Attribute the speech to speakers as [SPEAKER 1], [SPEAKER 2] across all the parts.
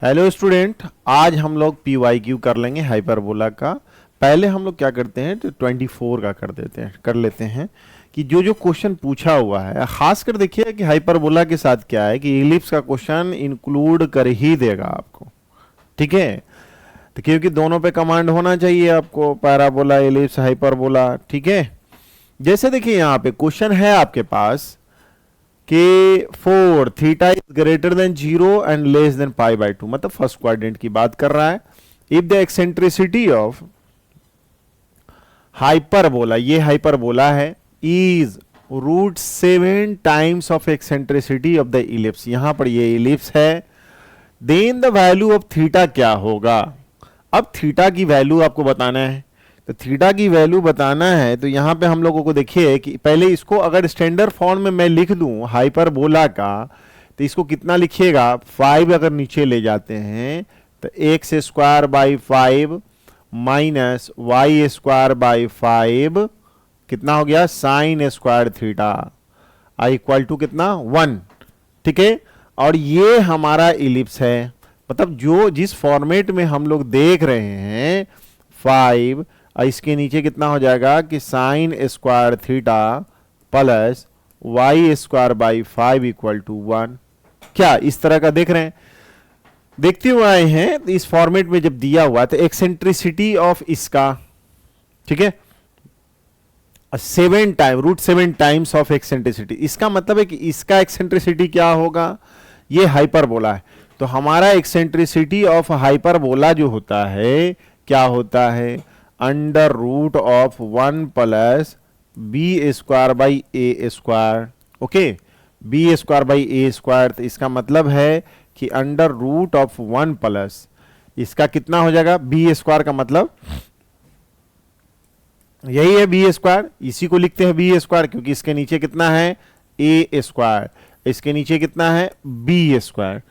[SPEAKER 1] Hello student, आज हम लोग PYQ कर लेंगे हाइपरबोला का। पहले हम लोग क्या करते हैं तो 24 का कर लेते हैं कि जो जो क्वेश्चन पूछा हुआ है, खासकर देखिए कि हाइपरबोला के साथ क्या है कि इलिप्स का क्वेश्चन इंक्लूड कर ही देगा आपको। ठीक है, तो क्योंकि दोनों पे कमांड होना चाहिए आपको, पैराबोला इलिप्स हाइपरबोला। ठीक है, जैसे देखिए यहाँ पे क्वेश्चन है आपके पास कि for theta is greater than 0 and less than pi by 2, मतलब फर्स्ट क्वाड्रेंट की बात कर रहा है। If the eccentricity of hyperbola, ये हाइपरबोला है, is √7 times of eccentricity of the ellipse, यहां पर ये इलिप्स है, then the value of theta क्या होगा। अब थीटा की वैल्यू आपको बताना है, तो थीटा की वैल्यू बताना है तो यहां पे हम लोगों को देखिए कि पहले इसको अगर स्टैंडर्ड फॉर्म में मैं लिख दूं हाइपरबोला का, तो इसको कितना लिखिएगा, 5 अगर नीचे ले जाते हैं तो x square by 5 minus y square by 5 कितना हो गया, sine square theta I equal to कितना 1। ठीक है, और ये हमारा इलिप्स है, मतलब जो जिस फॉर्मेट में हम लोग देख रहे हैं 5, इसके नीचे कितना हो जाएगा कि sine square theta plus y square by 5 equal to 1। क्या इस तरह का देख रहे हैं, देखते हुए आए हैं इस फॉर्मेट में जब दिया हुआ तो एक्सेंट्रिसिटी ऑफ इसका, ठीक है, 7 टाइम √7 टाइम्स ऑफ एक्सेंट्रिसिटी, इसका मतलब है कि इसका एक्सेंट्रिसिटी क्या होगा, ये हाइपरबोला है, तो हमारा एक्सेंट्रिसिटी ऑफ हाइपरबोला जो होता है क्या होता है, under root of 1 plus b square by a square. Okay, b square by a square, तो इसका मतलब है कि अंडर रूट ऑफ 1 प्लस इसका कितना हो जाएगा, बी स्क्वायर का मतलब यही है बी स्क्वायर, इसी को लिखते हैं बी स्क्वायर, क्योंकि इसके नीचे कितना है ए स्क्वायर, इसके नीचे कितना है बी स्क्वायर।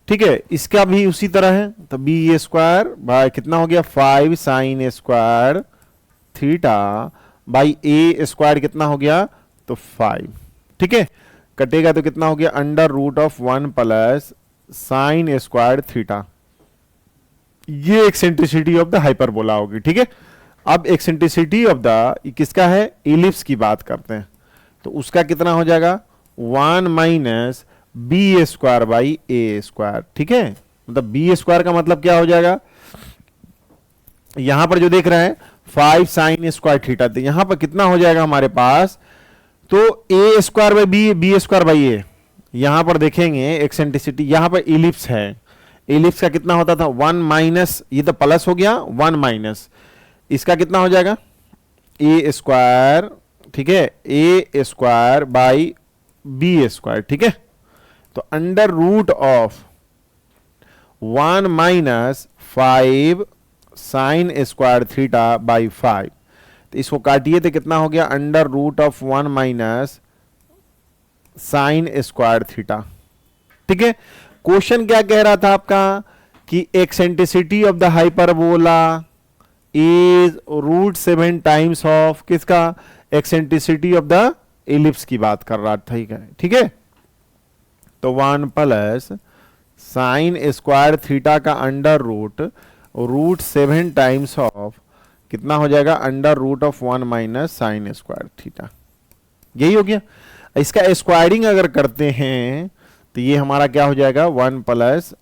[SPEAKER 1] ठीक है, इसका भी उसी तरह है, तो बी स्क्वायर बाय कितना हो गया 5 sine square theta by a square कितना हो गया तो 5। ठीक है, कटेगा तो कितना हो गया under root of 1 plus sine square theta, ये एक्सेंट्रिसिटी ऑफ द हाइपरबोला होगी। ठीक है, अब एक्सेंट्रिसिटी ऑफ द किसका है, इलिप्स की बात करते हैं, तो उसका कितना हो जाएगा 1 minus b square by a square. ठीक है, मतलब बी स्क्वायर का मतलब क्या हो जाएगा, यहां पर जो देख रहे हैं 5 साइन स्क्वायर थीटा, तो यहां पर कितना हो जाएगा हमारे पास, तो a square by b, b square by a, यहां पर देखेंगे एक्सेंट्रिसिटी, यहां पर इलिप्स है, इलिप्स का कितना होता था 1 माइनस, ये तो प्लस हो गया 1 माइनस इसका कितना हो जाएगा ए स्क्वायर। ठीक है, a square by b square. ठीक है, तो under root of 1 minus 5 sine square theta by 5, तो इसको काटिए तो कितना हो गया under root of 1 minus sine square theta. ठीक है, क्वेश्चन क्या कह रहा था आपका कि eccentricity of the hyperbola is √7 times of किसका, एक्सेंट्रिसिटी ऑफ द इलिप्स की बात कर रहा था। ठीक है, तो 1 प्लस साइन स्क्वायर थीटा का अंडर रूट √7 टाइम्स ऑफ कितना हो जाएगा under root of 1 minus sine square theta, यही हो गया। इसका स्क्वायरिंग अगर करते हैं तो ये हमारा क्या हो जाएगा 1 प्लस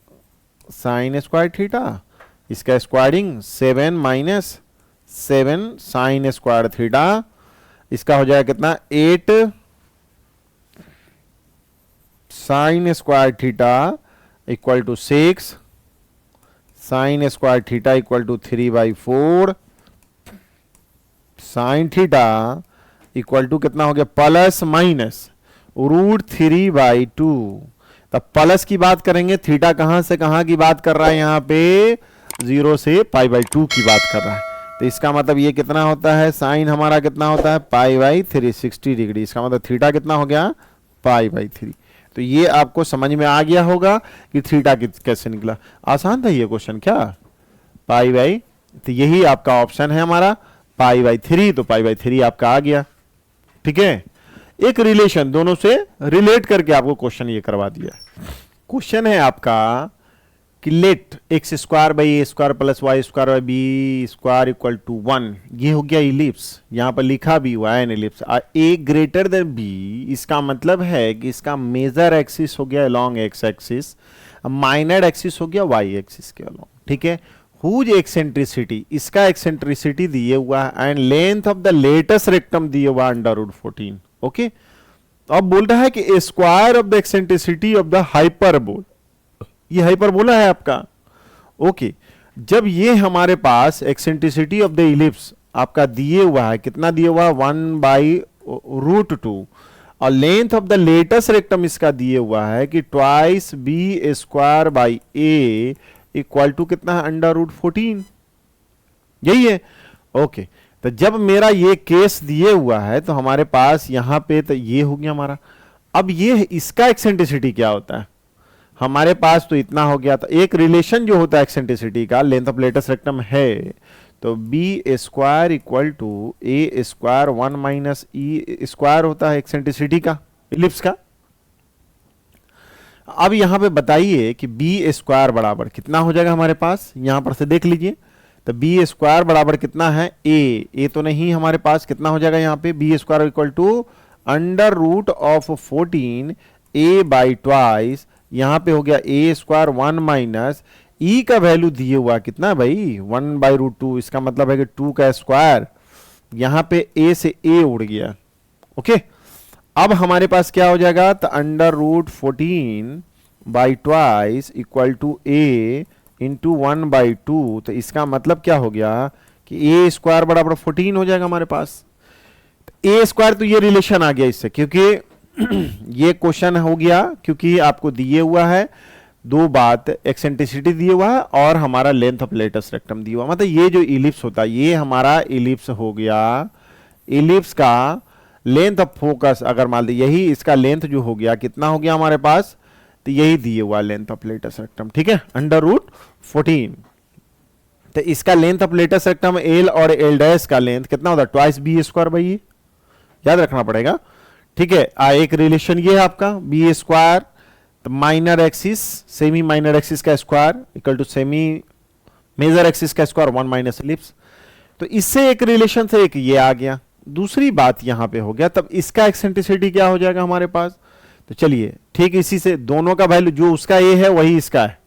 [SPEAKER 1] साइन स्क्वायर थीटा, इसका squaring 7 minus 7 sine square theta, इसका हो जाएगा कितना 8 sine square theta equal to 6 sine square theta equal to 3/4 sine theta equal to कितना हो गया प्लस माइनस √3/2। तब प्लस की बात करेंगे, थीटा कहां से कहां की बात कर रहा है, यहां पे 0 से π/2 की बात कर रहा है, तो इसका मतलब ये कितना होता है, साइन हमारा कितना होता है π/3 60 डिग्री, इसका मतलब थीटा कितना हो गया π/3। तो ये आपको समझ में आ गया होगा कि थीटा कैसे निकला, आसान था ये क्वेश्चन क्या, π/, तो यही आपका ऑप्शन है हमारा π/3, तो π/3 आपका आ गया। ठीक है, एक रिलेशन दोनों से रिलेट करके आपको क्वेश्चन ये करवा दिया। क्वेश्चन है आपका कि let x square by a square plus y square by b square equal to 1, ये हो गया इलिप्स, यहां पर लिखा भी हुआ है इलिप्स। ए ग्रेटर देन बी, इसका मतलब है कि इसका मेजर एक्सिस हो गया along x axis, minor axis हो गया वाई एक्सिस के अलोंग, ठीक है। हुज एक्सेंट्रिसिटी, इसका एक्सेंट्रिसिटी दिए हुआ है and length of the latus rectum दिए हुआ अंडर रूट 14, ओके। अब बोल रहा है कि square of the eccentricity of the hyperbole, ये हाइपरबोला है आपका, ओके। जब ये हमारे पास एक्सेंट्रिसिटी ऑफ द इलिप्स आपका दिए हुआ है, कितना दिया हुआ है 1/√2, और length of the latest rectum इसका दिए हुआ है कि twice b square by a equal to कितना है अंडर रूट 14, यही है, ओके। तो जब मेरा ये केस दिए हुआ है तो हमारे पास यहां पे तो ये हो गया हमारा। अब ये इसका एक्सेंट्रिसिटी क्या होता है हमारे पास, तो इतना हो गया। तो एक रिलेशन जो होता है एक्सेंट्रिसिटी का, लेंथ ऑफ लेटेस्ट रेक्टम है, तो b square equal to a square 1 minus e square होता है एक्सेंट्रिसिटी का, इलिप्स का। अब यहां पे बताइए कि बी स्क्वायर बराबर कितना हो जाएगा हमारे पास, यहां पर से देख लीजिए। तो बी स्क्वायर बराबर कितना है, ए तो नहीं हमारे पास, कितना हो जाएगा यहाँ पे b square equal to under root of 14 a by twice, यहां पे हो गया ए स्क्वायर 1 माइनस ई का वैल्यू दिए हुआ कितना भाई 1/√2, इसका मतलब है कि 2 का स्क्वायर, यहां पे ए से ए उड़ गया, ओके। अब हमारे पास क्या हो जाएगा, तो under root 14 by twice equal to a into 1/2, तो इसका मतलब क्या हो गया कि ए स्क्वायर बराबर 14 हो जाएगा हमारे पास। ए स्क्वायर तो ये रिलेशन आ गया इससे, क्योंकि ये क्वेश्चन हो गया, क्योंकि आपको दिए हुआ है दो बात, एक्सेंट्रिसिटी दिए हुआ है और हमारा लेंथ ऑफ लेटेस्ट रेक्टम दिया हुआ, मतलब ये जो इलिप्स होता है ये हमारा इलिप्स हो गया। इलिप्स का लेंथ ऑफ फोकस अगर मान ली यही इसका लेंथ जो हो गया कितना हो गया हमारे पास, तो यही दिए हुआ लेंथ ऑफ लेटेस्ट रेक्टम, ठीक है, अंडर रूट 14। तो इसका length of latus rectum L और एल डैश का लेंथ कितना होता है, ट्वाइस बी स्क्वायर बाई ए, याद रखना पड़ेगा, ठीक है। एक रिलेशन ये है आपका बी स्क्वायर, तो minor axis semi minor axis का square equal to semi major axis का स्क्वायर 1 माइनस इलिप्स। तो इससे एक रिलेशन से एक ये आ गया, दूसरी बात यहां पे हो गया। तब इसका एक्सेंट्रिसिटी क्या हो जाएगा हमारे पास, तो चलिए ठीक इसी से दोनों का वैल्यू जो उसका ए है वही इसका है।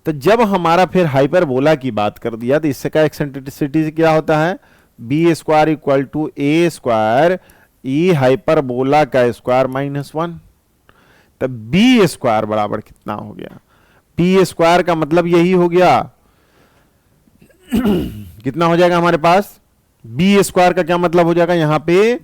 [SPEAKER 1] तो जब हमारा फिर हाइपरबोला की बात कर दिया तो इससे का एक्सेंट्रिसिटी क्या होता है, b square equal to a square e hyperbola का स्क्वायर -1। तब बी स्क्वायर बराबर कितना हो गया, बी स्क्वायर का मतलब यही हो गया कितना हो जाएगा हमारे पास, बी स्क्वायर का क्या मतलब हो जाएगा यहाँ पे,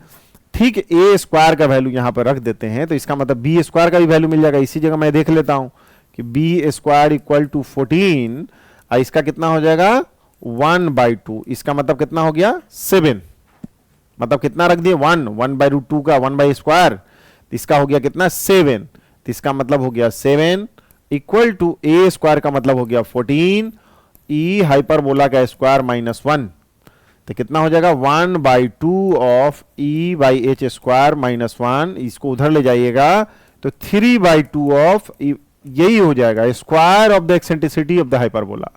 [SPEAKER 1] ठीक ए स्क्वायर का वैल्यू यहाँ पे रख देते हैं, तो इसका मतलब बी स्क्वायर का भी वैल्यू मिल जाएगा। इसी जगह मैं देख लेता हूं कि बी स्क्वायर इक्वल टू 14 और इसका कितना हो जाएगा 1/2, इसका मतलब कितना हो गया 7, मतलब कितना रख दिए 1/2 का 1 स्क्वायर, इसका हो गया कितना 7, तो इसका मतलब हो गया 7 इक्वल टू ए स्क्वायर का मतलब हो गया 14 ई हाइपरबोला का स्क्वायर -1, तो कितना हो जाएगा 1/2 of E by H square -1, इसको उधर ले जाइएगा तो 3/2 ऑफ यही हो जाएगा square of the eccentricity of the hyperbola.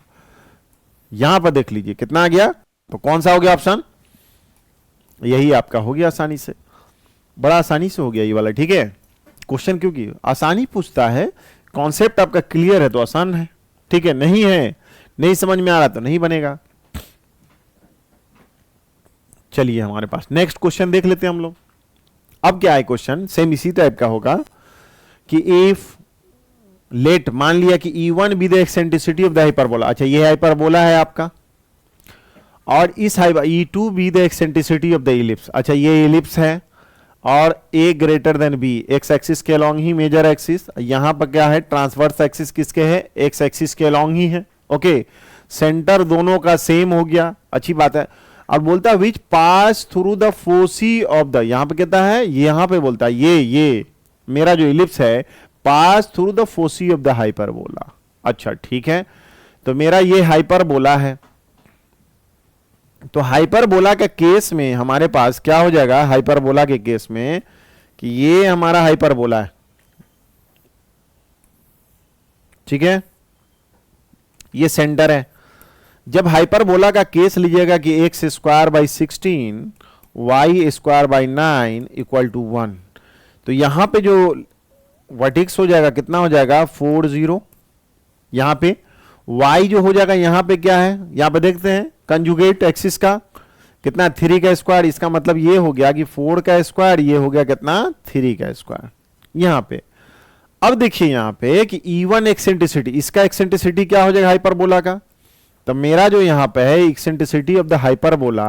[SPEAKER 1] यहां पर देख लीजिए कितना आ गया, तो कौन सा हो गया ऑप्शन, यही आपका हो गया आसानी से, बड़ा आसानी से हो गया ये वाला, ठीक है। क्वेश्चन क्योंकि आसानी पूछता है, कॉन्सेप्ट आपका क्लियर है तो आसान है, ठीक है, नहीं है नहीं समझ में आ रहा तो नहीं बनेगा। चलिए हमारे पास नेक्स्ट क्वेश्चन देख लेते हैं हम लोग। अब क्या है क्वेश्चन, सेम इसी टाइप का होगा कि इफ लेट मान लिया कि E1 be the eccentricity of the hyperbola, अच्छा ये हाइपरबोला है आपका, और इस E2 be the eccentricity of the ellipse, अच्छा ये इलिप्स है और A greater than B, x axis के अलॉन्ग ही मेजर एक्सिस, यहां पर क्या है ट्रांसवर्स एक्सिस किसके है, एक्स एक्सिस के अलॉन्ग ही है, ओके। सेंटर दोनों का सेम हो गया, अच्छी बात है। और बोलता है which pass through the foci of the, यहां पे कहता है, यहां पे बोलता है ये मेरा जो इलिप्स है पास through the foci of the hyperbola, अच्छा ठीक है। तो मेरा ये हाइपरबोला है, तो हाइपरबोला के केस में हमारे पास क्या हो जाएगा, हाइपरबोला के केस में कि ये हमारा हाइपरबोला है, ठीक है। ये सेंटर है। जब हाइपरबोला का केस लीजिएगा कि x square by 16 y square by 9 equal to 1, तो यहां पे जो वर्टिक्स हो जाएगा कितना हो जाएगा 40, यहां पे y जो हो जाएगा यहां पे क्या है, यहां पे देखते हैं कंजुगेट एक्सिस का कितना 3 का स्क्वायर, इसका मतलब ये हो गया कि 4 का स्क्वायर, ये हो गया कितना 3 का स्क्वायर यहां पे। अब देखिए यहां पे कि E1 एक्सेंट्रिसिटी, इसका एक्सेंट्रिसिटी क्या हो जाएगा हाइपरबोला का, तो मेरा जो यहां पे है एक्सेंट्रिसिटी ऑफ द हाइपरबोला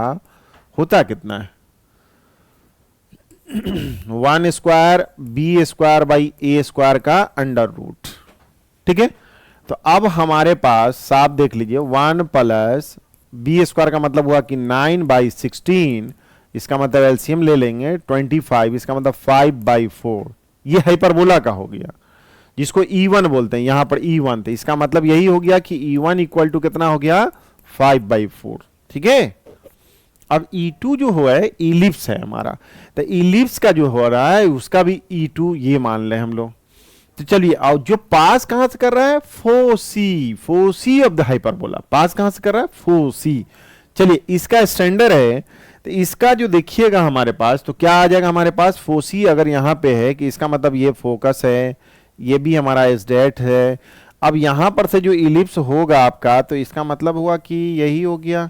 [SPEAKER 1] होता कितना है 1 square b square by a square का अंडर रूट। ठीक है, तो अब हमारे पास साफ देख लीजिए 1 प्लस बी स्क्वायर का मतलब हुआ कि 9 बाई 16, इसका मतलब एलसीएम ले लेंगे 25, इसका मतलब 5 बाई 4, ये हाइपरबोला का हो गया जिसको E1 बोलते हैं, यहां पर E1 थे, इसका मतलब यही हो गया कि E1 इक्वल टू कितना हो गया 5 बाई 4। ठीक है, अब E2 जो हुआ है इलिप्स है हमारा, तो इलिप्स का जो हो रहा है उसका भी E2 ये मान ले हम लोग। तो चलिए, और जो पास कहां से कर रहा है फोसी ऑफ द हाइपरबोला, पास कहां से कर रहा है फोसी। चलिए, इसका स्टैंडर्ड है, तो इसका जो देखिएगा हमारे पास तो क्या आ जाएगा हमारे पास फोसी, अगर यहां पे है कि इसका मतलब ये फोकस है, ये भी हमारा एसडेट है। अब यहां पर से जो इलिप्स होगा आपका, तो इसका मतलब हुआ कि यही हो गया,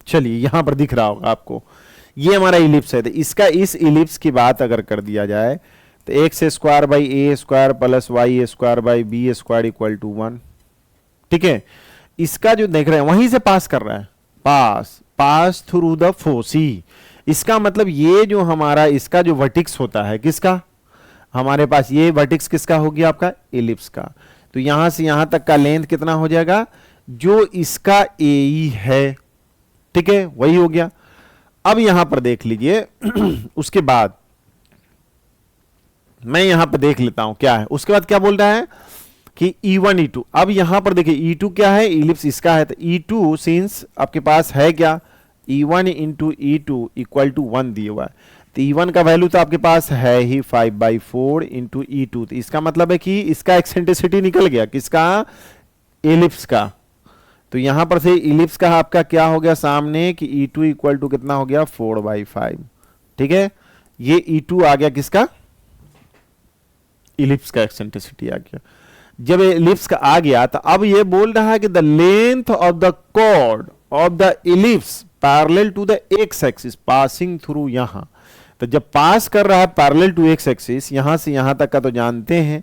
[SPEAKER 1] चलिए यहां पर दिख रहा होगा आपको, ये हमारा इलिप्स है। तो इसका इस इलिप्स की बात अगर कर दिया जाए तो x square by a square plus y square by b square equal to 1। ठीक है, इसका जो देख रहे हैं वहीं से पास कर रहा है, पास थ्रू द फोसी। इसका मतलब ये जो हमारा इसका जो वर्टिक्स होता है किसका, हमारे पास ये वर्टिक्स किसका हो गया आपका इलिप्स का। तो यहां से यहां तक का लेंथ कितना हो जाएगा, जो इसका ए है। ठीक है, वही हो गया। अब यहां पर देख लीजिए उसके बाद मैं यहां पर देख लेता हूं क्या है, उसके बाद क्या बोल रहा है कि E1 E2। अब यहां पर देखिए E2 क्या है, इलिप्स इसका है, तो E2 सिंस आपके पास है क्या E1 into E2 equal to 1 दिया हुआ है, तो E1 का वैल्यू तो आपके पास है ही 5 बाई 4 इंटू E2, तो इसका मतलब है कि इसका एक्सेंट्रिसिटी निकल गया किसका इलिप्स का। तो यहां पर से इलिप्स का आपका क्या हो गया सामने कि E2 इक्वल टू कितना हो गया 4 बाई 5। ठीक है, ये E2 आ गया किसका इलिप्स का एक्सेंट्रिसिटी आ गया। जब इलिप्स का आ गया तो अब ये बोल रहा है कि the length of the chord of the ellipse parallel to the x axis passing through, यहां तो जब पास कर रहा है पैरेलल टू एक्स एक्सिस, यहां से यहां तक का तो जानते हैं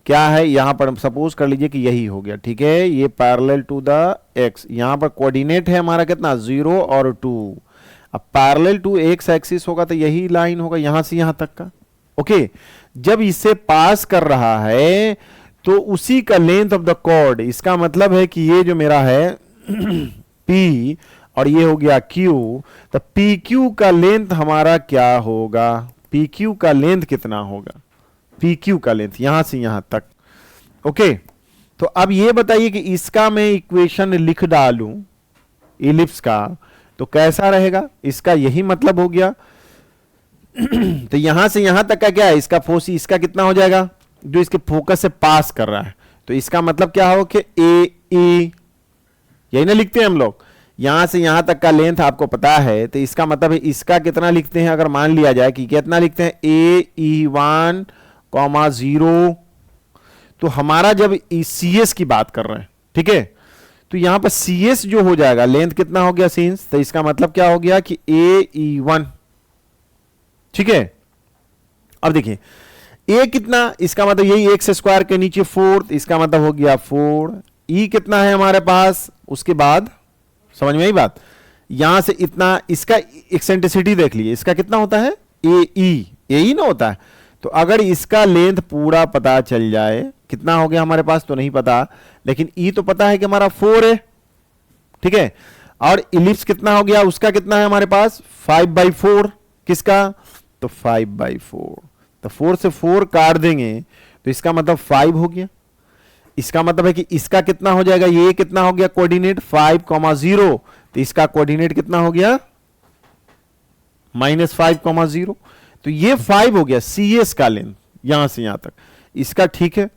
[SPEAKER 1] क्या है, यहां पर सपोज कर लीजिए कि यही हो गया। ठीक है, ये पैरेलल टू द एक्स, यहां पर कोऑर्डिनेट है हमारा कितना 0 और 2। अब पैरेलल टू एक्स एक्सिस होगा तो यही लाइन होगा यहां से यहां तक का। ओके, जब इसे पास कर रहा है तो उसी का लेंथ ऑफ द कॉर्ड, इसका मतलब है कि ये जो मेरा है P और ये हो गया Q, तो PQ का लेंथ हमारा क्या होगा, PQ का लेंथ कितना होगा, PQ का लेंथ यहां से यहां तक। ओके, तो अब ये बताइए कि इसका मैं इक्वेशन लिख डालूं इलिप्स का तो कैसा रहेगा, इसका यही मतलब हो गया। तो यहां से यहां तक का क्या है इसका फोसी, इसका कितना हो जाएगा जो इसके फोकस से पास कर रहा है, तो इसका मतलब क्या हो कि ए यही ना लिखते हैं हम लोग, यहां से यहां तक का लेंथ आपको पता है, तो इसका मतलब है इसका कितना लिखते हैं, अगर मान लिया जाए कि कितना लिखते हैं AE1, 0, तो हमारा जब CS की बात कर रहे हैं, ठीक है, तो यहां पर CS जो हो जाएगा लेंथ कितना हो गया सिंस, तो इसका मतलब क्या हो गया कि AE1। ठीक है, अब देखिए ए कितना, इसका मतलब यही एक्स स्क्वायर के नीचे 4, इसका मतलब हो गया 4। ई कितना है हमारे पास, उसके बाद समझ में आई बात, यहां से इतना, इसका एक्सेंट्रिसिटी देख लीजिए, इसका कितना होता है ए ना होता है। तो अगर इसका लेंथ पूरा पता चल जाए, कितना हो गया हमारे पास तो नहीं पता, लेकिन ई तो पता है कि हमारा 4 है। ठीक है, और इलिप्स कितना हो गया, उसका कितना है हमारे पास 5/4, किसका तो 5/4, तो 4 से 4 काट देंगे तो इसका मतलब 5 हो गया। इसका मतलब है कि इसका कितना हो जाएगा, ये कितना हो गया कोऑर्डिनेट 5,0, तो इसका कोऑर्डिनेट कितना हो गया -5,0। तो ये 5 हो गया सी एस का लेंथ यहां से यहां तक, इसका ठीक है।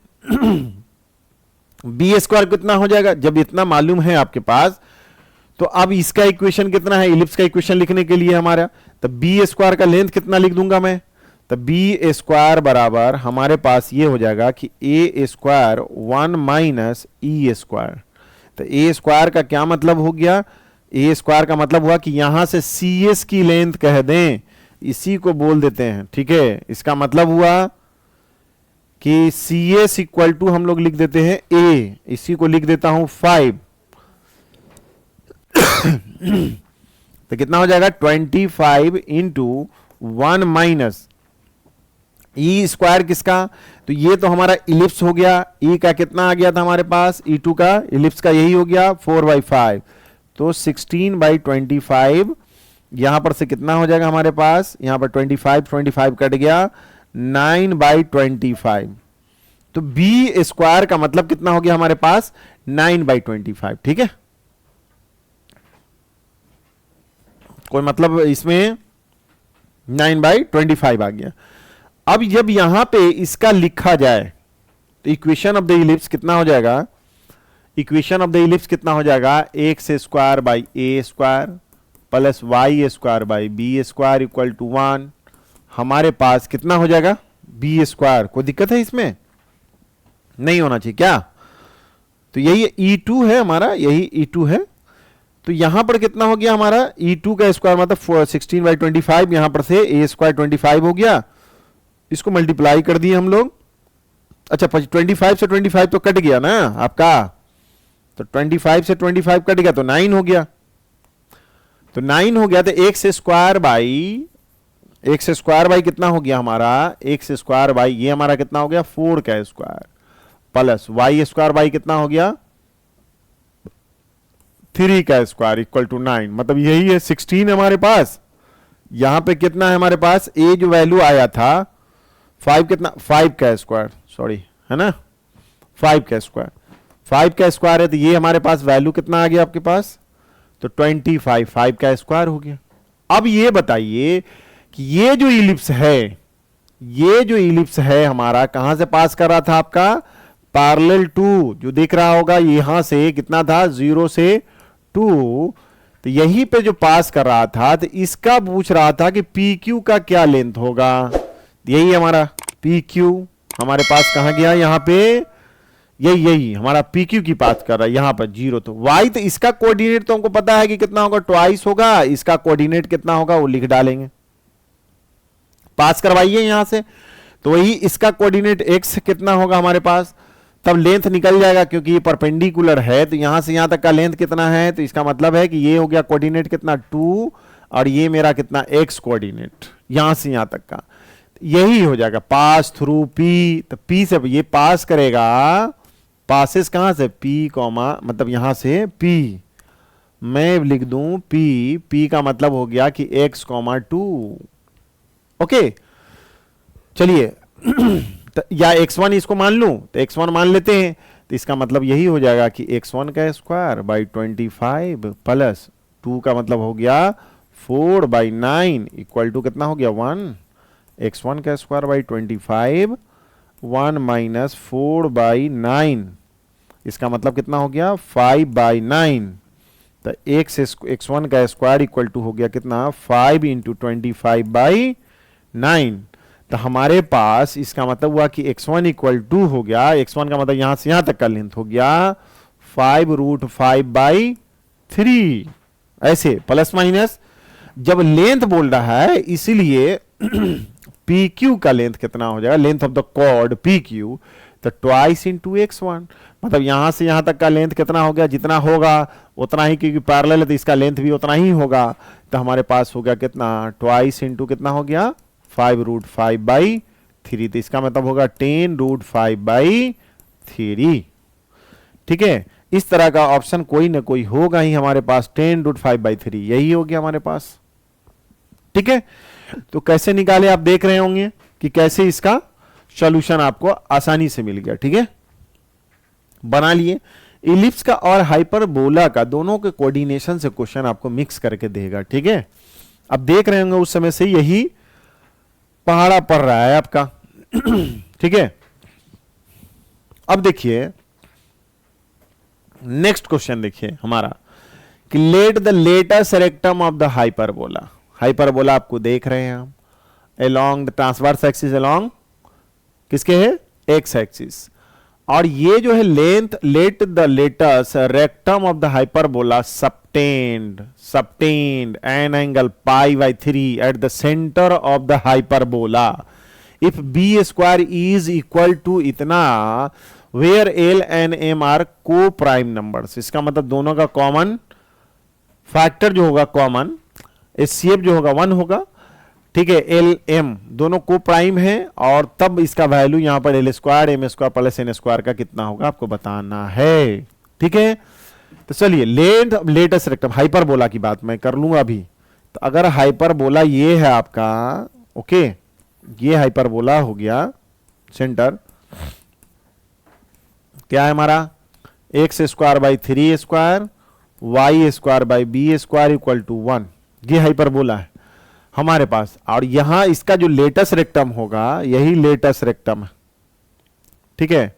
[SPEAKER 1] बी स्क्वायर कितना हो जाएगा, जब इतना मालूम है आपके पास, तो अब इसका इक्वेशन कितना है, इलिप्स का इक्वेशन लिखने के लिए हमारा, तो बी स्क्वायर का लेंथ कितना लिख दूंगा मैं, तो बी स्क्वायर बराबर हमारे पास ये हो जाएगा कि ए स्क्वायर 1 माइनस ई स्क्वायर। तो ए स्क्वायर का क्या मतलब हो गया, ए स्क्वायर का मतलब हुआ कि यहां से सी एस की लेंथ कह दें, इसी को बोल देते हैं, ठीक है। इसका मतलब हुआ कि सी एस इक्वल टू हम लोग लिख देते हैं ए, इसी को लिख देता हूं 5। तो कितना हो जाएगा 25 इंटू 1 माइनस ई स्क्वायर किसका, तो ये तो हमारा इलिप्स हो गया, ई का कितना आ गया था हमारे पास, ई2 का इलिप्स का यही हो गया 4/5, तो 16/25। यहां पर से कितना हो जाएगा हमारे पास, यहां पर 25 कट गया, 9/25। तो बी स्क्वायर का मतलब कितना हो गया हमारे पास 9/25, ठीक है। कोई मतलब इसमें 9/25 आ गया। अब जब यहां पे इसका लिखा जाए तो इक्वेशन ऑफ द इलिप्स कितना हो जाएगा, इक्वेशन ऑफ द इलिप्स कितना हो जाएगा, x square by a square plus y square by b square equal to 1। हमारे पास कितना हो जाएगा बी स्क्वायर, कोई दिक्कत है इसमें, नहीं होना चाहिए क्या, तो यही E2 है हमारा, यही E2 है। तो यहां पर कितना हो गया हमारा E2 का स्क्वायर मतलब 16/25, यहां पर से ए स्क्वायर 25 हो गया, इसको मल्टीप्लाई कर दिए हम लोग। अच्छा 25 से 25 तो कट गया ना आपका, तो 25 से 25 कट गया तो 9 हो गया, तो 9 हो गया, तो एक्स स्क्वायर बाई कितना हो गया हमारा, एक्स स्क्वायर बाई ये हमारा कितना हो गया 4 का square plus y square by कितना हो गया 3 का स्क्वायर इक्वल टू 9, मतलब यही है 16 हमारे पास। यहां पे कितना है हमारे पास, ए जो वैल्यू आया था 5 कितना 5 का स्क्वायर, सॉरी है ना 5 का स्क्वायर है, तो ये हमारे पास वैल्यू कितना आ गया आपके पास, तो 25 5 का स्क्वायर हो गया। अब ये बताइए कि ये जो इलिप्स है हमारा कहां से पास कर रहा था आपका, पैरेलल टू, जो दिख रहा होगा यहां से कितना था 0 से 2, तो यहीं पे जो पास कर रहा था, तो इसका पूछ रहा था कि पी क्यू का क्या लेंथ होगा, यही हमारा पी क्यू हमारे पास कहां गया, यहां पे यही हमारा पी क्यू की बात कर रहा है, यहां पर 0, तो वाई, तो इसका कोऑर्डिनेट तो हमको पता है कि कितना होगा, ट्वाइस होगा, इसका कोऑर्डिनेट कितना होगा वो लिख डालेंगे, पास करवाइए यहां से, तो वही इसका कोऑर्डिनेट एक्स कितना होगा हमारे पास, तब लेंथ निकल जाएगा क्योंकि ये परपेंडिकुलर है, तो यहां से यहां तक का लेंथ कितना है, तो इसका मतलब है कि ये हो गया कोऑर्डिनेट कितना 2, और ये मेरा कितना एक्स कोऑर्डिनेट यहां से यहां तक का, यही हो जाएगा पास थ्रू पी, तो पी से ये पास करेगा, पासेस कहां से पी कॉमा, मतलब यहां से पी, मैं लिख दूं पी का मतलब हो गया कि x, 2, ओके। चलिए तो या x1 इसको मान लूं, तो x1 मान लेते हैं, तो इसका मतलब यही हो जाएगा कि x1 का स्क्वायर बाई 25 प्लस 2 का मतलब हो गया 4/9 इक्वल टू कितना हो गया 1, x1 का स्क्वायर बाई 25 1 माइनस 4/9, इसका मतलब कितना हो गया 5/9, तो x1 का स्क्वायर इक्वल टू हो गया कितना 5 इंटू 25/9, तो हमारे पास इसका मतलब हुआ कि x1 इक्वल टू हो गया, x1 का मतलब यहां से यहां तक का लेंथ हो गया 5√5/3, ऐसे प्लस माइनस, जब लेंथ बोल रहा है इसीलिए पी क्यू का लेंथ कितना हो जाएगा, length of the chord P Q, तो ट्वाइस इंटू x1, मतलब यहां से यहां तक का लेंथ कितना हो गया, जितना होगा उतना ही, क्योंकि पैरेलल है तो इसका लेंथ भी उतना ही होगा, तो हमारे पास हो गया कितना ट्वाइस इंटू कितना हो गया 5√5/3, तो इसका मतलब होगा 10√5/3, ठीक है। इस तरह का ऑप्शन कोई ना कोई होगा ही हमारे पास, 10√5/3 यही हो गया हमारे पास, ठीक है। तो कैसे निकाले आप देख रहे होंगे कि कैसे इसका सॉल्यूशन आपको आसानी से मिल गया, ठीक है, बना लिए। इलिप्स का और हाइपरबोला का दोनों के कोऑर्डिनेशन से क्वेश्चन आपको मिक्स करके देगा, ठीक है। अब देख रहे होंगे उस समय से यही पहाड़ा पड़ रहा है आपका। ठीक है, अब देखिए नेक्स्ट क्वेश्चन देखिए हमारा कि let the latest rectum of the hyperbola. Hyperbola आपको देख रहे हैं हम, along the transverse axis, along किसके है, एक्स एक्सिस, और ये जो है length, let the latest rectum of the hyperbola subtend an angle pi by 3 at the centre of the hyperbola if b square is equal to इतना, where l and m are coprime numbers. इसका मतलब दोनों का common factor जो होगा, common HCF जो होगा 1 होगा। ठीक है, एल एम दोनों को प्राइम है, और तब इसका वैल्यू यहां पर l square m square plus n square का कितना होगा आपको बताना है। ठीक है, तो चलिए लेटेस्ट रेक्टम हाइपरबोला की बात मैं कर लूंगा अभी। तो अगर हाइपरबोला ये है आपका, ओके, ये हाइपरबोला हो गया सेंटर, क्या है हमारा, x square by 3 square y square by b square equal to 1, ये हाइपरबोला है हमारे पास। और यहां इसका जो लेटेस्ट रेक्टम होगा यही लेटेस्ट रेक्टम है। ठीक है,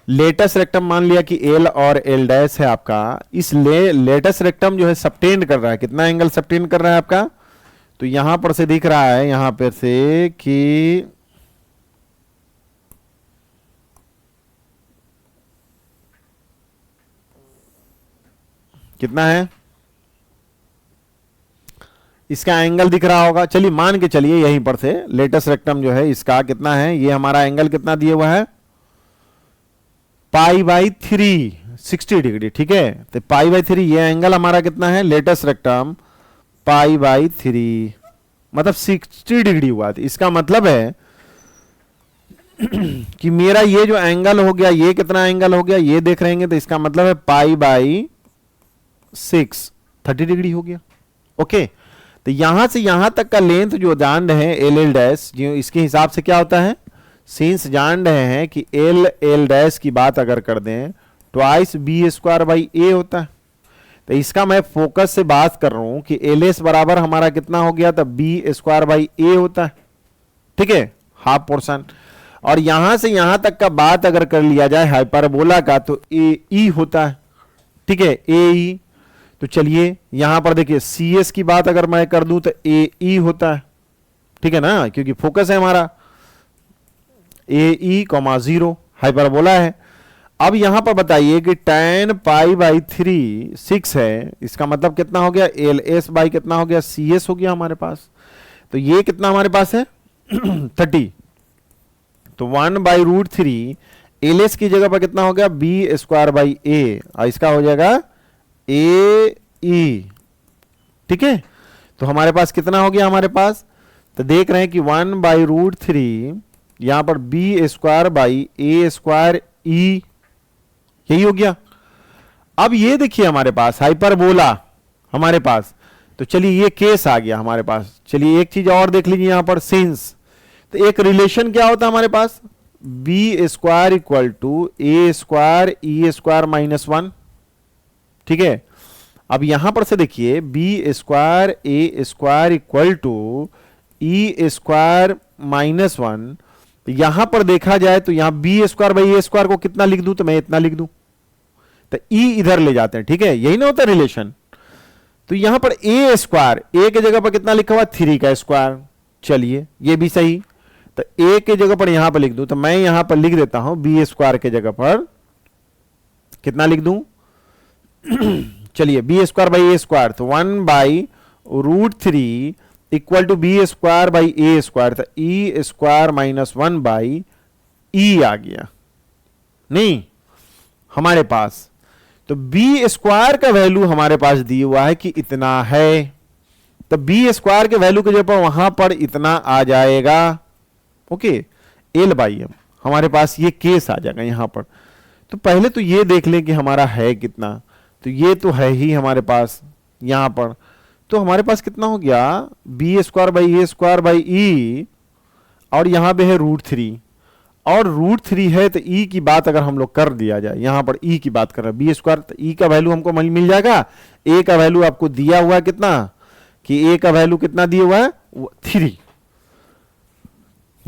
[SPEAKER 1] लेटेस्ट रेक्टम मान लिया कि एल और एल डैश है आपका। इस लेटेस्ट रेक्टम जो है सबटेंड कर रहा है, कितना एंगल सबटेंड कर रहा है आपका, तो यहां पर से दिख रहा है, यहां पर से कि कितना है, इसका एंगल दिख रहा होगा। चलिए मान के चलिए यहीं पर से लेटेस्ट रेक्टम जो है इसका कितना है, ये हमारा एंगल कितना दिया हुआ है, पाई बाई 3 60 डिग्री। ठीक है, तो पाई बाई 3 ये एंगल हमारा कितना है, लेटेस्ट रेक्टम पाई बाई 3 मतलब 60 डिग्री हुआ। तो इसका मतलब है कि मेरा ये जो एंगल हो गया, ये कितना एंगल हो गया, ये देख रहे हैं, तो इसका मतलब है पाई बाई 6 30 डिग्री हो गया। ओके, तो यहां से यहां तक का लेंथ जो जान रहे हैं एल एल डैश, जो इसके हिसाब से क्या होता है, सिंस जान रहे हैं कि एल एल डैश की बात अगर कर दें ट्वाइस बी स्क्वायर बाई ए होता है। तो इसका मैं फोकस से बात कर रहा हूं कि एल एस बराबर हमारा कितना हो गया था, बी स्क्वायर बाई ए होता है। ठीक है, हाफ पोर्शन। और यहां से यहां तक का बात अगर कर लिया जाए हाइपरबोला का, तो ए ई होता है। ठीक है, ए ई। तो चलिए यहां पर देखिए सी एस की बात अगर मैं कर दूं तो ए ई होता है। ठीक है ना, क्योंकि फोकस है हमारा ए ई कॉमा 0 हाइपरबोला है। अब यहां पर बताइए कि tan पाई बाई 3 6 है, इसका मतलब कितना हो गया, एल एस बाई कितना हो गया, सी एस हो गया हमारे पास। तो ये कितना हमारे पास है 30, तो 1/√3 एल एस की जगह पर कितना हो गया, बी स्क्वायर बाई ए, और इसका हो जाएगा ए ई। ठीक है, तो हमारे पास कितना हो गया हमारे पास, तो देख रहे हैं कि 1/√3 यहां पर b square by a square e, यही हो गया। अब ये देखिए हमारे पास हाइपरबोला हमारे पास, तो चलिए ये केस आ गया हमारे पास। चलिए एक चीज और देख लीजिए यहां पर सिंस, तो एक रिलेशन क्या होता है हमारे पास, b square equal to a square e square -1। ठीक है, अब यहां पर से देखिए b square a square equal to e square -1। यहां पर देखा जाए तो यहां b square by a square को कितना लिख दूं, तो मैं इतना लिख दूं, तो ई इधर ले जाते हैं। ठीक है, यही ना होता रिलेशन। तो यहां पर ए स्क्वायर, ए के जगह पर कितना लिखा हुआ, 3 का स्क्वायर। चलिए ये भी सही, तो ए के जगह पर यहां पर लिख दूं, तो मैं यहां पर लिख देता हूं बी स्क्वायर के जगह पर कितना लिख दूं चलिए b square by a square, तो 1/√3 equal to b square by a square, तो ई स्क्वायर -1 बाई ई आ गया नहीं हमारे पास। तो बी स्क्वायर का वैल्यू हमारे पास दिया हुआ है कि इतना है, तो बी स्क्वायर के वैल्यू के जगह पर वहां पर इतना आ जाएगा। ओके, एल बाई एम हमारे पास ये केस आ जाएगा यहां पर। तो पहले तो ये देख लें कि हमारा है कितना, तो ये तो है ही हमारे पास यहां पर। तो हमारे पास कितना हो गया, b square by a square by e, और यहां पे है √3, और √3 है, तो ई की बात अगर हम लोग कर दिया जाए, यहां पर ई की बात कर रहे हैं बी स्क्वायर, तो ई का वैल्यू हमको मिल जाएगा। ए का वैल्यू आपको दिया हुआ है कितना, कि ए का वैल्यू कितना दिया हुआ है 3,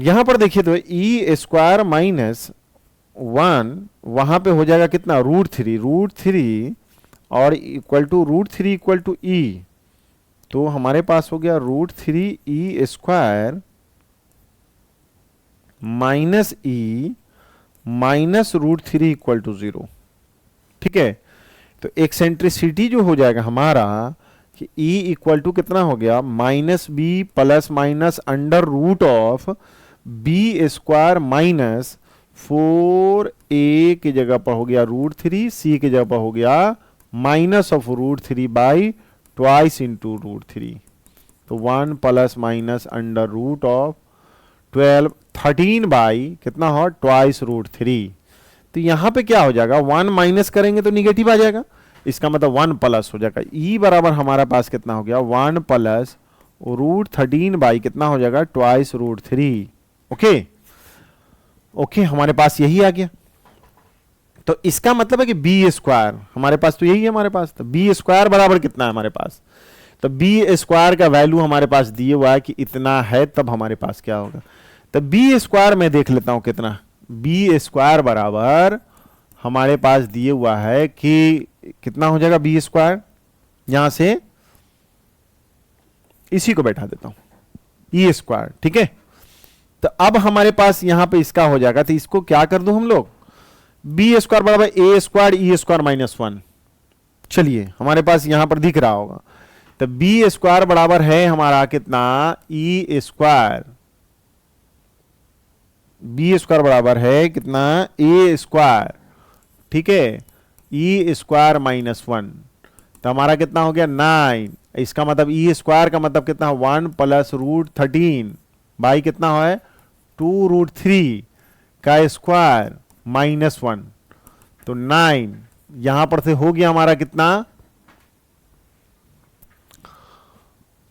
[SPEAKER 1] यहां पर देखिए तो ई स्क्वायर माइनस 1 वहां पे हो जाएगा कितना, √3 और equal to √3 equal to e, तो हमारे पास हो गया √3e² minus e minus √3 equal to 0। ठीक है, तो एक्सेंट्रिसिटी जो हो जाएगा हमारा कि E इक्वल टू कितना हो गया, -b plus minus under root of b² minus 4a की जगह पर हो गया √3, c की जगह पर हो गया minus of √3 by twice into √3, तो 1 plus minus under root of 13 by कितना हो ट्वाइस √3। तो यहां पे क्या हो जाएगा, 1 माइनस करेंगे तो निगेटिव आ जाएगा, इसका मतलब 1 प्लस हो जाएगा। ई बराबर हमारा पास कितना हो गया, 1 प्लस √13 बाई कितना हो जाएगा ट्वाइस √3। ओके ओके, हमारे पास यही आ गया। तो इसका मतलब है कि b² हमारे पास तो यही है हमारे पास, तो b² बराबर कितना है हमारे पास, तो b² का वैल्यू हमारे पास दिए हुआ है कि इतना है, तब हमारे पास क्या होगा, तो b² में देख लेता हूं कितना, b² बराबर हमारे पास दिए हुआ है कि कितना हो जाएगा b², यहां से इसी को बैठा देता हूं e²। ठीक है, तो अब हमारे पास यहां पे इसका हो जाएगा, तो इसको क्या कर दो हम लोग, b² बराबर a² e² माइनस 1। चलिए हमारे पास यहां पर दिख रहा होगा, तो b² बराबर है हमारा कितना, e², b² बराबर है कितना a²। ठीक है, e² माइनस 1, तो हमारा कितना हो गया 9। इसका मतलब e² का मतलब कितना, 1 प्लस √13 बाई कितना है 2 √3 का स्क्वायर माइनस 1, तो 9 यहां पर से हो गया हमारा कितना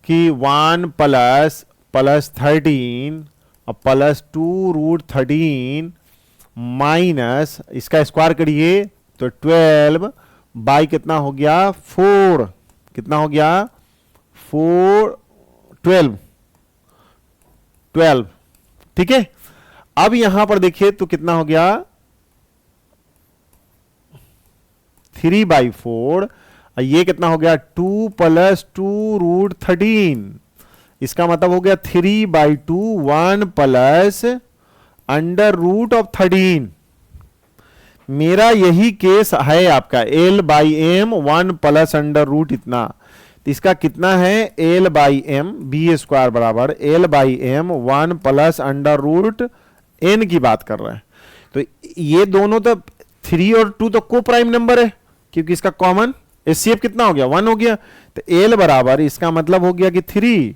[SPEAKER 1] कि 1 प्लस 13 और प्लस 2 √13 माइनस इसका स्क्वायर करिए तो 12 बाई कितना हो गया 4, कितना हो गया 4 12। ठीक है, अब यहां पर देखिए तो कितना हो गया 3/4, ये कितना हो गया 2 प्लस 2 √13, इसका मतलब हो गया 3/2 1 प्लस अंडर रूट ऑफ 13। मेरा यही केस है आपका l/m 1 प्लस अंडर रूट इतना, तो इसका कितना है l/m b² बराबर l/m 1 plus under root n की बात कर रहा है। तो ये दोनों तो 3 और 2 तो को प्राइम नंबर है, क्योंकि इसका कॉमन एचसीएफ कितना हो गया 1 हो गया, तो l बराबर इसका मतलब हो गया कि 3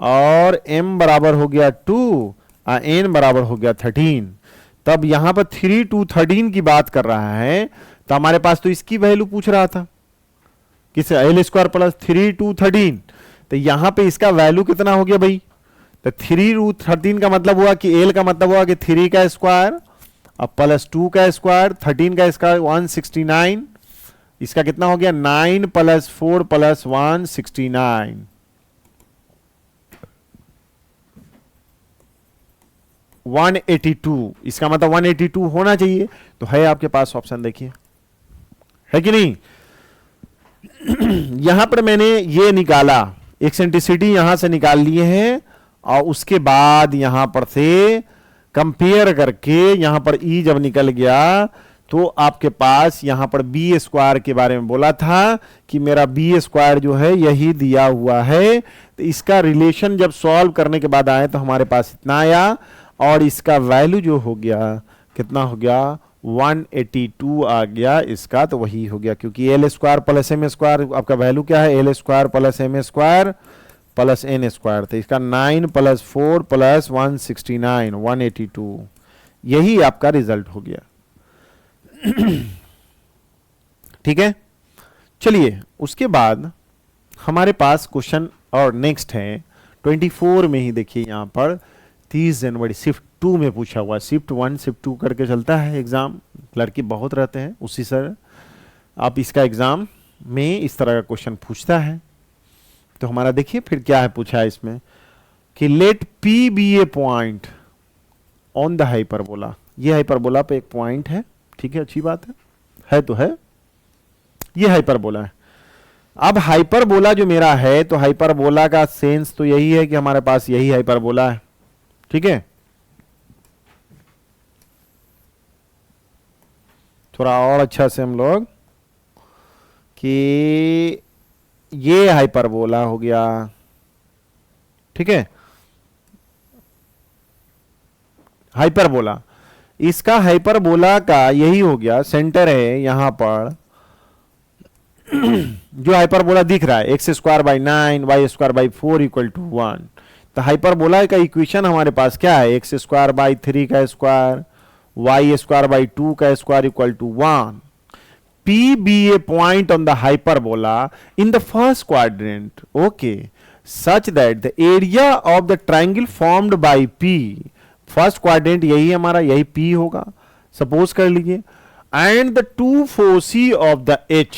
[SPEAKER 1] और m बराबर हो गया 2 और n बराबर हो गया 13। तब यहां पर 3 to 13 की बात कर रहा है, तो हमारे पास तो इसकी वैल्यू पूछ रहा था किस l² प्लस 3 to 13, तो यहां पे इसका वैल्यू कितना हो गया भाई, तो 3 √13 का मतलब हुआ कि l का मतलब हुआ कि 3 का स्क्वायर और प्लस 2 का स्क्वायर 13 का स्क्वायर 169, इसका कितना हो गया 9 प्लस 4 प्लस 169, 182, इसका मतलब 182 होना चाहिए, तो है आपके पास ऑप्शन देखिए है कि नहीं। यहां पर मैंने ये निकाला एक्सेंट्रिसिटी यहां से निकाल लिए हैं, और उसके बाद यहां पर से कंपेयर करके यहां पर ई जब निकल गया तो आपके पास यहां पर b² के बारे में बोला था कि मेरा b² जो है यही दिया हुआ है, तो इसका रिलेशन जब सॉल्व करने के बाद आए तो हमारे पास इतना आया, और इसका वैल्यू जो हो गया कितना हो गया 182 आ गया इसका, तो वही हो गया क्योंकि l² प्लस m² आपका वैल्यू क्या है l² plus m² plus n², तो इसका 9 प्लस 4 प्लस 169 182, यही आपका रिजल्ट हो गया। ठीक है, चलिए उसके बाद हमारे पास क्वेश्चन और नेक्स्ट है 24 में ही देखिए, यहां पर 30 जनवरी शिफ्ट 2 में पूछा हुआ, शिफ्ट 1 शिफ्ट 2 करके चलता है एग्जाम, लड़के बहुत रहते हैं उसी सर, आप इसका एग्जाम में इस तरह का क्वेश्चन पूछता है। तो हमारा देखिए फिर क्या है पूछा है इसमें कि let P be a point, on the hyperbola. ये हाइपरबोला पे एक पॉइंट है, ठीक है, अच्छी बात है तो है, ये हाइपरबोला है। अब हाइपरबोला जो मेरा है, तो हाइपरबोला का सेंस तो यही है कि हमारे पास यही हाइपरबोला है, ठीक है। थोड़ा और अच्छा से हम लोग कि ये हाइपरबोला हो गया, ठीक है, हाइपरबोला, इसका हाइपरबोला का यही हो गया, सेंटर है यहां पर जो हाइपरबोला दिख रहा है x square by 9 y square by 4 equal to 1। तो हाइपरबोला का इक्वेशन हमारे पास क्या है, एक्स स्क्वायर बाई 3 का स्क्वायर वाई स्क्वायर बाई 2 का square equal to 1। P be a point on the hyperbola in the first quadrant, okay, such that the area of the triangle formed by P, first quadrant यही हमारा, यही P होगा, suppose कर लीजिए, and the two foci of the H,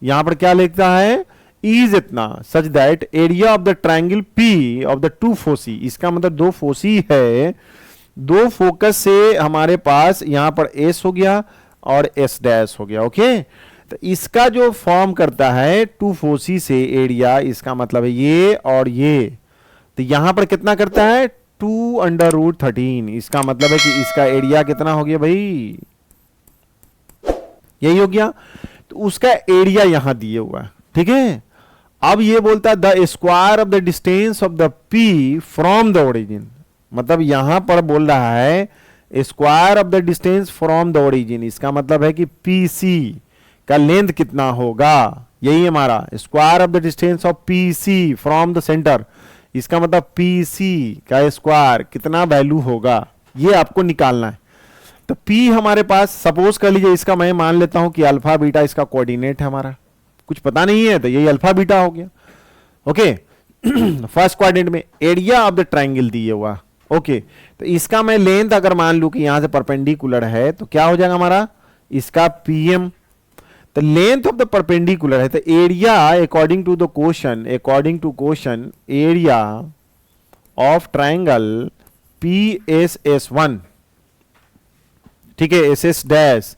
[SPEAKER 1] यहां पर क्या लिखता है, इज इतना, such that area of the triangle P of the two foci, इसका मतलब दो फोसी है, दो फोकस से हमारे पास यहां पर S हो गया और एस डैश हो गया, ओके। तो इसका जो फॉर्म करता है टू फोसी से एरिया, इसका मतलब है ये और ये, तो यहां पर कितना करता है 2√13, इसका मतलब है कि इसका एरिया कितना हो गया भाई, यही हो गया, तो उसका एरिया यहां दिए हुआ है, ठीक है। अब ये बोलता है the square of the distance of the P from the origin, मतलब यहां पर बोल रहा है square of the distance from the origin, इसका मतलब है कि पीसी का लेंथ कितना होगा, यही हमारा square of the distance of PC from the centre, इसका मतलब पीसी का स्क्वायर कितना वैल्यू होगा, ये आपको निकालना है। तो पी हमारे पास, सपोज कर लीजिए इसका मैं मान लेता हूं कि अल्फा बीटा इसका कोऑर्डिनेट है हमारा, कुछ पता नहीं है तो यही अल्फा बीटा हो गया, ओके। फर्स्ट क्वाड्रेंट में एरिया ऑफ द ट्राइंगल दिए हुआ, ओके, तो इसका मैं लेंथ अगर मान लूं कि यहां से परपेंडिकुलर है तो क्या हो जाएगा हमारा, इसका पीएम, तो लेंथ ऑफ द परपेंडिकुलर है, तो area according to the question, according to question area of triangle PSS1, ठीक है, SS डैश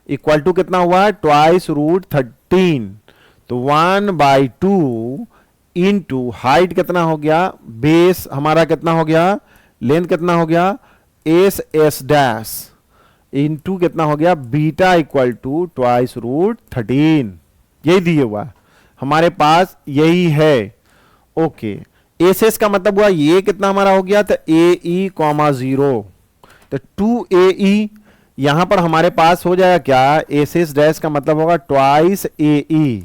[SPEAKER 1] इक्वल टू कितना हुआ, ट्वाइस रूट 13, तो 1/2 इंटू हाइट कितना हो गया, बेस हमारा कितना हो गया, लेंथ कितना हो गया, SS डैश इंटू कितना हो गया, beta equal to twice root 13, यही दिए हुआ हमारे पास, यही है, ओके। SS का मतलब हुआ ये कितना हमारा हो गया, तो AE, 0, तो 2AE यहां पर हमारे पास हो जाएगा क्या, SS डैश का मतलब होगा ट्वाइस AE,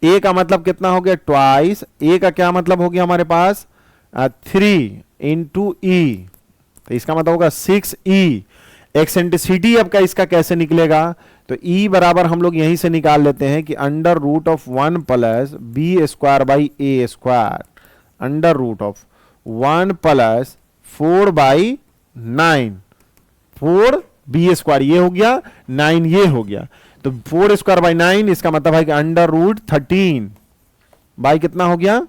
[SPEAKER 1] A का मतलब कितना हो गया, ट्वाइस, A का क्या मतलब हो गया हमारे पास 3 इंटू E, तो इसका मतलब होगा 6E। एक्सेंट्रिसिटी अब का इसका कैसे निकलेगा, तो E बराबर हम लोग यहीं से निकाल लेते हैं कि under root of 1 plus b square by a square, under root of 1 plus 4/9, 4 b square ये हो गया, 9 ये हो गया, तो 4 स्क्वायर बाई 9, इसका मतलब है कि अंडर रूट 13 बाई कितना हो गया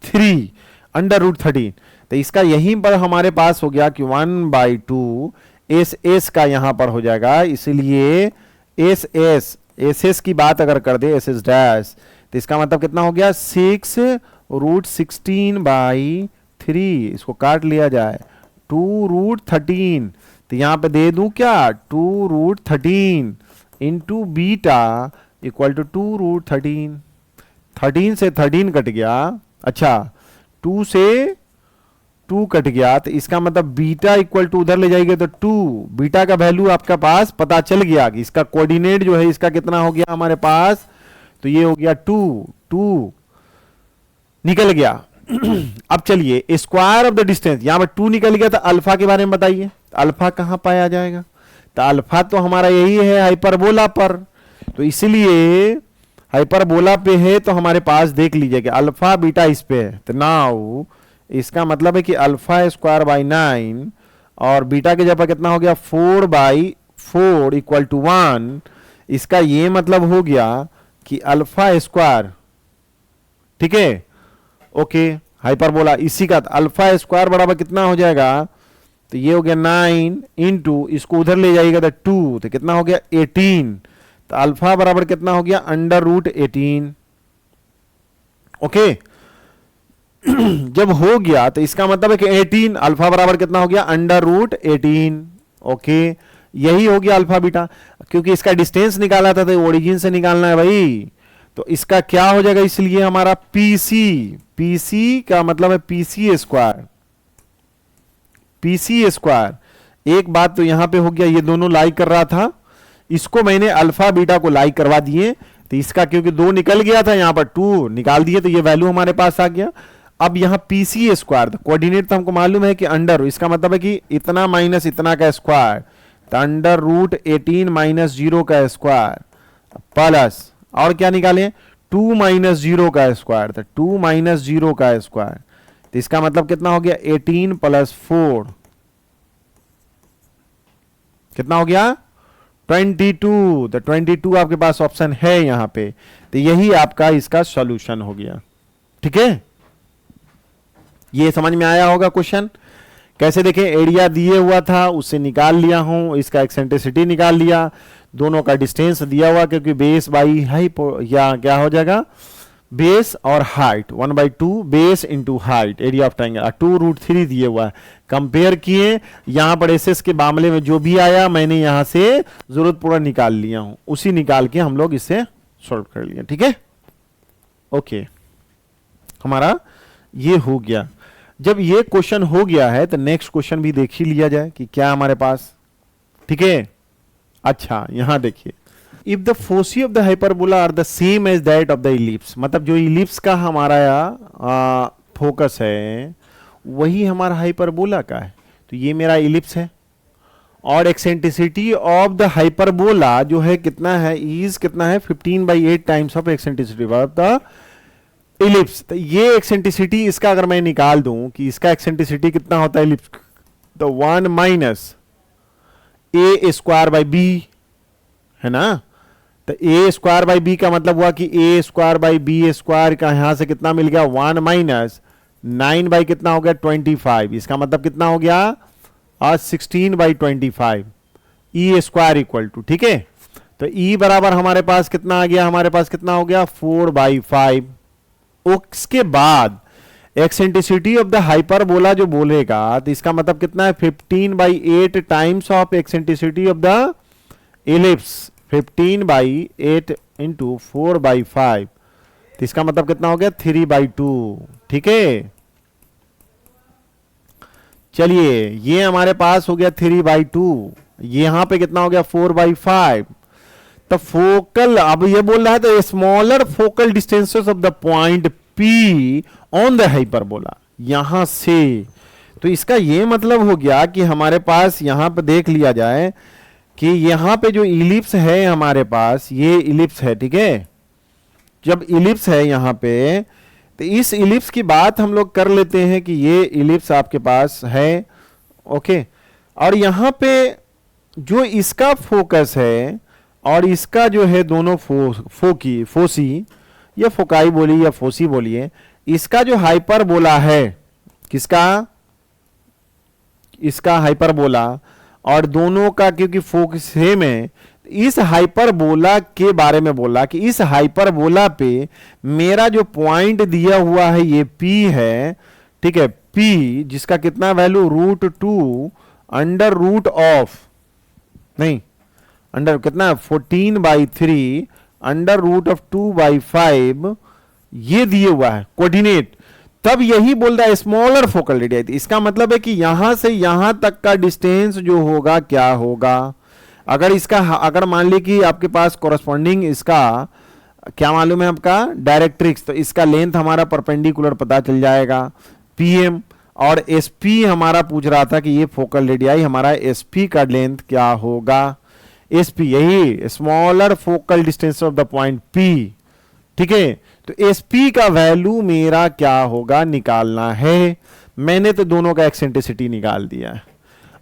[SPEAKER 1] 3, अंडर रूट 13, तो इसका यहीं पर हमारे पास हो गया कि 1/2 SS का यहां पर हो जाएगा, इसलिए SS की बात अगर कर दे SS डैश, तो इसका मतलब कितना हो गया 6√16/3, इसको काट लिया जाए 2√13, तो यहां पे दे दूं क्या 2√13 इंटू बीटा इक्वल टू 2√13, 13 से 13 कट गया, अच्छा 2 से 2 कट गया, तो इसका मतलब बीटा इक्वल टू उधर ले जाएंगे तो 2, बीटा का वैल्यू आपका पास पता चल गया कि इसका कोऑर्डिनेट जो है इसका कितना हो गया हमारे पास, तो ये हो गया 2 निकल गया। अब चलिए स्क्वायर ऑफ द डिस्टेंस, यहां पर 2 निकल गया, तो अल्फा के बारे में बताइए, अल्फा कहां पाया जाएगा, तो अल्फा तो हमारा यही है हाइपरबोला पर, तो इसलिए हाइपरबोला पे है, तो हमारे पास देख लीजिए कि अल्फा बीटा इस पे है, तो नाउ इसका मतलब है कि अल्फा स्क्वायर बाई 9 और बीटा के जगह कितना हो गया 4/4 इक्वल टू 1, इसका ये मतलब हो गया कि अल्फा स्क्वायर, ठीक है, ओके, हाइपरबोला इसी का अल्फा स्क्वायर बराबर कितना हो जाएगा, तो ये हो गया 9 इंटू, इसको उधर ले जाइएगा तो 2, तो कितना हो गया 18। तो अल्फा बराबर कितना हो गया √18। ओके जब हो गया तो इसका मतलब है कि 18 अल्फा बराबर कितना हो गया √18। ओके यही हो गया अल्फा बीटा, क्योंकि इसका डिस्टेंस निकाला था तो ओरिजिन से निकालना है भाई। तो इसका क्या हो जाएगा, इसलिए हमारा पीसी, पीसी का मतलब है पीसी स्क्वायर, पीसी स्क्वायर। एक बात तो यहां पे हो गया, ये दोनों लाइक कर रहा था, इसको मैंने अल्फा बीटा को लाइक करवा दिए, तो इसका क्योंकि 2 निकल गया था यहां पर 2 निकाल दिए, तो ये वैल्यू हमारे पास आ गया। अब यहां पीसी स्क्वायर, कोऑर्डिनेट तो हमको मालूम है कि अंडर, इसका मतलब है कि इतना माइनस इतना का स्क्वायर, तो √18 माइनस 0 का स्क्वायर प्लस, और क्या निकाले 2 माइनस 0 का स्क्वायर, तो 2 माइनस 0 का स्क्वायर, तो इसका मतलब कितना हो गया 18 प्लस 4 कितना हो गया 22। तो 22 आपके पास ऑप्शन है यहां पे, तो यही आपका इसका सॉल्यूशन हो गया। ठीक है, ये समझ में आया होगा क्वेश्चन। कैसे देखें, एरिया दिए हुआ था उससे निकाल लिया हूं, इसका एक्सेंट्रिसिटी निकाल लिया, दोनों का डिस्टेंस दिया हुआ, क्योंकि बेस बाई हाइट, या क्या हो जाएगा बेस और height 1/2 base into height area of triangle 2√3 दिए हुआ है। कंपेयर किए, यहां पर एसएस के मामले में जो भी आया मैंने यहां से जरूरत पूरा निकाल लिया हूं, उसी निकाल के हम लोग इसे सॉल्व कर लिया। ठीक है, ओके हमारा ये हो गया। जब ये क्वेश्चन हो गया है तो नेक्स्ट क्वेश्चन भी देख ही लिया जाए कि क्या हमारे पास। ठीक है, अच्छा यहां देखिए, if the foci of the hyperbola are the same as that of the ellipse, मतलब जो इलिप्स का हमारा फोकस है वही हमारा हाइपरबोला का है, तो ये मेरा इलिप्स है, और एक्सेंट्रिसिटी ऑफ द हाइपरबोला जो है कितना है, इज कितना है 15/8 times of eccentricity of the ellipse. तो ये एक्सेंट्रिसिटी इसका अगर मैं निकाल दूं कि इसका एक्सेंट्रिसिटी कितना होता है इलिप्स, तो 1 माइनस a²/b है ना, तो a²/b का मतलब हुआ कि a²/b² का यहां से कितना मिल गया 1 माइनस 9 कितना हो गया 25, इसका मतलब कितना हो गया 16/25 e² इक्वल टू। ठीक है, तो e बराबर हमारे पास कितना आ गया, हमारे पास कितना हो गया 4/5। उसके बाद एक्सेंट्रिसिटी ऑफ द हाइपरबोला जो बोलेगा तो इसका मतलब कितना है 15/8 times of eccentricity of the ellipse, 15/8 into 4/5, तो इसका मतलब कितना हो गया 3/2। ठीक है, चलिए ये हमारे पास हो गया 3/2, यहां पे कितना हो गया 4/5। तो फोकल, अब ये बोल रहा है तो smaller focal distances of the point P on the hyperbola, यहां से, तो इसका ये मतलब हो गया कि हमारे पास यहां पर देख लिया जाए कि यहां पे जो इलिप्स है हमारे पास, ये इलिप्स है। ठीक है, जब इलिप्स है यहां पे, तो इस इलिप्स की बात हम लोग कर लेते हैं कि ये इलिप्स आपके पास है। ओके, और यहां पे जो इसका फोकस है और इसका जो है दोनों फोसी या फोकाई बोलिए या फोसी बोलिए, इसका जो हाइपरबोला है, किसका, इसका हाइपरबोला, और दोनों का क्योंकि फोकस सेम है, इस हाइपरबोला के बारे में बोला कि इस हाइपरबोला पे मेरा जो पॉइंट दिया हुआ है ये P है। ठीक है, P जिसका कितना वैल्यू √2 अंडर रूट ऑफ, नहीं अंडर कितना 14/3 अंडर रूट ऑफ 2/5 ये दिए हुआ है कोऑर्डिनेट। तब यही बोल रहा है स्मॉलर फोकल रेडियस, इसका मतलब है कि यहां से यहां तक का डिस्टेंस जो होगा क्या होगा, अगर इसका, अगर मान ली कि आपके पास कॉरस्पॉन्डिंग इसका क्या मालूम है आपका डायरेक्ट्रिक्स, तो इसका लेंथ हमारा परपेंडिकुलर पता चल जाएगा PM, और SP हमारा पूछ रहा था कि ये फोकल रेडियाई हमारा SP का लेंथ क्या होगा, SP यही smaller focal distance of the point P। ठीक है, तो SP का वैल्यू मेरा क्या होगा निकालना है। मैंने तो दोनों का एक्सेंट्रिसिटी निकाल दिया है,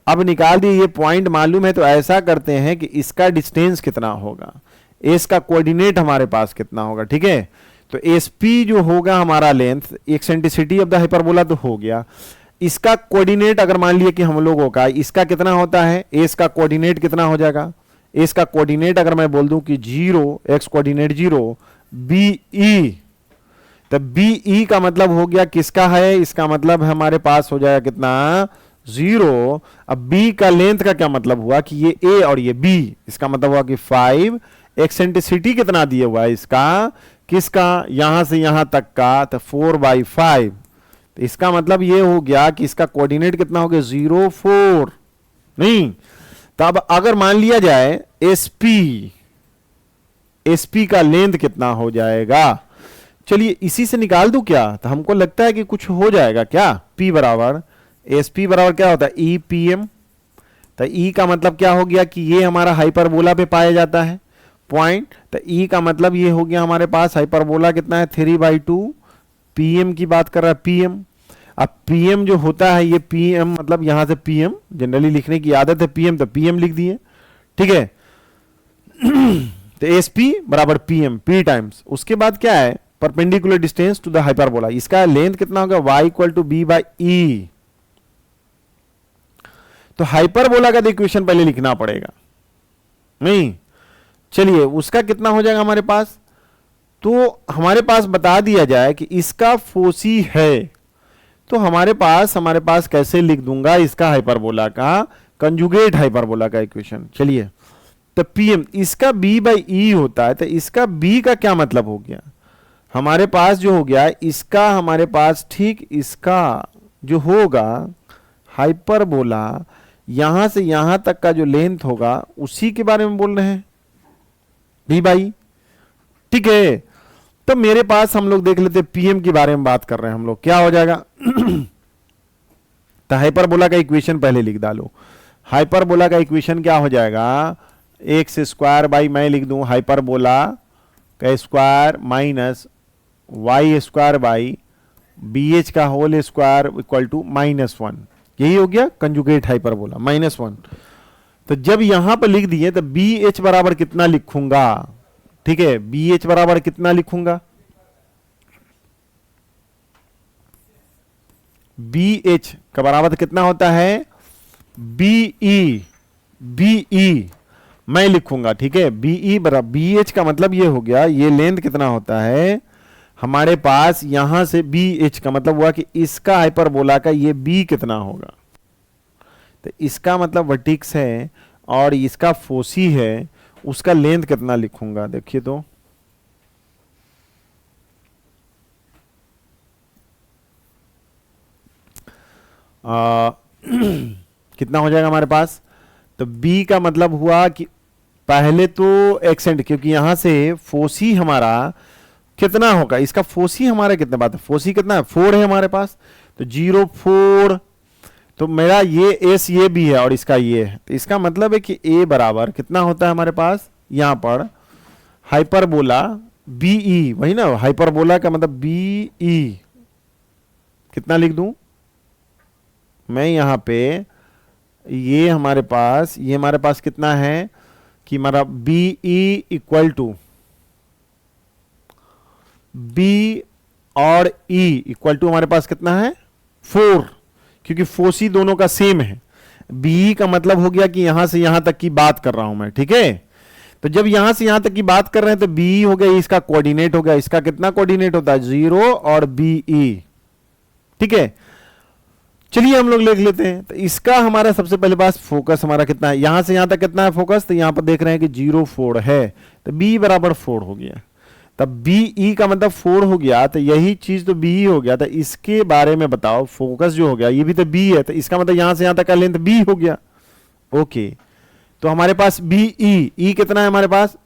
[SPEAKER 1] अब निकाल दिए, ये पॉइंट मालूम है, तो ऐसा करते हैं कि इसका डिस्टेंस कितना होगा, इसका कोऑर्डिनेट हमारे पास कितना होगा। ठीक है, तो SP जो होगा हमारा length, eccentricity of the hyperbola तो हो गया, इसका कोऑर्डिनेट अगर मान लिया कि हम लोगों का इसका कितना होता है, एस का कोऑर्डिनेट कितना हो जाएगा, एस का कोऑर्डिनेट अगर मैं बोल दूं कि 0, एक्स कोऑर्डिनेट 0, बी ई, तो बी ई का मतलब हो गया किसका है, इसका मतलब हमारे पास हो जाएगा कितना 0। अब बी का लेंथ का क्या मतलब हुआ कि ये ए और ये बी, इसका मतलब हुआ कि 5। एक्सेंट्रिसिटी कितना दिया हुआ है इसका, किसका, यहां से यहां तक का, तो 4/5। तो इसका मतलब ये हो गया कि इसका कोऑर्डिनेट कितना हो गया 0, 4 नहीं। तो अब अगर मान लिया जाए एसपी, एसपी का लेंथ कितना हो जाएगा, चलिए इसी से निकाल दूं क्या, तो हमको लगता है कि कुछ हो जाएगा क्या, P बराबर एसपी बराबर क्या होता है ई पी एम। तो ई का मतलब क्या हो गया कि ये हमारा हाइपरबोला पे पाया जाता है पॉइंट, तो ई का मतलब ये हो गया हमारे पास हाइपरबोला कितना है 3/2, पीएम की बात कर रहा है पीएम। अब पीएम जो होता है ये पीएम मतलब यहां से पीएम जनरली लिखने की आदत है, पीएम तो पीएम लिख दिए, ठीक है। तो एस पी बराबर पीएम, पी टाइम्स, उसके बाद क्या है perpendicular distance to the hyperbola, इसका लेंथ कितना होगा y = b/e। तो हाइपरबोला का इक्वेशन पहले लिखना पड़ेगा, नहीं चलिए उसका कितना हो जाएगा हमारे पास, तो हमारे पास बता दिया जाए कि इसका फोसी है, तो हमारे पास कैसे लिख दूंगा इसका हाइपरबोला का कंजुगेट हाइपरबोला का इक्वेशन। चलिए तो पीएम इसका b/e होता है, तो इसका b का क्या मतलब हो गया हमारे पास जो हो गया इसका, हमारे पास ठीक इसका जो होगा हाइपरबोला यहां से यहां तक का जो लेंथ होगा उसी के बारे में बोल रहे हैं b/e, ठीक है। तो मेरे पास हम लोग देख लेते पीएम के बारे में बात कर रहे हैं हम लोग, क्या हो जाएगा तो हाइपरबोला का इक्वेशन पहले लिख डालो, हाइपरबोला का इक्वेशन क्या हो जाएगा x² मैं लिख दूं हाइपरबोला का स्क्वायर माइनस y² BH का होल स्क्वायर इक्वल टू -1, यही हो गया कंजुगेट हाइपरबोला -1। तो जब यहां पर लिख दिए तो BH बराबर कितना लिखूंगा, ठीक है, BH बराबर कितना लिखूंगा, BH का बराबर कितना होता है BE मैं लिखूंगा, ठीक है, BE बराबर BH का मतलब ये हो गया ये लेंथ कितना होता है हमारे पास यहां से BH का मतलब हुआ कि इसका हाइपरबोला का ये B कितना होगा, तो इसका मतलब वर्टिक्स है और इसका फोसी है, उसका लेंथ कितना लिखूंगा, देखिए तो कितना हो जाएगा हमारे पास, तो B का मतलब हुआ कि पहले तो एक्सेंट, क्योंकि यहां से फोसी हमारा कितना होगा, इसका फोसी हमारा कितने बात है, फोसी कितना है 4 है हमारे पास, तो 0, 4, तो मेरा ये एस ये भी है और इसका ये है, तो इसका मतलब है कि ए बराबर कितना होता है हमारे पास यहां पर हाइपरबोला बीई, वही ना हाइपरबोला का मतलब बीई कितना लिख दूं मैं यहां पे, ये हमारे पास कितना है कि हमारा बीई इक्वल टू बी और ई इक्वल टू हमारे पास कितना है 4, क्योंकि फोसी दोनों का सेम है। बी का मतलब हो गया कि यहां से यहां तक की बात कर रहा हूं मैं, ठीक है। तो जब यहां से यहां तक की बात कर रहे हैं तो बी हो गया, इसका कोऑर्डिनेट हो गया, इसका कितना कोऑर्डिनेट होता है 0 और बीई, ठीक है। चलिए हम लोग लिख लेते हैं, तो इसका हमारा सबसे पहले पास फोकस हमारा कितना है, यहां से यहां तक कितना है फोकस, तो यहां पर देख रहे हैं कि 0, 4 है, तो बी बराबर 4 हो गया, तब बीई का मतलब 4 हो गया, तो यही चीज तो बी हो गया, तो इसके बारे में बताओ फोकस जो हो गया ये भी तो बी है, तो इसका मतलब यहां से यहां तक का लेंथ बी हो गया, ओके। तो हमारे पास बीई कितना है हमारे पास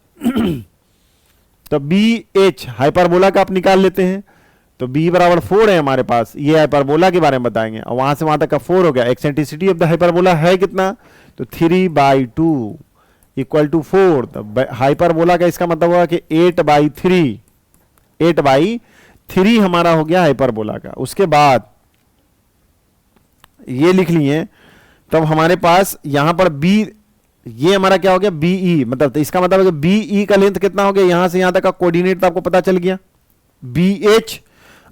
[SPEAKER 1] तो बी एच हाइपरबोला का आप निकाल लेते हैं, तो b बराबर 4 है हमारे पास, ये हाइपरबोला के बारे में बताएंगे, और वहां से वहां तक का 4 हो गया, एक्सेंट्रिसिटी ऑफ द हाइपरबोला है कितना, तो 3/2 इक्वल टू 4, तो हाइपरबोला का इसका मतलब हुआ कि 8/3 हमारा हो गया हाइपरबोला का। उसके बाद ये लिख लिए, तब हमारे पास यहां पर b ये हमारा क्या हो गया बीई, मतलब तो इसका मतलब बीई का लेंथ कितना हो गया, यहां से यहां तक का कोऑर्डिनेट तो आपको पता चल गया BH,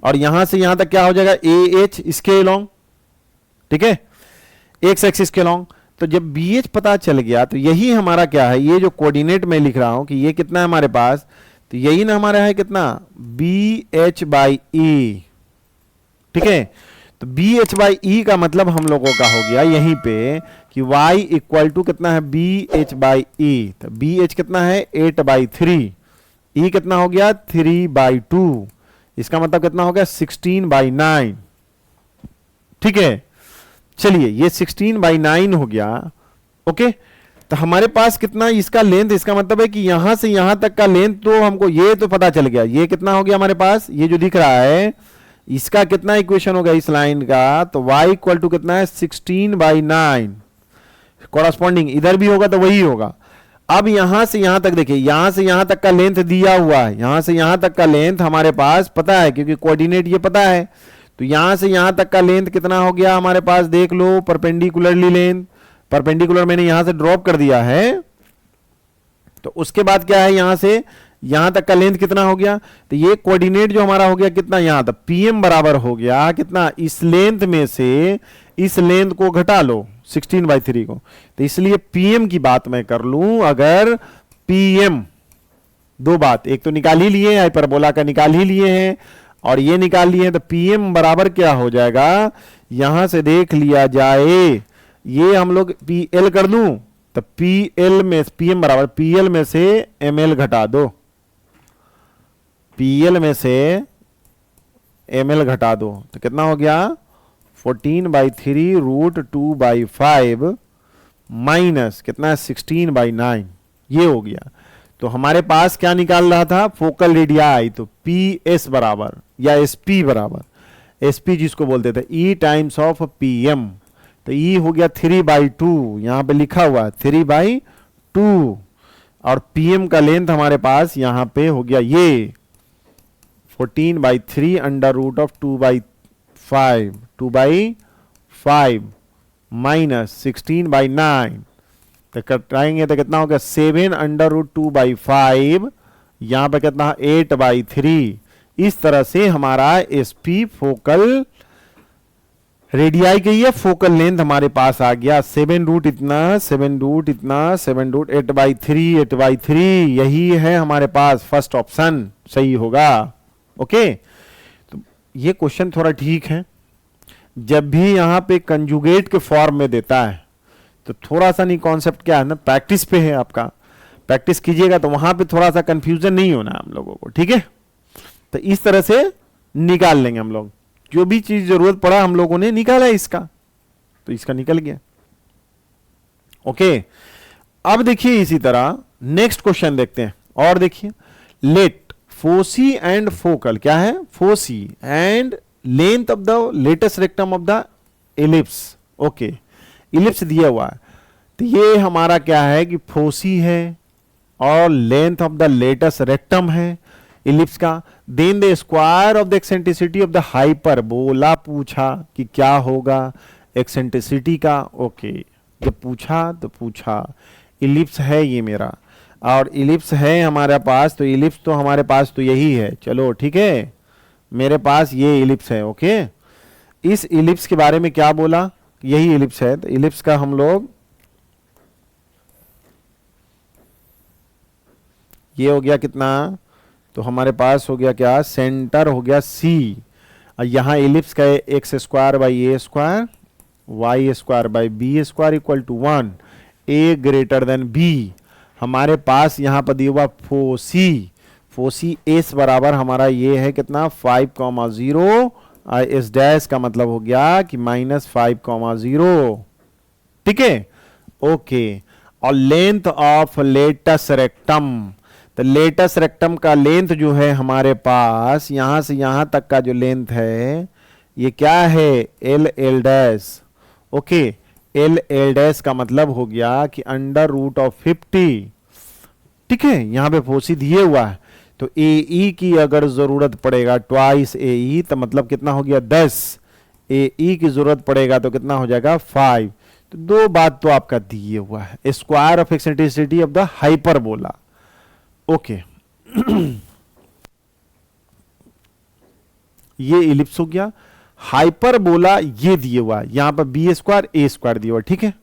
[SPEAKER 1] और यहां से यहां तक क्या हो जाएगा AH इसके अलोंग, ठीक है, एक्स एक्सिस के लॉन्ग। तो जब बी एच पता चल गया तो यही हमारा क्या है, ये जो कोऑर्डिनेट में लिख रहा हूं कि ये कितना है हमारे पास, तो यही ना हमारा है कितना, बी एच बाई ई। ठीक है, तो बी एच बाई ई का मतलब हम लोगों का हो गया यहीं पे कि y इक्वल टू कितना है, बी एच बाई ई। तो बी एच कितना है 8/3, ई कितना हो गया 3/2, इसका मतलब कितना हो गया 16/9। ठीक है, चलिए ये 16/9 हो गया। ओके, तो हमारे पास कितना इसका लेंथ, इसका मतलब है कि यहां से यहां तक का लेंथ तो हमको ये तो पता चल गया, ये कितना हो गया हमारे पास, ये जो दिख रहा है इसका कितना इक्वेशन होगा इस लाइन का, तो y इक्वल टू कितना है 16/9। कॉरस्पॉन्डिंग इधर भी होगा तो वही होगा। अब यहां से यहां तक देखिए, यहां से यहां तक का लेंथ दिया हुआ है, यहां से यहां तक का लेंथ हमारे पास पता है क्योंकि कोऑर्डिनेट ये पता है। तो यहां से यहां तक का लेंथ कितना हो गया हमारे पास, देख लो परपेंडिकुलरली लेंथ, परपेंडिकुलर मैंने यहां से ड्रॉप कर दिया है। तो उसके बाद क्या है, यहां से यहां तक का लेंथ कितना हो गया, तो ये कोऑर्डिनेट जो हमारा हो गया कितना, यहां तक पीएम बराबर हो गया कितना, इस लेंथ में से इस लेंथ को घटा लो 16/3 को। तो इसलिए पीएम की बात मैं कर लूं, अगर पीएम, दो बात, एक तो निकाल ही लिए, हाइपरबोला का निकाल ही लिए हैं और ये निकाल लिए हैं, तो पीएम बराबर क्या हो जाएगा, यहां से देख लिया जाए, ये हम लोग पीएल कर दूं तो पीएल में पीएम बराबर पीएल में से एमएल घटा दो, पीएल में से एमएल घटा दो, तो कितना हो गया 14/3√2/5 माइनस कितना है 16/9, ये हो गया। तो हमारे पास क्या निकाल रहा था, फोकल रेडियाई, तो पी एस बराबर या एस पी बराबर, एस पी जिसको बोलते थे ई टाइम्स ऑफ पी एम, तो ई हो गया 3/2, यहां पे लिखा हुआ है 3/2, और पी एम का लेंथ हमारे पास यहां पे हो गया ये 14/3√2/5, 2/5 माइनस 16/9, तो कटाएंगे तो कितना हो गया 7√2/5, यहां पे कितना 8/3। इस तरह से हमारा एसपी फोकल रेडियाई की है, फोकल लेंथ हमारे पास आ गया 7 इतना 7 इतना 7 8/3, 8/3, यही है हमारे पास फर्स्ट ऑप्शन सही होगा। ओके, तो ये क्वेश्चन थोड़ा ठीक है, जब भी यहां पे कंजुगेट के फॉर्म में देता है तो थोड़ा सा नहीं, कॉन्सेप्ट क्या है ना, प्रैक्टिस पे है, आपका प्रैक्टिस कीजिएगा तो वहां पे थोड़ा सा कंफ्यूजन नहीं होना हम लोगों को। ठीक है, तो इस तरह से निकाल लेंगे हम लोग, जो भी चीज जरूरत पड़ा हम लोगों ने निकाला इसका, तो इसका निकल गया। ओके, अब देखिए इसी तरह नेक्स्ट क्वेश्चन देखते हैं, और देखिए लेट फोसी एंड फोकल, क्या है foci and length of the latest rectum of the ellipse. Okay, ellipse दिया हुआ है, तो ये हमारा क्या है कि फोसी है और length of the latest rectum है इलिप्स का। Then the square of the eccentricity of the hyperbola, पूछा कि क्या होगा एक्सेंट्रिसिटी का। ओके, जब पूछा तो पूछा, इलिप्स है ये मेरा और इलिप्स है हमारे पास, तो इलिप्स तो हमारे पास तो यही है, चलो ठीक है, मेरे पास ये इलिप्स है। ओके, इस इलिप्स के बारे में क्या बोला, यही इलिप्स है, तो इलिप्स का हम लोग, ये हो गया कितना, तो हमारे पास हो गया क्या, सेंटर हो गया C, और यहां इलिप्स का x² / a² y² / b² equal to 1, a greater than b। हमारे पास यहां पर दिया हुआ फोसी, फोसी एस बराबर हमारा ये है कितना 5,0, एस डैश का मतलब हो गया कि -5,0। ठीक है, ओके, और लेंथ ऑफ लेटस रेक्टम, तो लेटस रेक्टम का लेंथ जो है हमारे पास यहां से यहां तक का जो लेंथ है ये क्या है L dash. Okay, L dash का मतलब हो गया कि √50। ठीक है, यहां पे फोसी दिए हुआ है, तो ए की अगर जरूरत पड़ेगा ट्वाइस ए, तो मतलब कितना हो गया 10, ए की जरूरत पड़ेगा तो कितना हो जाएगा 5। तो दो बात तो आपका दिए हुआ है, square of eccentricity of the hyperbola. Okay, ये इलिप्स हो गया। हाइपरबोला ये दिए हुआ, यहां पर बी स्क्वायर ए स्क्वायर दिया हुआ, ठीक है।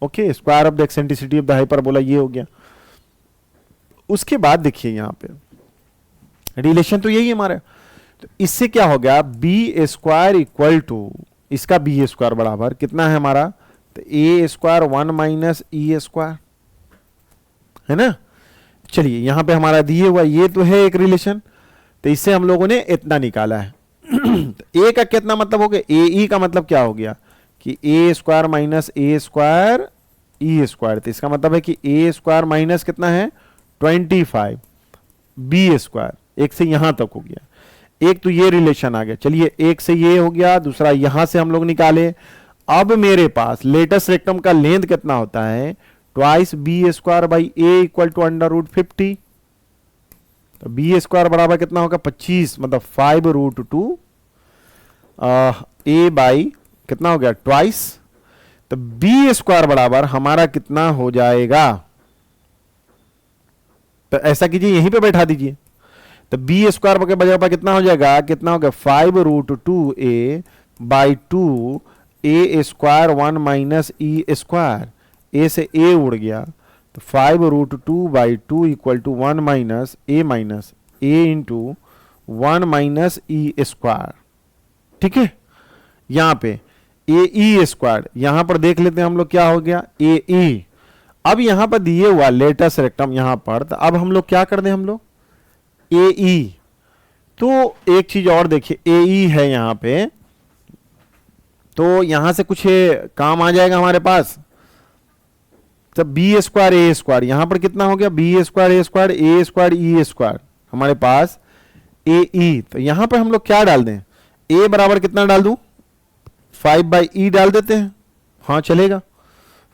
[SPEAKER 1] Okay, square of the eccentricity of the hyperbola ये हो गया। उसके बाद देखिए यहां पे रिलेशन तो यही है हमारा, तो इससे क्या हो गया, बी स्क्वायर इक्वल टू इसका बी स्क्वायर बराबर कितना है हमारा, तो a square 1 minus e square, है ना। चलिए यहां पे हमारा दिए हुआ ये तो है एक रिलेशन, तो इससे हम लोगों ने इतना निकाला है। तो ए का कितना मतलब हो गया, ए ई का मतलब क्या हो गया कि ए स्क्वायर माइनस ए स्क्वायर ई स्क्वायर, तो इसका मतलब है कि ए स्क्वायर माइनस कितना है 25 बी स्क्वायर, एक से यहां तक हो गया। एक तो ये रिलेशन आ गया, चलिए एक से ये हो गया, दूसरा यहां से हम लोग निकाले। अब मेरे पास लेटेस्ट रेक्टम का लेंथ कितना होता है, twice b square by a equal to √50, तो बी स्क्वायर बराबर कितना होगा 25, मतलब 5√2 ए बाई कितना हो गया ट्वाइस, तो बी स्क्वायर बराबर हमारा कितना हो जाएगा, तो ऐसा कीजिए यहीं पे बैठा दीजिए, तो बी स्क्वायर के बजाय कितना हो जाएगा, कितना हो गया 5√2 a by 2 a square 1 minus e square, a से ए उड़ गया, तो 5√2 by 2 equal to 1 minus a into 1 minus e square, ठीक है। यहां पे ए ई स्क्वायर, यहां पर देख लेते हैं हम लोग क्या हो गया ए ई। अब यहां पर दिए हुआ लेटेस्ट रेक्टम यहां पर, तो अब हम लोग क्या कर दें, हम लोग ए ई, तो एक चीज और देखिए ए ई है यहां पे, तो यहां से कुछ काम आ जाएगा हमारे पास, तब बी स्क्वायर ए स्क्वायर, यहां पर कितना हो गया b square a square e square, हमारे पास ए ई, तो यहां पर हम लोग क्या डाल दें, ए बराबर कितना डाल दूं 5 बाई ई डाल देते हैं, हाँ चलेगा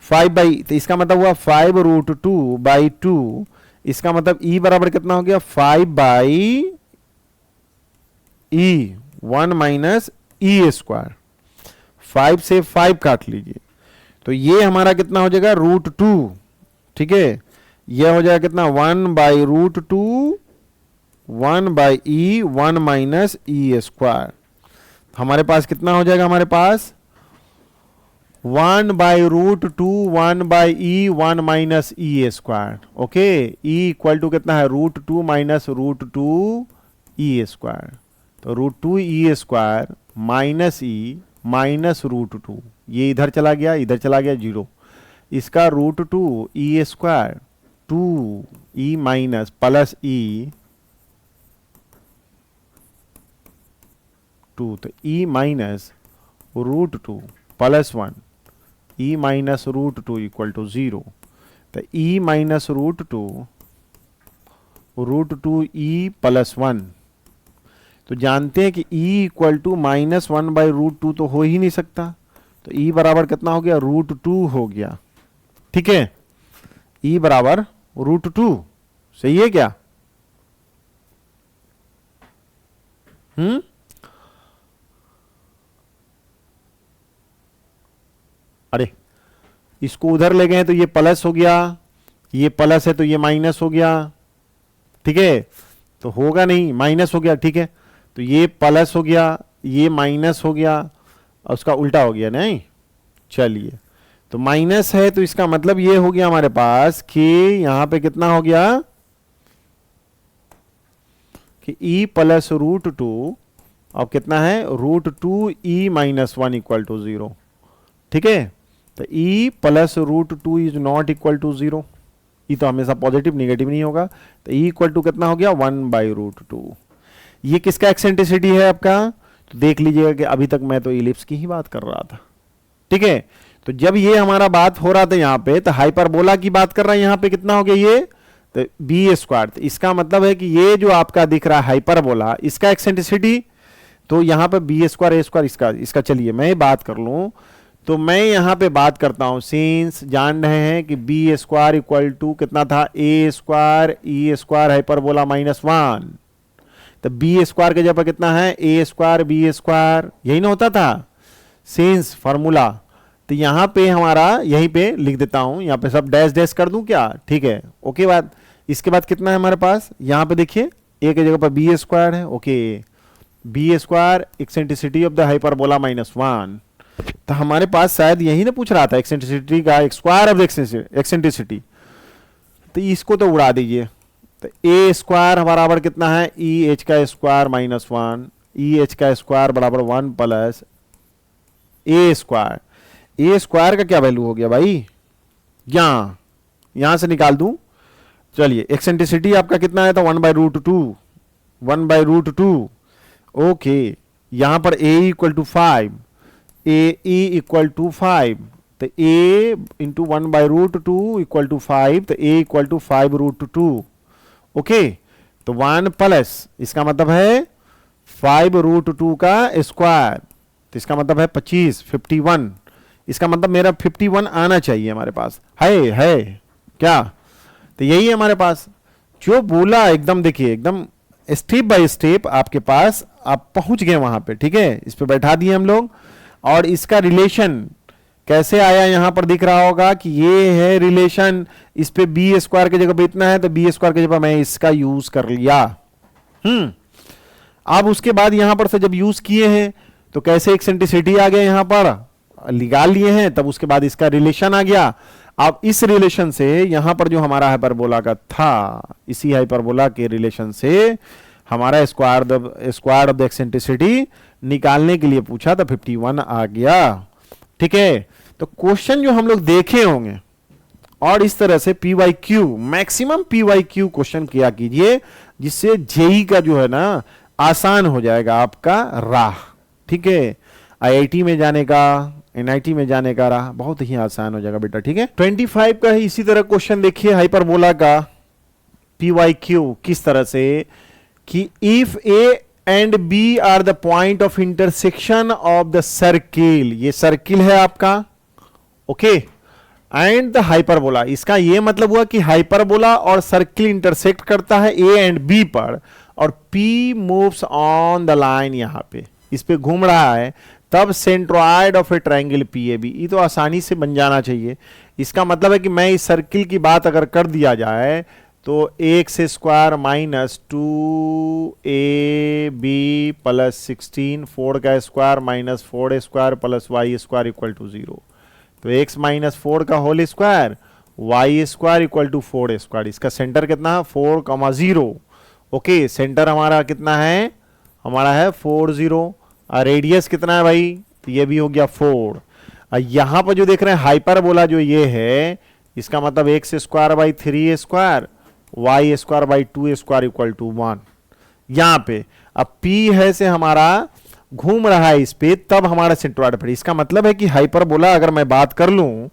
[SPEAKER 1] 5 बाई, तो इसका मतलब हुआ 5√2 बाई 2, इसका मतलब ई बराबर कितना हो गया 5 by e 1 minus e square, 5 से 5 काट लीजिए, तो ये हमारा कितना हो जाएगा √2, ठीक है। यह हो जाएगा कितना 1 by √2 1 by e 1 minus e square, हमारे पास कितना हो जाएगा, हमारे पास 1 by √2 1 by e 1 minus e square, okay. E equal to कितना है √2 माइनस √2 ई स्क्वायर, तो √2 e square minus e minus √2, ये इधर चला गया 0, इसका √2 e square 2 e minus plus e 2, तो e minus √2 plus 1 E minus √2 equal to 0, तो ई माइनस √2 ई प्लस 1, तो जानते हैं कि ई इक्वल टू -1 बाई √2 तो हो ही नहीं सकता, तो ई बराबर कितना हो गया √2 हो गया, ठीक है। ई बराबर √2, सही है क्या, अरे इसको उधर ले गए तो ये प्लस हो गया, ये प्लस है तो ये माइनस हो गया, ठीक है, तो होगा नहीं, माइनस हो गया, ठीक है, तो ये प्लस हो गया ये माइनस हो गया और उसका उल्टा हो गया नहीं, चलिए तो माइनस है तो इसका मतलब ये हो गया हमारे पास कि यहां पे कितना हो गया कि e प्लस √2 अब कितना है √2 e माइनस 1 इक्वल टू 0, ठीक है, तो e plus √2 is not equal to 0, e तो हमेशा पॉजिटिव नेगेटिव नहीं होगा, तो e इक्वल टू कितना हो गया 1 बाई √2। ये किसका एक्सेंट्रिसिटी है आपका, तो देख लीजिएगा कि अभी तक मैं तो इलिप्स की ही बात कर रहा था, ठीक है, तो जब ये हमारा बात हो रहा था यहाँ पे तो हाइपरबोला की बात कर रहा है, यहाँ पे कितना हो गया ये तो बी स्क्वायर, तो इसका मतलब है कि ये जो आपका दिख रहा है हाइपरबोला इसका एक्सेंट्रिसिटी, तो यहाँ पे बी स्क्वायर ए स्क्वायर इसका चलिए मैं बात कर लूं, तो मैं यहाँ पे बात करता हूं सिंस जान रहे हैं कि बी स्क्वायर इक्वल टू कितना था ए स्क्वायर ई स्क्वायर हाइपरबोला -1, तो बी स्क्वायर के जगह कितना है ए स्क्वायर बी स्क्वायर, यही ना होता था सिंस फॉर्मूला, तो यहाँ पे हमारा यहीं पे लिख देता हूं, यहाँ पे सब डैश डैश कर दूं क्या, ठीक है, ओके। बाद इसके बाद कितना है हमारे पास यहाँ पे देखिए ए की जगह पर बी स्क्वायर है, okay, b square eccentricity of the hyperbola -1। तो हमारे पास शायद यही ना पूछ रहा था एक्सेंट्रिसिटी का, स्क्वायर ऑफ एक्सेंट्रिसिटी। तो इसको तो उड़ा दीजिए। तो ए स्क्वायर बराबर कितना है, ई एच का स्क्वायर -1, ई एच का स्क्वायर बराबर 1 plus A square. A square का क्या वैल्यू हो गया भाई, यहां से निकाल दूं। चलिए एक्सेंट्रिसिटी आपका कितना है, तो 1/√2, 1/√2। ओके, यहां पर a equal to 5, a e equal to 5, तो ए इंटू 1/√2 इक्वल टू 5, तो ए इक्वल टू 5√2। ओके, तो 1 प्लस इसका मतलब है 5√2 का स्क्वायर, तो इसका मतलब है 25, 51। इसका मतलब मेरा 51 आना चाहिए हमारे पास, है क्या? तो यही है हमारे पास जो बोला, एकदम देखिए, एकदम स्टेप बाय स्टेप आपके पास आप पहुंच गए वहां पे। ठीक है, इस पे बैठा दिए हम लोग, और इसका रिलेशन कैसे आया यहां पर दिख रहा होगा कि ये है रिलेशन। इस पे बी स्क्वायर की जगह पे इतना है, तो बी स्क्वायर की जगह मैं इसका यूज कर लिया। अब उसके बाद यहां पर से जब यूज किए हैं तो कैसे एक्सेंट्रिसिटी आ गया, यहां पर निकाल लिए हैं, तब उसके बाद इसका रिलेशन आ गया। अब इस रिलेशन से यहां पर जो हमारा हाइपरबोला का था, इसी हाइपरबोला के रिलेशन से हमारा स्क्वायर ऑफ द एक्सेंट्रिसिटी निकालने के लिए पूछा, तो 51 आ गया। ठीक है, तो क्वेश्चन जो हम लोग देखे होंगे, और इस तरह से PYQ, मैक्सिमम PYQ क्वेश्चन किया कीजिए, जिससे जेई का जो है ना आसान हो जाएगा आपका राह। ठीक है, IIT में जाने का, NIT में जाने का राह बहुत ही आसान हो जाएगा बेटा। ठीक है, 25 का ही इसी तरह क्वेश्चन देखिए हाइपरबोला का PYQ किस तरह से, कि if A and B are the point of intersection of the circle, ये सर्किल है आपका, ओके, एंड द हाइपरबोला। इसका ये मतलब हुआ कि हाइपरबोला और सर्किल इंटरसेक्ट करता है A एंड B पर, और P moves on the line, यहां पे इस पे घूम रहा है, तब centroid of A triangle PAB। ये तो आसानी से बन जाना चाहिए। इसका मतलब है कि मैं इस सर्किल की बात अगर कर दिया जाए तो x स्क्वायर -2ab प्लस 16, 4 का square -4 square plus y square equal to 0। तो x -4 का whole square, y square equal to 4 square. इसका सेंटर कितना है, 4,0। ओके, सेंटर हमारा कितना है, हमारा है 40, और रेडियस कितना है भाई, तो ये भी हो गया 4। यहां पर जो देख रहे हैं हाइपरबोला जो ये है, इसका मतलब x square by 3 square, y square by 2 square equal to 1। यहां पे अब P है से हमारा घूम रहा है इस पे, तब हमारा सेंट्रोइड पर। इसका मतलब है कि हाइपरबोला, अगर मैं बात कर लूं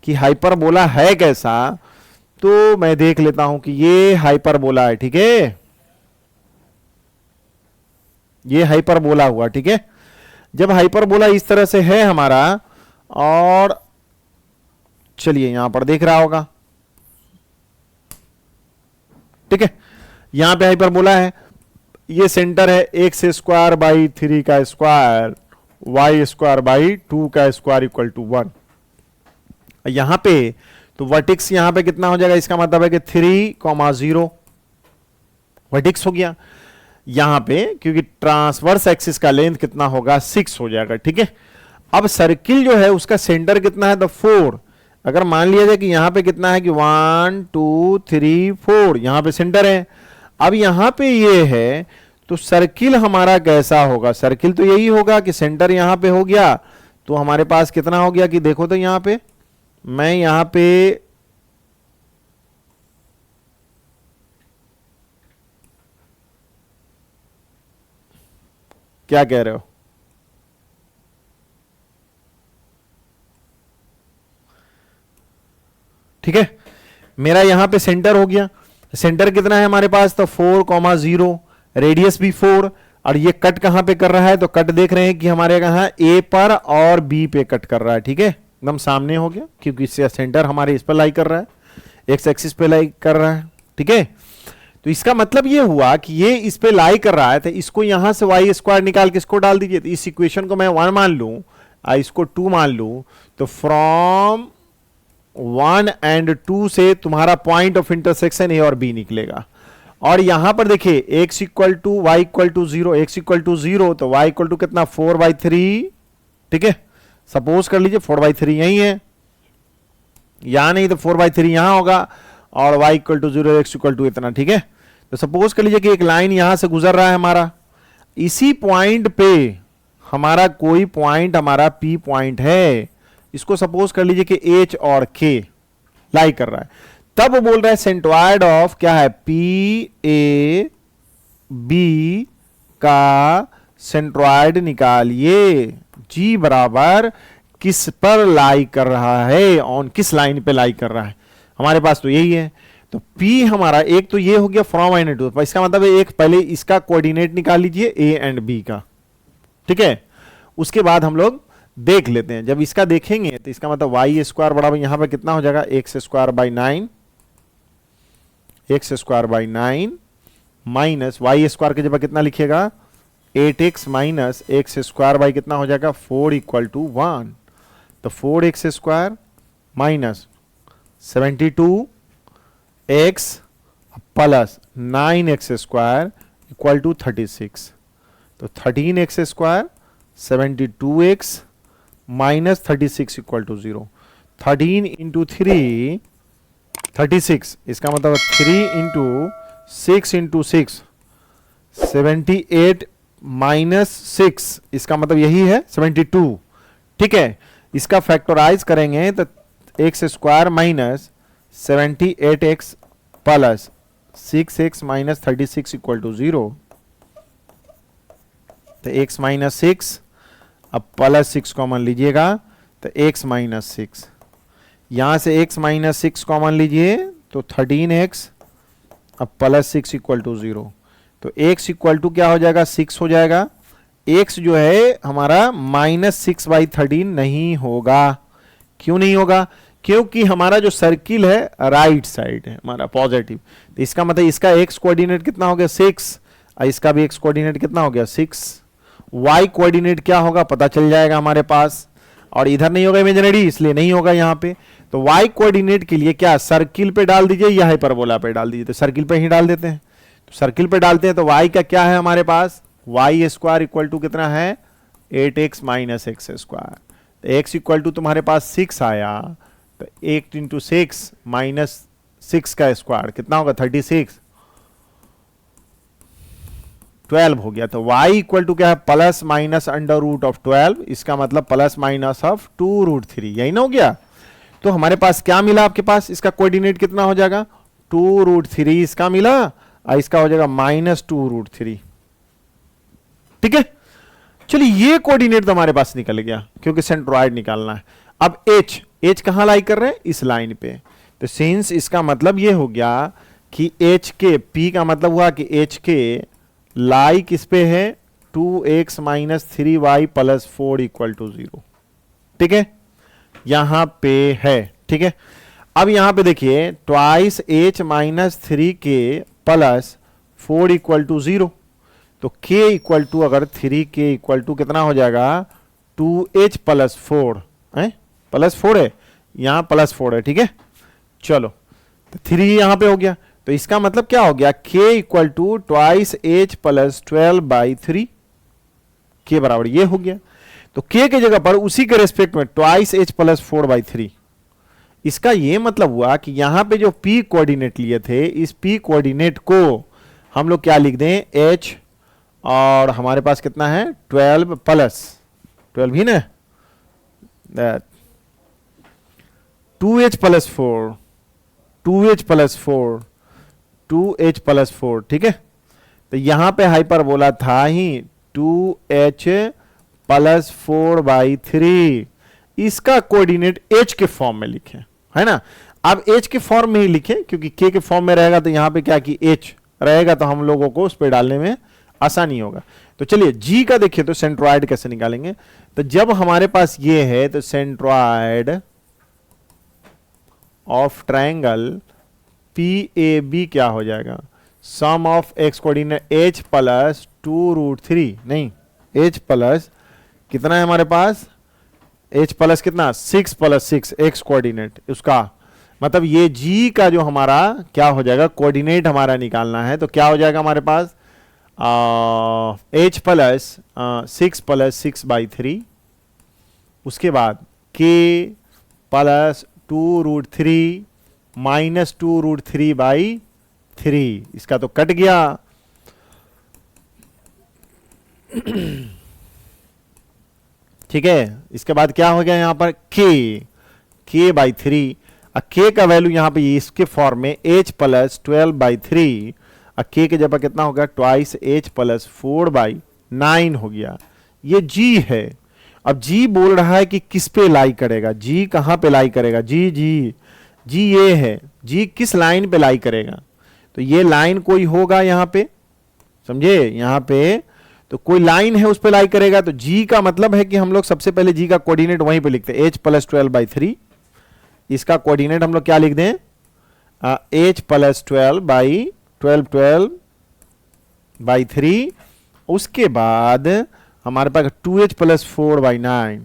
[SPEAKER 1] कि हाइपरबोला है कैसा, तो मैं देख लेता हूं कि ये हाइपरबोला है। ठीक है, ये हाइपरबोला हुआ। ठीक है, जब हाइपरबोला इस तरह से है हमारा, और चलिए यहां पर देख रहा होगा, ठीक है, यहां पे हाइपरबोला है, ये सेंटर है x स्क्वायर बाई 3 का स्क्वायर, y स्क्वायर बाई 2 का स्क्वायर इक्वल टू 1। यहां पे तो वर्टिक्स यहां पे कितना हो जाएगा, इसका मतलब है कि 3,0 वर्टिक्स हो गया यहां पे, क्योंकि ट्रांसवर्स एक्सिस का लेंथ कितना होगा, 6 हो जाएगा। ठीक है, अब सर्किल जो है उसका सेंटर कितना है, तो 4। अगर मान लिया जाए कि यहां पे कितना है कि 1 2 3 4, यहां पे सेंटर है। अब यहां पे ये है, तो सर्किल हमारा कैसा होगा, सर्किल तो यही होगा कि सेंटर यहां पे हो गया, तो हमारे पास कितना हो गया कि देखो, तो यहां पे मैं यहां पे क्या कह रहे हो, ठीक है, मेरा यहां पे सेंटर हो गया। सेंटर कितना है हमारे पास, तो 4,0, रेडियस भी 4, और ये कट कहां पे कर रहा है, तो कट देख रहे हैं कि हमारे कहां A पर और B पे कट कर रहा है। ठीक है, एकदम सामने हो गया, क्योंकि इससे सेंटर हमारे इस पर लाई कर रहा है, एक्स एक्सिस पे लाई कर रहा है। ठीक है, तो इसका मतलब ये हुआ कि ये इस पे लाई कर रहा है, तो इसको यहां से y स्क्वायर निकाल के इसको डाल दीजिए। तो इस इक्वेशन को मैं 1 मान लूं, इसको 2 मान लूं, तो फ्रॉम 1 एंड 2 से तुम्हारा पॉइंट ऑफ इंटरसेक्शन A और B निकलेगा, और यहां पर देखिए x equal to y equal to 0, x equal to 0 तो y इक्वल टू कितना 4/3, ठीक है। सपोज कर लीजिए 4/3 यही है, यहां नहीं तो 4/3 यहां होगा और y equal to 0, x equal to इतना, ठीक है। तो सपोज कर लीजिए कि एक लाइन यहां से गुजर रहा है हमारा, इसी पॉइंट पे हमारा कोई पॉइंट हमारा P पॉइंट है, इसको सपोज कर लीजिए कि H और K लाई कर रहा है, तब वो बोल रहा है सेंट्रॉयड ऑफ क्या है PAB का सेंट्रॉयड निकालिए, G बराबर किस पर लाई कर रहा है, ऑन किस लाइन पे लाई कर रहा है, हमारे पास तो यही है। तो P हमारा एक तो ये हो गया फ्रॉम एंड टू, इसका मतलब एक पहले इसका कोऑर्डिनेट निकाल लीजिए A एंड B का, ठीक है। उसके बाद हम लोग देख लेते हैं, जब इसका देखेंगे तो इसका मतलब y स्क्वायर बराबर यहां पर कितना हो जाएगा x square by 9, x square by 9 minus y square के जगह कितना लिखिएगा 8x minus x square by कितना हो जाएगा 4 इक्वल टू 1, तो 4x square minus 72x plus 9x square equal to 36, तो 13x square 72x minus 36 equal to 0, 13 into 3 36, इसका मतलब 3 इंटू 6 इंटू 6 78 माइनस 6, इसका मतलब यही है 72, ठीक है। इसका फैक्टराइज करेंगे तो x square minus 78x plus 6x minus 36 equal to 0, तो x माइनस 6 अब प्लस 6 कॉमन लीजिएगा तो x माइनस 6, यहां से x माइनस 6 कॉमन लीजिए तो 13x अब प्लस 6 इक्वल टू 0, तो x इक्वल टू क्या हो जाएगा 6 हो जाएगा, x जो है हमारा माइनस 6/13 नहीं होगा, क्यों नहीं होगा, क्योंकि हमारा जो सर्किल है राइट साइड है हमारा पॉजिटिव, तो इसका मतलब इसका x कोऑर्डिनेट कितना हो गया 6 और इसका भी x कोऑर्डिनेट कितना हो गया 6, y कोऑर्डिनेट क्या होगा पता चल जाएगा हमारे पास, और इधर नहीं होगा इमेजिनरी इसलिए नहीं होगा यहाँ पे, तो y कोऑर्डिनेट के लिए क्या सर्किल पे डाल दीजिए या हाइपरबोला पे डाल दीजिए, तो सर्किल पे ही डाल देते हैं, तो सर्किल पे डालते हैं तो y का क्या है हमारे पास y स्क्वायर इक्वल टू कितना है 8x माइनस एक्स स्क्वायर, तो x इक्वल टू तुम्हारे पास 6 आया, तो 8 इंटू 6 माइनस 6 का स्क्वायर कितना होगा 36, 12 हो गया, तो y इक्वल टू क्या है plus minus under root of 12, इसका मतलब प्लस माइनस ऑफ 2√3, यही ना हो गया। तो हमारे पास क्या मिला आपके पास, इसका कोऑर्डिनेट कितना हो जाएगा 2√3 इसका मिला और इसका हो जाएगा माइनस 2√3, ठीक है। चलिए ये कोऑर्डिनेट तो हमारे पास निकल गया क्योंकि सेंट्रॉयड निकालना है। अब h कहां लाई कर रहे हैं इस लाइन पे, तो सिंस इसका मतलब ये हो गया कि h के p का मतलब हुआ कि h के लाई किस पे है 2x minus 3y plus 4 equal to 0, ठीक है, यहां पे है, ठीक है। अब यहां पे देखिए twice h minus 3k plus 4 equal to 0, तो k इक्वल टू अगर 3k इक्वल टू कितना हो जाएगा 2h प्लस 4 है, प्लस 4 है यहां प्लस 4 है, ठीक है। चलो तो 3 यहां पे हो गया, तो इसका मतलब क्या हो गया k equal to twice h plus 12/3, k बराबर ये हो गया, तो k के जगह पर उसी के रेस्पेक्ट में ट्वाइस h प्लस 4/3, इसका ये मतलब हुआ कि यहां पे जो p कोऑर्डिनेट लिए थे इस p कोऑर्डिनेट को हम लोग क्या लिख दें h, और हमारे पास कितना है 12 प्लस 12 ही ना 2h plus 4 2h plus 4 2h plus 4, ठीक है। तो यहां पे हाइपरबोला था ही 2h प्लस 4/3, इसका कोऑर्डिनेट h के फॉर्म में लिखे, है ना। अब h के फॉर्म में ही लिखे क्योंकि k के फॉर्म में रहेगा तो यहां पे क्या कि h रहेगा, तो हम लोगों को उस पर डालने में आसानी होगा। तो चलिए g का देखिए तो सेंट्रॉयड कैसे निकालेंगे, तो जब हमारे पास ये है तो सेंट्रॉयड ऑफ ट्रायंगल PAB क्या हो जाएगा sum of x coordinate h plus 2√3, नहीं h प्लस कितना है हमारे पास h प्लस कितना 6 प्लस 6 x कोऑर्डिनेट उसका मतलब ये g का जो हमारा क्या हो जाएगा, कोऑर्डिनेट हमारा निकालना है, तो क्या हो जाएगा हमारे पास h प्लस 6 + 6/3, उसके बाद k प्लस 2√3 माइनस 2√3/3, इसका तो कट गया। ठीक है, इसके बाद क्या हो गया यहां पर k/3, k का वैल्यू यहां पे इसके फॉर्म में h प्लस 12/3, k के जगह कितना होगा, ट्वाइस h प्लस 4/9 हो गया। ये g है। अब g बोल रहा है कि किस पे लाई करेगा, g कहां पे लाई करेगा, g ये है, g किस लाइन पे लाई करेगा, तो ये लाइन कोई होगा यहां पे, समझे, यहां पे तो कोई लाइन है उस पे लाई करेगा। तो g का मतलब है कि हम लोग सबसे पहले g का कोऑर्डिनेट वहीं पे लिखते हैं, h प्लस 12/3, इसका कोऑर्डिनेट हम लोग क्या लिख दें, h प्लस 12/3, उसके बाद हमारे पास 2h प्लस 4/9,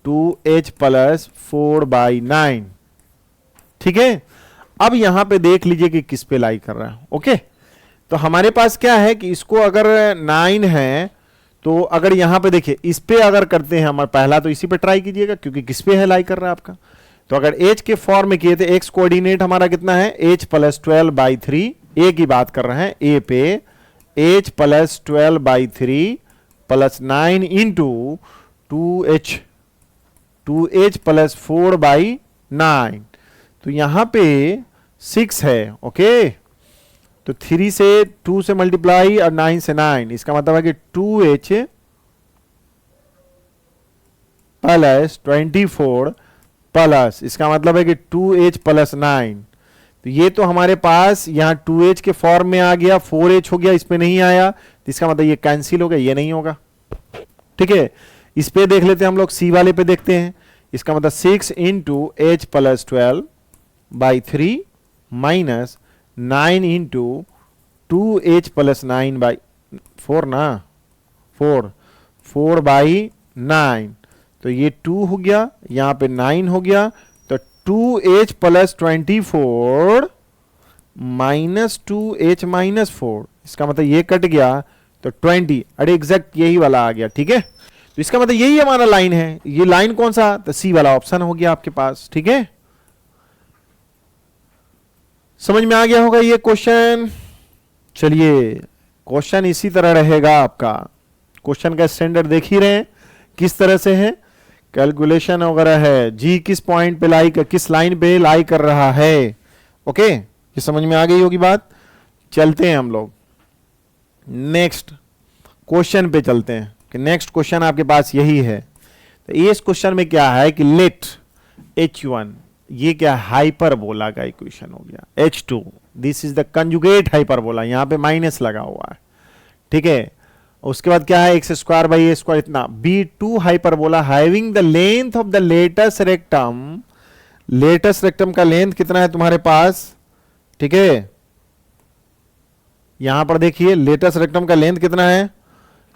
[SPEAKER 1] 2h प्लस 4/9। ठीक है, अब यहां पे देख लीजिए कि किस पे लाई कर रहा है। ओके, तो हमारे पास क्या है कि इसको अगर 9 है तो अगर यहां पे देखिए इस पे अगर करते हैं हमारा, पहला तो इसी पे ट्राई कीजिएगा क्योंकि किस पे है लाई कर रहा है आपका। तो अगर h के फॉर्म में किए थे, x कोऑर्डिनेट हमारा कितना है, h प्लस 12/3, a की बात कर रहे हैं, a पे h plus 12/3 plus 9 into 2h plus 4/9, तो यहां पे 6 है। ओके, तो 3 से 2 से मल्टीप्लाई और 9 से 9, इसका मतलब है कि 2h प्लस 24 प्लस, इसका मतलब है कि 2h प्लस 9, तो ये तो हमारे पास यहां 2h के फॉर्म में आ गया, 4h हो गया, इस पे नहीं आया, तो इसका मतलब ये कैंसिल हो गया, ये नहीं होगा। ठीक है, इस पे देख लेते हैं हम लोग, सी वाले पे देखते हैं, इसका मतलब 6 into h plus 12/3 minus 9 into 2h plus 9/4 ना, 4/9, तो ये 2 हो गया, यहां पे 9 हो गया, तो 2h plus 24 minus 2h minus 4, इसका मतलब ये कट गया, तो 20, अरे एग्जैक्ट यही वाला आ गया। ठीक है, तो इसका मतलब यही हमारा लाइन है, ये लाइन कौन सा, तो सी वाला ऑप्शन हो गया आपके पास। ठीक है, समझ में आ गया होगा ये क्वेश्चन। चलिए, क्वेश्चन इसी तरह रहेगा आपका, क्वेश्चन का स्टैंडर्ड देख ही रहे हैं किस तरह से है, कैलकुलेशन वगैरह है, जी किस पॉइंट पे लाई कर, किस लाइन पे लाई कर रहा है। ओके, ये समझ में आ गई होगी बात। चलते हैं हम लोग नेक्स्ट क्वेश्चन पे चलते हैं, कि नेक्स्ट क्वेश्चन आपके पास यही है। तो इस क्वेश्चन में क्या है कि लेट h1, ये क्या हाइपरबोला का इक्वेशन हो गया, h2 this is the conjugate hyperbola, यहां पे माइनस लगा हुआ है। ठीक है, उसके बाद क्या है, x² इतना, b2 hyperbola having the length of the latus rectum, latus rectum का लेंथ कितना है तुम्हारे पास। ठीक है, यहां पर देखिए लेटस रेक्टम का लेंथ कितना है,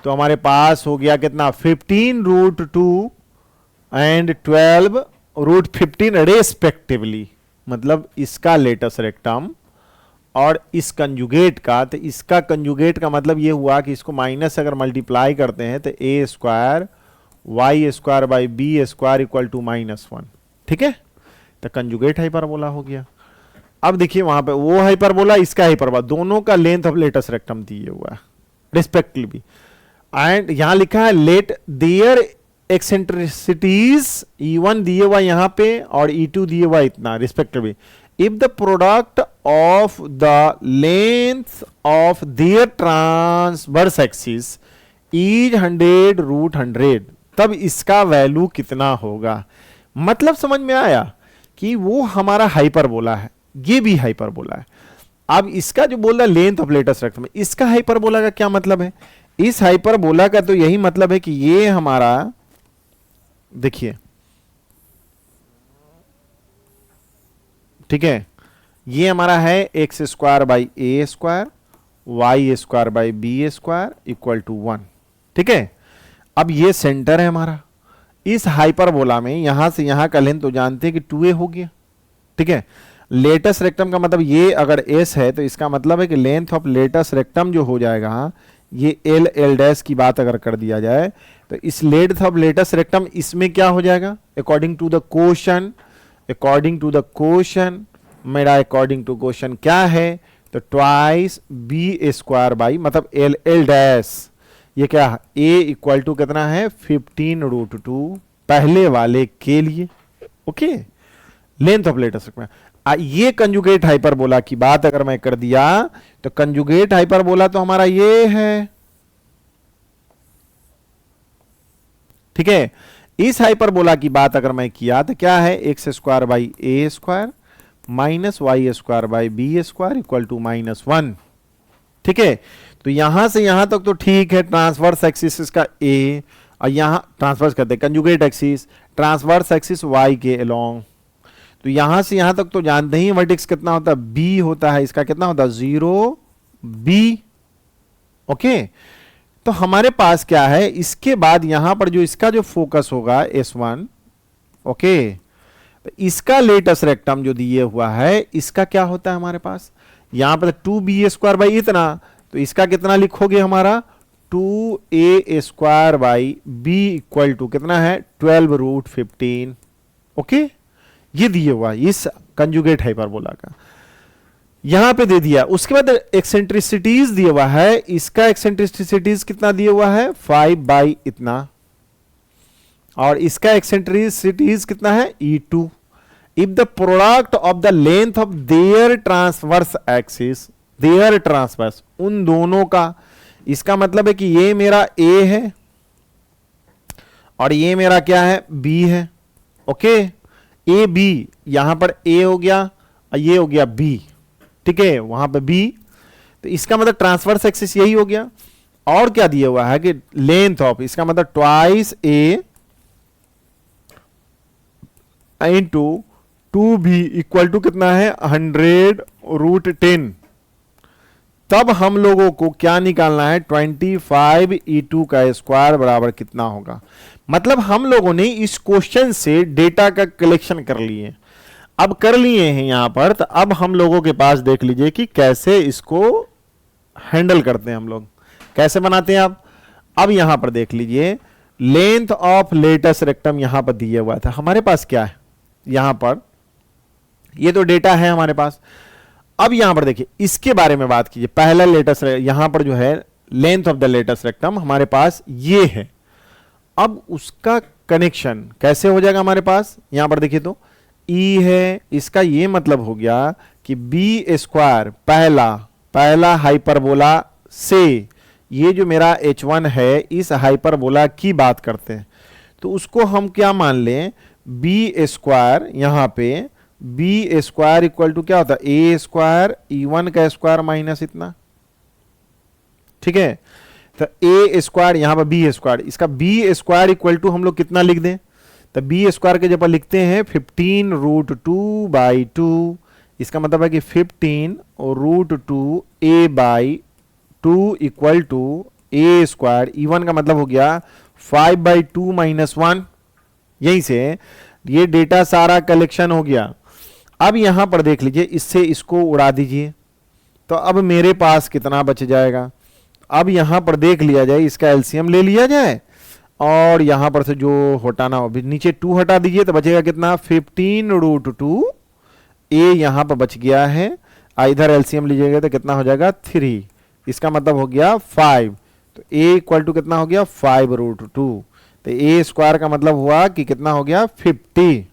[SPEAKER 1] तो हमारे पास हो गया कितना, 15√2 एंड 12√15 रेस्पेक्टिवली, मतलब इसका लेटस रेक्टम और इस कंजुगेट का, तो इसका कंजुगेट का मतलब ये हुआ कि इसको माइनस अगर मल्टीप्लाई करते हैं तो a² y² b² equal to -1। ठीक है, तो कंजुगेट हाइपरबोला हो गया। अब देखिए वहां पे वो हाइपरबोला, इसका हाइपरबोला, दोनों का लेंथ ऑफ लेटस रेक्टम दिए हुआ है रिस्पेक्टिवली, एंड यहां लिखा है लेट देयर एक्सेंट्रिसिटीज, E1 दिए हुआ यहां पे और E2 दिए हुआ इतना respectively, if the product of the length of their transverse axis is 100√100, तब इसका वैल्यू कितना होगा। मतलब समझ में आया कि वो हमारा हाइपरबोला है, ये भी हाइपरबोला है। अब इसका जो बोल रहा है लेंथ ऑफ लेटस रेक्टम, इसका हाइपरबोला का क्या मतलब है, इस हाइपरबोला का तो यही मतलब है कि ये हमारा देखिए, ठीक है, ये हमारा है x² y² b² equal to 1। ठीक है, अब ये सेंटर है हमारा, इस हाइपरबोला में यहां से यहां का लेंथ तो जानते हैं कि 2a हो गया। ठीक है। लेटस रेक्टम का मतलब ये अगर एस है तो इसका मतलब है कि लेंथ ऑफ लेटस रेक्टम जो हो जाएगा ये एल एल डैश की बात अगर कर दिया जाए तो इस लेंथ ऑफ लेटस रेक्टम इसमें क्या हो जाएगा according to the question, according to the question, मेरा अकॉर्डिंग टू क्वेश्चन क्या है तो ट्वाइस बी स्क्वायर बाई मतलब एल एल डैश ये क्या है ए इक्वल टू कितना है 15√2 पहले वाले के लिए। Okay length of latus rectum ये कंजुगेट हाइपरबोला की बात अगर मैं कर दिया तो कंजुगेट हाइपरबोला तो हमारा ये है, ठीक है। इस हाइपरबोला की बात अगर मैं किया तो क्या है x square by a square minus y square by b square equal to -1, ठीक है। तो यहां से यहां तक तो ठीक है, ट्रांसवर्स एक्सिस का ए और यहां ट्रांसवर्स करते conjugate axis, transverse axis y के अलोंग, तो यहां से यहां तक तो जानते ही वर्टेक्स कितना होता है बी होता है, इसका कितना होता है 0 बी। ओके तो हमारे पास क्या है इसके बाद यहां पर जो इसका जो फोकस होगा S1, ओके तो इसका लेटस रेक्टम जो दिए हुआ है इसका क्या होता है हमारे पास यहां पर 2b स्क्वायर बाई इतना, तो इसका कितना लिखोगे हमारा 2a square by b equal to कितना है 12√15। ओके ये दिए हुआ इस कंजुगेट हाइपरबोला का यहां पे दे दिया। उसके बाद एक्सेंट्रिसिटीज दिया हुआ है, इसका एक्सेंट्रिसिटीज कितना दिया हुआ है 5 बाई इतना और इसका एक्सेंट्रिसिटीज कितना है E2। If the product of the length of their transverse axis, their transverse उन दोनों का, इसका मतलब है कि ये मेरा A है और ये मेरा क्या है B है। ओके ए बी यहां पर A हो गया और ये हो गया B, ठीक है वहां पर B, तो इसका मतलब ट्रांसवर्स एक्सिस यही हो गया। और क्या दिया हुआ है कि लेंथ ऑफ, इसका मतलब twice A into 2B equal to कितना है 100√10। तब हम लोगों को क्या निकालना है 25E2 का स्क्वायर बराबर कितना होगा। मतलब हम लोगों ने इस क्वेश्चन से डेटा का कलेक्शन कर लिए, अब कर लिए हैं यहां पर, तो अब हम लोगों के पास देख लीजिए कि कैसे इसको हैंडल करते हैं हम लोग, कैसे बनाते हैं आप। अब यहां पर देख लीजिए लेंथ ऑफ लेटस रेक्टम यहां पर दिया हुआ था, हमारे पास क्या है यहां पर ये तो डेटा है हमारे पास। अब यहां पर देखिए इसके बारे में बात कीजिए, पहला लेटस यहां पर जो है length of the latus rectum हमारे पास ये है। अब उसका कनेक्शन कैसे हो जाएगा हमारे पास, यहां पर देखिए तो E है, इसका ये मतलब हो गया कि बी स्क्वायर पहला हाइपरबोला से ये जो मेरा H1 है इस हाइपरबोला की बात करते हैं, तो उसको हम क्या मान लें बी स्क्वायर, यहां पे बी स्क्वायर इक्वल टू क्या होता है ए स्क्वायर E1 का स्क्वायर माइनस इतना, ठीक है। तो ए स्क्वायर यहां पर बी स्क्वायर, इसका बी स्क्वायर इक्वल टू हम लोग कितना लिख दें, तो बी स्क्वायर के जब लिखते हैं 15√2/2, इसका मतलब है कि 15√2 a by 2 equal to a square, E1 का मतलब हो गया 5/2 - 1। यहीं से ये डेटा सारा कलेक्शन हो गया। अब यहां पर देख लीजिए इससे इसको उड़ा दीजिए, तो अब मेरे पास कितना बच जाएगा। अब यहां पर देख लिया जाए, इसका एलसीएम ले लिया जाए और यहां पर से जो हटाना हो, नीचे 2 हटा दीजिए तो बचेगा कितना 15√2 ए यहां पर बच गया है, इधर एलसीएम लीजिएगा तो कितना हो जाएगा 3, इसका मतलब हो गया 5, तो ए इक्वल टू कितना हो गया 5√2, तो ए स्क्वायर का मतलब हुआ कि कितना हो गया 50।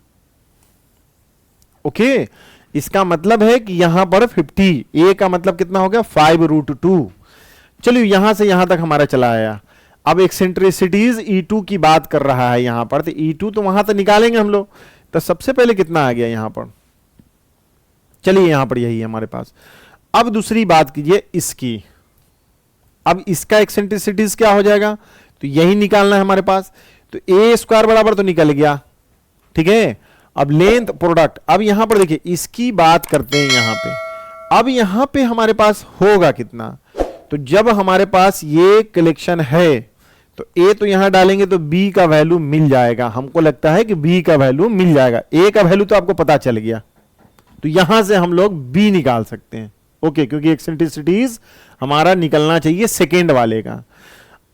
[SPEAKER 1] ओके इसका मतलब है कि यहां पर 50, ए का मतलब कितना हो गया 5√2। चलिए यहां से यहां तक हमारा चला आया। अब एक्सेंट्रिसिटीज E2 की बात कर रहा है यहां पर, तो E2 तो वहां तक निकालेंगे हम लोग, तो सबसे पहले कितना आ गया यहां पर, चलिए यहां पर यही है हमारे पास। अब दूसरी बात कीजिए इसकी, अब इसका एक्सेंट्रिसिटीज क्या हो जाएगा, तो यही निकालना है हमारे पास, तो ए स्क्वायर बराबर तो निकल गया, ठीक है। अब लेंथ प्रोडक्ट, अब यहां पर देखिए इसकी बात करते हैं यहां पे, अब यहां पे हमारे पास होगा कितना, तो जब हमारे पास ये कलेक्शन है तो ए तो यहां डालेंगे तो बी का वैल्यू मिल जाएगा, हमको लगता है कि बी का वैल्यू मिल जाएगा, ए का वैल्यू तो आपको पता चल गया, तो यहां से हम लोग बी निकाल सकते हैं। ओके, क्योंकि एक्सेंट्रिसिटीज हमारा निकलना चाहिए सेकेंड वाले का।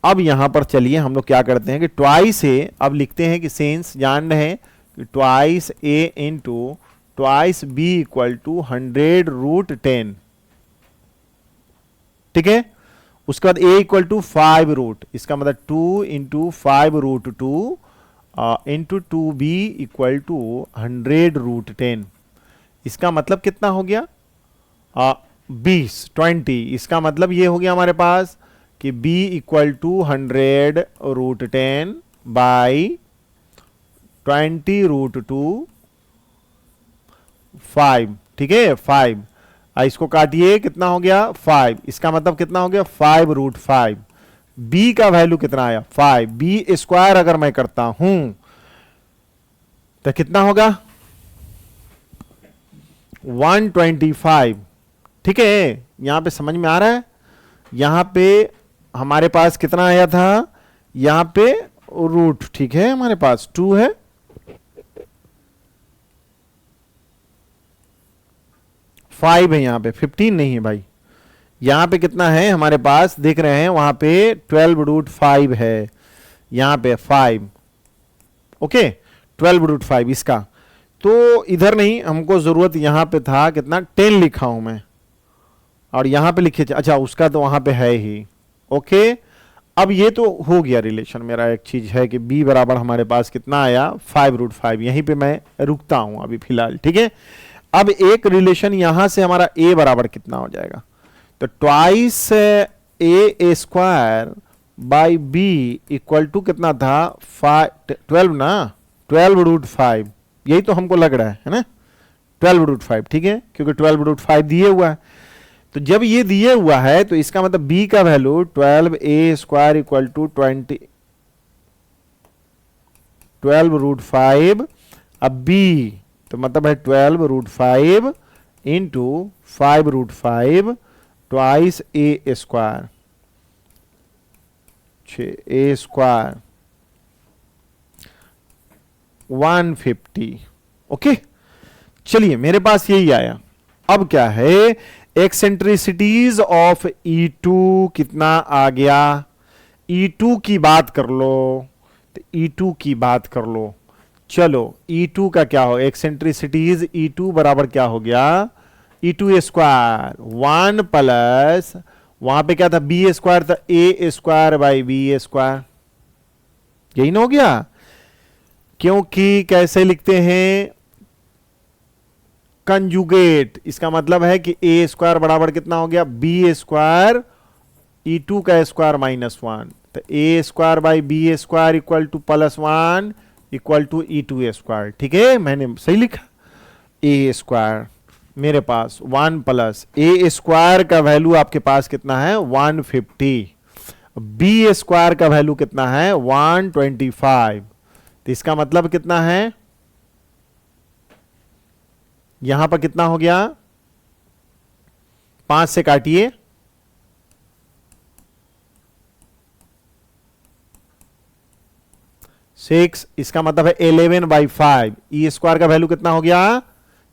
[SPEAKER 1] अब यहां पर चलिए हम लोग क्या करते हैं कि ट्वाइस ए, अब लिखते हैं कि सेंस जान रहे हैं कि twice a into twice b equal to 100√10। ठीक है, उसके बाद a इक्वल टू 5 रूट, इसका मतलब 2 into 5√2 into 2b equal to 100√10। इसका मतलब कितना हो गया 20। इसका मतलब ये हो गया हमारे पास कि b इक्वल टू 100√10 बाई 20√2 5। ठीक है, 5। इसको काटिए, कितना हो गया 5। इसका मतलब कितना हो गया 5√5। b का वैल्यू कितना आया 5। b स्क्वायर अगर मैं करता हूं तो कितना होगा 125। ठीक है, यहां पे समझ में आ रहा है। यहां पे हमारे पास कितना आया था, यहां पे रूट, ठीक है, हमारे पास 2 है। फाइव है यहां पे, 15 नहीं है भाई। यहां पे कितना है हमारे पास, देख रहे हैं वहां पे 12√5 है, यहां पे 5। ओके, 12√5 इसका। तो इधर नहीं, हमको जरूरत यहां पे था कितना 10 लिखा हूं मैं, और यहां पे लिखे, अच्छा उसका तो वहां पे है ही। ओके, अब ये तो हो गया रिलेशन मेरा। एक चीज है कि b बराबर हमारे पास कितना आया 5√5। यहीं पे मैं रुकता हूं अभी फिलहाल। ठीक है, अब एक रिलेशन यहां से हमारा a बराबर कितना हो जाएगा, तो twice a square by b equal to कितना था 12 ना, 12√5। यही तो हमको लग रहा है ना, 12√5। ठीक है, क्योंकि 12√5 दिए हुआ है। तो जब ये दिए हुआ है तो इसका मतलब b का value 12a square equal to 12√5। अब b तो मतलब है 12√5 into 5√5 twice a square, a square 150। Okay, चलिए मेरे पास यही आया। अब क्या है, एक्सेंट्रिसिटीज ऑफ E2 कितना आ गया, E2 की बात कर लो, तो E2 की बात कर लो। चलो E2 का क्या हो, एक्सेंट्रिसिटीज E2 बराबर क्या हो गया, E2 स्क्वायर 1 प्लस, वहां पे क्या था b स्क्वायर था, a square by b square. यही ना हो गया, क्योंकि कैसे लिखते हैं कंजुगेट। इसका मतलब है कि a स्क्वायर बराबर कितना हो गया b स्क्वायर E2 का स्क्वायर -1, तो a square by b square equal to +1 equal to E2 square. ठीक है, मैंने सही लिखा, a स्क्वायर मेरे पास 1 प्लस a स्क्वायर का वैल्यू आपके पास कितना है 150, b स्क्वायर का वैल्यू कितना है 125। तो इसका मतलब कितना है, यहां पर कितना हो गया, 5 से काटिए, 6, इसका मतलब है 11/5। ई स्क्वायर का वैल्यू कितना हो गया,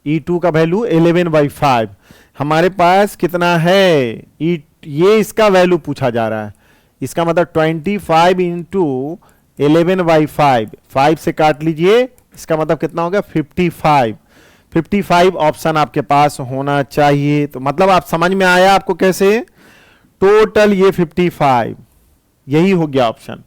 [SPEAKER 1] E2 का वैल्यू 11/5। हमारे पास कितना है ये इसका वैल्यू पूछा जा रहा है। इसका मतलब 25 इंटू 11/5, 5 से काट लीजिए, इसका मतलब कितना हो गया 55। 55 ऑप्शन आपके पास होना चाहिए। तो मतलब आप समझ में आया आपको कैसे, टोटल ये 55, यही हो गया ऑप्शन।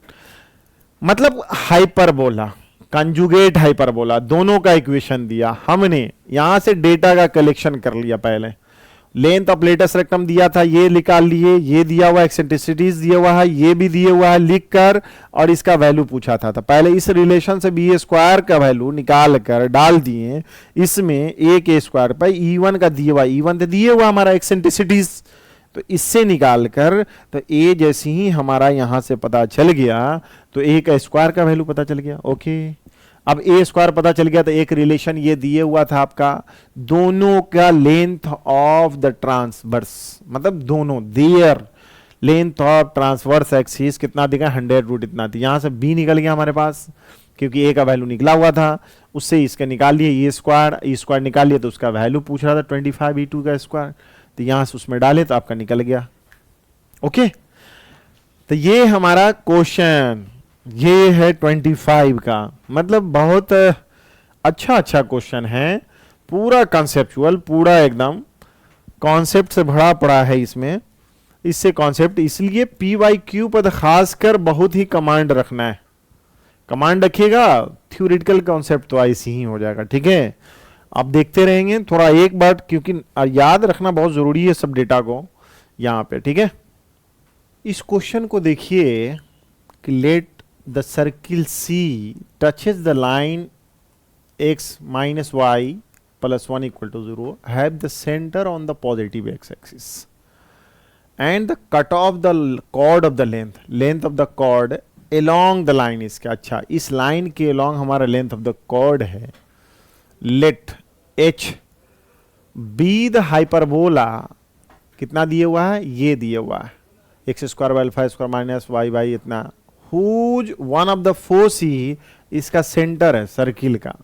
[SPEAKER 1] मतलब हाइपरबोला, कंजुगेट हाइपरबोला, दोनों का इक्वेशन दिया हमने। यहां से डेटा का कलेक्शन कर लिया, पहले लेंथ ऑफ लेटेस्ट रेक्टम दिया था, ये निकाल लिए, ये दिया हुआ एक्सेंट्रिसिटीज दिया हुआ है, ये भी दिए हुआ है लिखकर, और इसका वैल्यू पूछा था। तो पहले इस रिलेशन से बी स्क्वायर का वैल्यू निकाल कर डाल दिए इसमें, ए के स्क्वायर पर E1 का दिया हुआ, E1 तो दिए हुआ हमारा एक्सेंट्रिसिटीज, तो इससे निकालकर, तो ए जैसे ही हमारा यहां से पता चल गया तो ए का स्क्वायर का वैल्यू पता चल गया। ओके, अब ए स्क्वायर पता चल गया तो एक रिलेशन ये दिए हुआ था आपका, दोनों का लेंथ ऑफ द ट्रांसवर्स, मतलब दोनों there length of transverse axis कितना दिखा 100 रूट इतना थी। यहां से बी निकल गया हमारे पास, क्योंकि ए का वैल्यू निकला हुआ था, उससे इसका निकाल लिए, ई स्क्वायर निकाल लिया, तो उसका वैल्यू पूछ रहा था 25 E2 का स्क्वायर, तो यहाँ से उसमें डाले तो आपका निकल गया। ओके, तो ये हमारा क्वेश्चन, ये है 25 का, मतलब बहुत अच्छा क्वेश्चन है, पूरा कंसेप्चुअल, पूरा एकदम कॉन्सेप्ट से भरा पड़ा है इसमें, इससे कॉन्सेप्ट, इसलिए पी वाई क्यू पर खासकर बहुत ही कमांड रखना है, कमांड रखिएगा, थ्योरेटिकल कॉन्सेप्ट तो ऐसे ही हो जाएगा। ठीक है, आप देखते रहेंगे थोड़ा एक बार, क्योंकि याद रखना बहुत जरूरी है सब डेटा को यहाँ पे। ठीक है, इस क्वेश्चन को देखिए कि let the circle C touches the line x minus y plus 1 equal to 0 have the center on the positive x axis and the cut off the chord of the length of the chord along the line इसका। अच्छा, इस line के along हमारा length of the chord है, let h be the hyperbola, कितना दिया हुआ है, ये दिया हुआ है x square by alpha square minus y by इतना, whose one of the foci, इसका सेंटर है सर्किल का,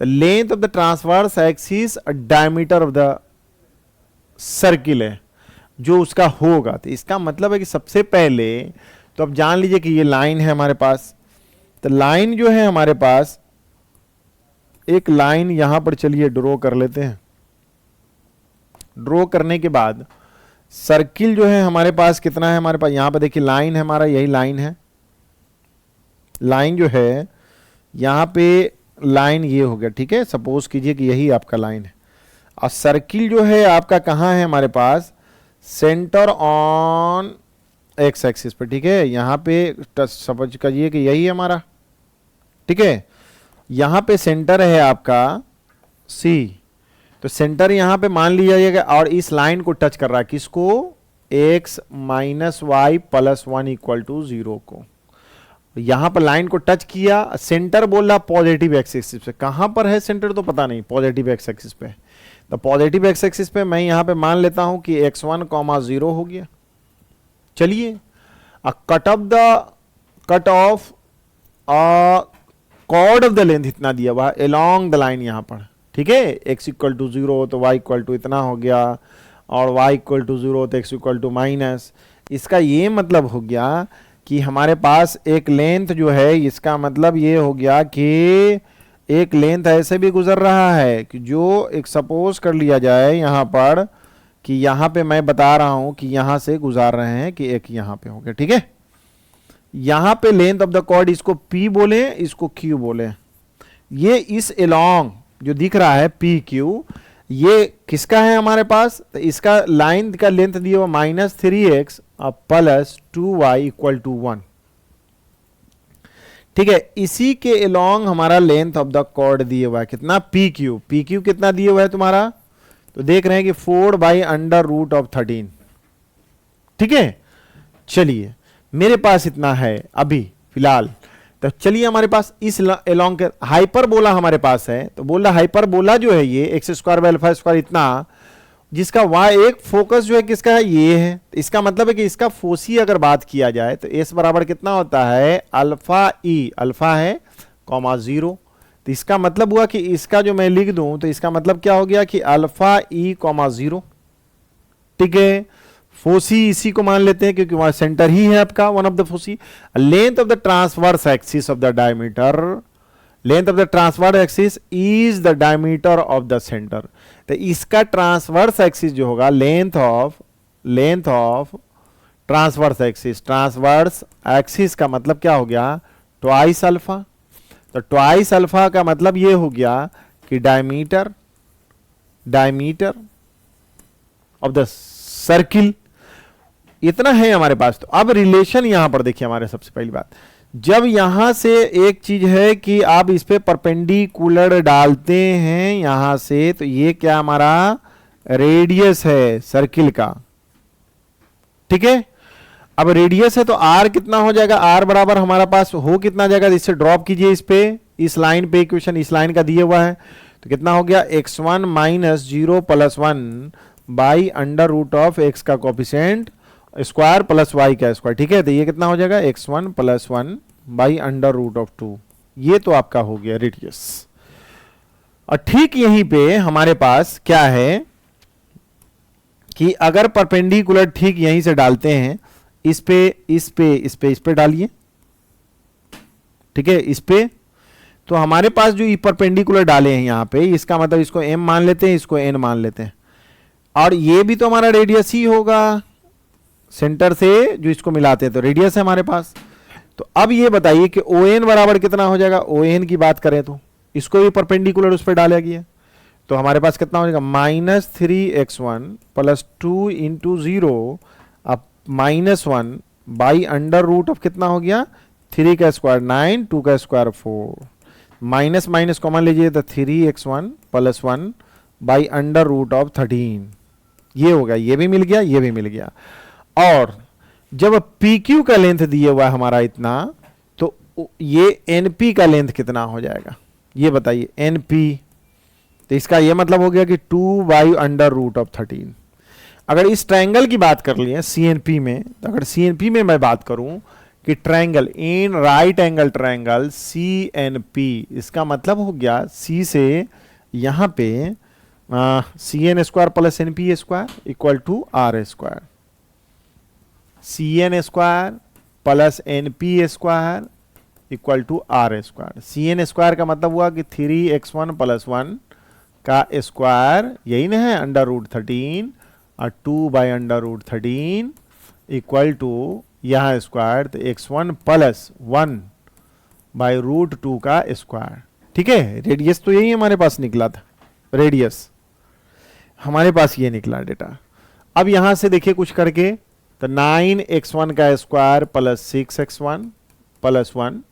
[SPEAKER 1] the length of the transverse axis diameter of the circle है जो उसका होगा। तो इसका मतलब है कि सबसे पहले तो अब जान लीजिए कि ये लाइन है हमारे पास, तो लाइन जो है हमारे पास, एक लाइन यहां पर चलिए ड्रॉ कर लेते हैं। ड्रॉ करने के बाद सर्किल जो है हमारे पास कितना है, हमारे पास यहां पर देखिए लाइन है हमारा, यही लाइन है, लाइन जो है यहां पे लाइन ये हो गया। ठीक है, सपोज कीजिए कि यही आपका लाइन है, और सर्किल जो है आपका कहां है हमारे पास, सेंटर ऑन एक्स एक्सिस पे। ठीक है, यहां पे समझ करिए कि यही है हमारा। ठीक है, यहां पे सेंटर है आपका सी, तो सेंटर यहां पे मान लिया जाएगा, और इस लाइन को टच कर रहा है, किसको, x minus y plus 1 equal to 0 को। यहां पर लाइन को टच किया, सेंटर बोल रहा पॉजिटिव एक्स एक्सिस पे, कहां पर है सेंटर तो पता नहीं, पॉजिटिव एक्स एक्सिस पे, तो पॉजिटिव एक्स एक्सिस पे मैं यहां पे मान लेता हूं कि x1, 0 हो गया। चलिए, cut off chord of the length इतना दिया हुआ अलोंग द लाइन यहां पर। ठीक है, x इक्वल टू 0 तो y इक्वल टू इतना हो गया, और y इक्वल टू 0 तो x इक्वल टू माइनस। इसका ये मतलब हो गया कि हमारे पास एक लेंथ जो है, इसका मतलब ये हो गया कि एक लेंथ ऐसे भी गुजर रहा है कि जो एक सपोज कर लिया जाए यहाँ पर कि यहाँ पे मैं बता रहा हूँ कि यहाँ से गुजार रहे हैं कि एक यहाँ पे हो गया। ठीक है, यहाँ पे लेंथ ऑफ द कॉर्ड, इसको P बोले, इसको Q बोले, ये इस एलोंग जो दिख रहा है PQ, ये किसका है हमारे पास, तो इसका लाइन का लेंथ दिया हुआ -3x plus 2y equal to 1। ठीक है, इसी के अलोंग हमारा लेंथ ऑफ द कॉर्ड दिया हुआ है कितना, PQ कितना दिया हुआ है तुम्हारा, तो देख रहे हैं कि 4/√13। ठीक है, चलिए मेरे पास इतना है अभी फिलहाल, तो चलिए हमारे पास इस अलोंग के हाइपरबोला हमारे पास है, तो बोल रहा हाइपरबोला जो है ये x square by alpha square इतना, जिसका एक फोकस जो है किसका है, ये है। इसका मतलब है कि इसका फोसी अगर बात किया जाए तो एस बराबर कितना होता है, अल्फा ई, अल्फा है कॉमा 0, तो इसका मतलब हुआ कि इसका जो मैं लिख दूं तो इसका मतलब क्या हो गया कि अल्फा ई कॉमा 0। ठीक है, फोसी इसी को मान लेते हैं क्योंकि वहां सेंटर ही है आपका, one of the foci. Length of the transverse axis of the diameter, length of the transverse axis is the diameter of the centre, तो इसका ट्रांसवर्स एक्सिस जो होगा, लेंथ ऑफ ट्रांसवर्स एक्सिस का मतलब क्या हो गया, ट्वाइस अल्फा। तो ट्वाइस अल्फा का मतलब ये हो गया कि डायमीटर ऑफ द सर्किल, इतना है हमारे पास। तो अब रिलेशन यहां पर देखिए, हमारे सबसे पहली बात, जब यहां से एक चीज है कि आप इस पे परपेंडिकुलर डालते हैं यहां से, तो ये क्या हमारा रेडियस है सर्किल का। ठीक है, अब रेडियस है तो आर कितना हो जाएगा, आर बराबर हमारा पास हो कितना जाएगा, इससे ड्रॉप कीजिए इस पे, इस लाइन पे, इक्वेशन इस लाइन का दिया हुआ है, तो कितना हो गया, x1 minus 0 plus 1 by √x का कोफिशिएंट स्क्वायर प्लस y का स्क्वायर। ठीक है, तो ये कितना हो जाएगा, x1 प्लस 1 बाई √2। ये तो आपका हो गया रेडियस। और ठीक यहीं पे हमारे पास क्या है कि अगर परपेंडिकुलर ठीक यहीं से डालते हैं, इस पे डालिए, ठीक है, इस पे, तो हमारे पास जो ये परपेंडिकुलर डाले हैं यहां पे, इसका मतलब इसको m मान लेते हैं, इसको n मान लेते हैं, और ये भी तो हमारा रेडियस ही होगा, सेंटर से जो इसको मिलाते हैं तो रेडियस है हमारे पास। तो अब ये बताइए कि ON बराबर कितना हो जाएगा। ON की बात करें तो इसको भी परपेंडिकुलर उस पर डाला गया, तो हमारे पास कितना हो जाएगा, -3x1 प्लस 2 इंटू 0 अब -1 बाई अंडर रूट ऑफ कितना हो गया, 3 का स्क्वायर 9, 2 का स्क्वायर 4, माइनस माइनस कॉमन लीजिए तो 3x1 plus 1 by under root of 13, ये हो गया, ये भी मिल गया, ये भी मिल गया। और जब PQ का लेंथ दिया हुआ है हमारा इतना, तो ये NP का लेंथ कितना हो जाएगा, ये बताइए NP, तो इसका ये मतलब हो गया कि 2 बाई अंडर रूट ऑफ 13। अगर इस ट्रायंगल की बात कर लिए CNP में, तो अगर CNP में मैं बात करूं कि triangle in right angle triangle CNP, इसका मतलब हो गया C से यहां पे CN square plus NP square equal to R square, CN square plus NP square equal to R square. CN square का मतलब हुआ कि 3x1 प्लस 1 का स्क्वायर, यही ना है, अंडर रूट 13 और 2 by under root 13 equal to यहाँ स्क्वायर, तो x1 प्लस 1 बाई रूट 2 का स्क्वायर, ठीक है। रेडियस तो यही हमारे पास निकला था, रेडियस हमारे पास ये निकला डेटा। अब यहां से देखिए कुछ करके, तो 9x1 का स्क्वायर प्लस 6x1 प्लस 1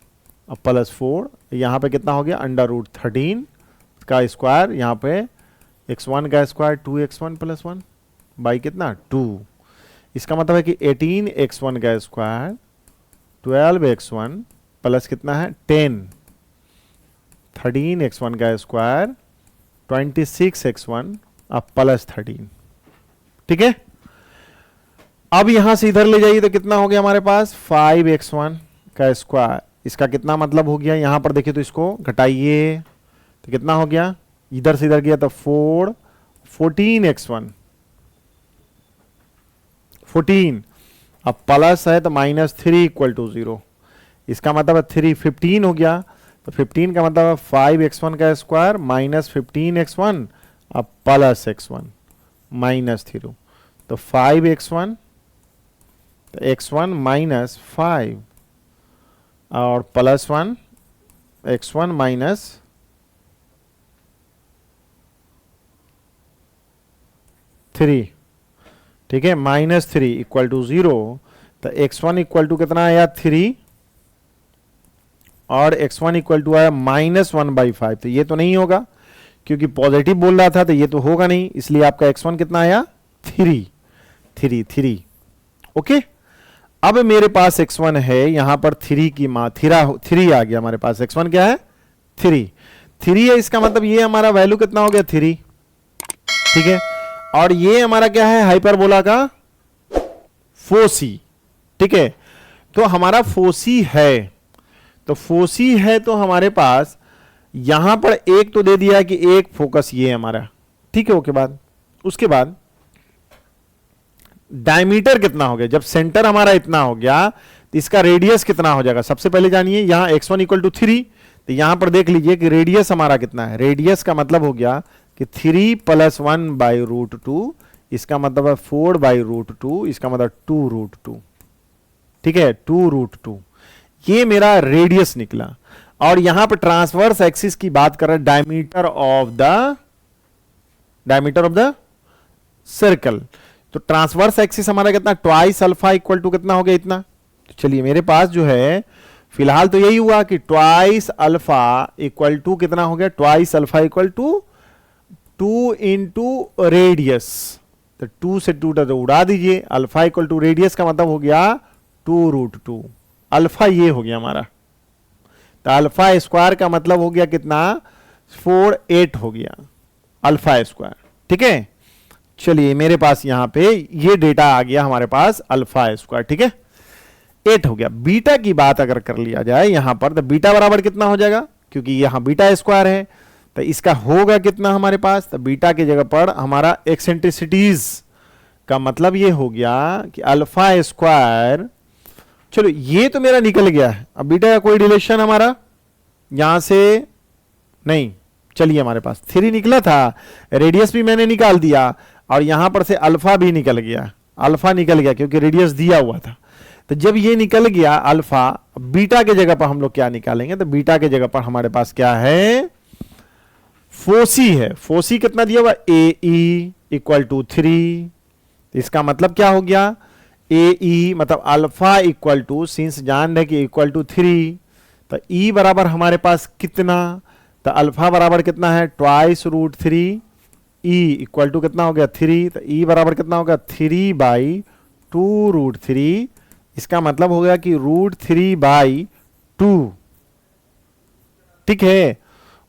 [SPEAKER 1] और प्लस 4, यहाँ पे कितना हो गया, अंडर रूट 13 का स्क्वायर, यहाँ पे x1 का स्क्वायर 2x1 प्लस 1 बाई कितना 2, इसका मतलब है कि 18x1 का स्क्वायर 12x1 प्लस कितना है 10, 13x1 का स्क्वायर 26x1 अब प्लस 13, ठीक है। अब यहां से इधर ले जाइए तो कितना हो गया हमारे पास 5x1 का स्क्वायर, इसका कितना मतलब हो गया, यहां पर देखिए तो इसको घटाइए तो कितना हो गया, इधर से इधर गया तो 14x1 14, अब प्लस है तो -3 इक्वल टू 0, इसका मतलब है 3 15 हो गया, तो 15 का मतलब है 5x1 का स्क्वायर माइनस 15x1 अब प्लस x1 -3, तो 5x1 तो x1 माइनस 5 और प्लस 1 x1 माइनस 3, ठीक है, -3 इक्वल टू 0, तो x1 इक्वल टू कितना आया 3 और x1 इक्वल टू आया -1/5, तो ये तो नहीं होगा क्योंकि पॉजिटिव बोल रहा था, तो ये तो होगा नहीं, इसलिए आपका x1 कितना आया 3, ओके। अब मेरे पास x1 है, यहां पर 3 की मान 3 आ गया हमारे पास, x1 क्या है 3 है, इसका मतलब ये हमारा वैल्यू कितना हो गया 3, ठीक है। और ये हमारा क्या है हाइपरबोला का फोसी, ठीक है। तो हमारा फोसी है, तो फोसी है तो हमारे पास यहां पर एक तो दे दिया कि एक फोकस ये है हमारा, ठीक है। उसके बाद डायमीटर कितना हो गया, जब सेंटर हमारा इतना हो गया तो इसका रेडियस कितना हो जाएगा, सबसे पहले जानिए। यहां x1 इक्वल टू 3, तो यहां पर देख लीजिए कि रेडियस हमारा कितना है, रेडियस का मतलब हो गया कि 3 प्लस 1 बाई रूट 2, इसका मतलब है 4 बाई रूट 2, इसका मतलब 2 रूट 2, ठीक है, 2 रूट 2, ये मेरा रेडियस निकला। और यहां पर ट्रांसवर्स एक्सिस की बात कर रहे हैं, डायमीटर ऑफ द सर्कल, तो ट्रांसवर्स एक्सिस हमारा कितना, ट्वाइस अल्फा इक्वल टू कितना हो गया इतना। तो चलिए मेरे पास जो है फिलहाल तो यही हुआ कि ट्वाइस अल्फा इक्वल टू कितना हो गया, twice alpha equal to 2 into radius, तो 2 से 2 तो उड़ा दीजिए, अल्फा इक्वल टू रेडियस का मतलब हो गया 2 रूट 2, अल्फा ये हो गया हमारा, तो अल्फा स्क्वायर का मतलब हो गया कितना 48 हो गया अल्फा स्क्वायर, ठीक है। चलिए मेरे पास यहां पे ये डेटा आ गया हमारे पास अल्फा स्क्वायर, ठीक है। 8 हो गया। बीटा की बात अगर कर लिया जाए यहां पर, तो बीटा बराबर कितना हो जाएगा, क्योंकि यहां बीटा स्क्वायर है, तो इसका होगा कितना हमारे पास, तो बीटा की जगह पर हमारा एक्सेंट्रिसिटीज का मतलब ये हो गया कि अल्फा स्क्वायर, चलो ये तो मेरा निकल गया है। अब बीटा का कोई रिलेशन हमारा यहां से नहीं, चलिए हमारे पास 3 निकला था, रेडियस भी मैंने निकाल दिया, और यहां पर से अल्फा भी निकल गया, अल्फा निकल गया क्योंकि रेडियस दिया हुआ था। तो जब ये निकल गया अल्फा, बीटा के जगह पर हम लोग क्या निकालेंगे, तो बीटा के जगह पर हमारे पास क्या है, फोसी है। फोसी कितना दिया हुआ, ए ई इक्वल टू 3, इसका मतलब क्या हो गया, ए ई मतलब अल्फा इक्वल टू, सिंस जान रहे कि इक्वल टू 3, तो ई बराबर हमारे पास कितना, तो अल्फा बराबर कितना है, twice root 3, e equal to कितना हो गया 3, तो ई बराबर कितना होगा 3/2 रूट 3, इसका मतलब हो गया कि रूट 3/2, ठीक है,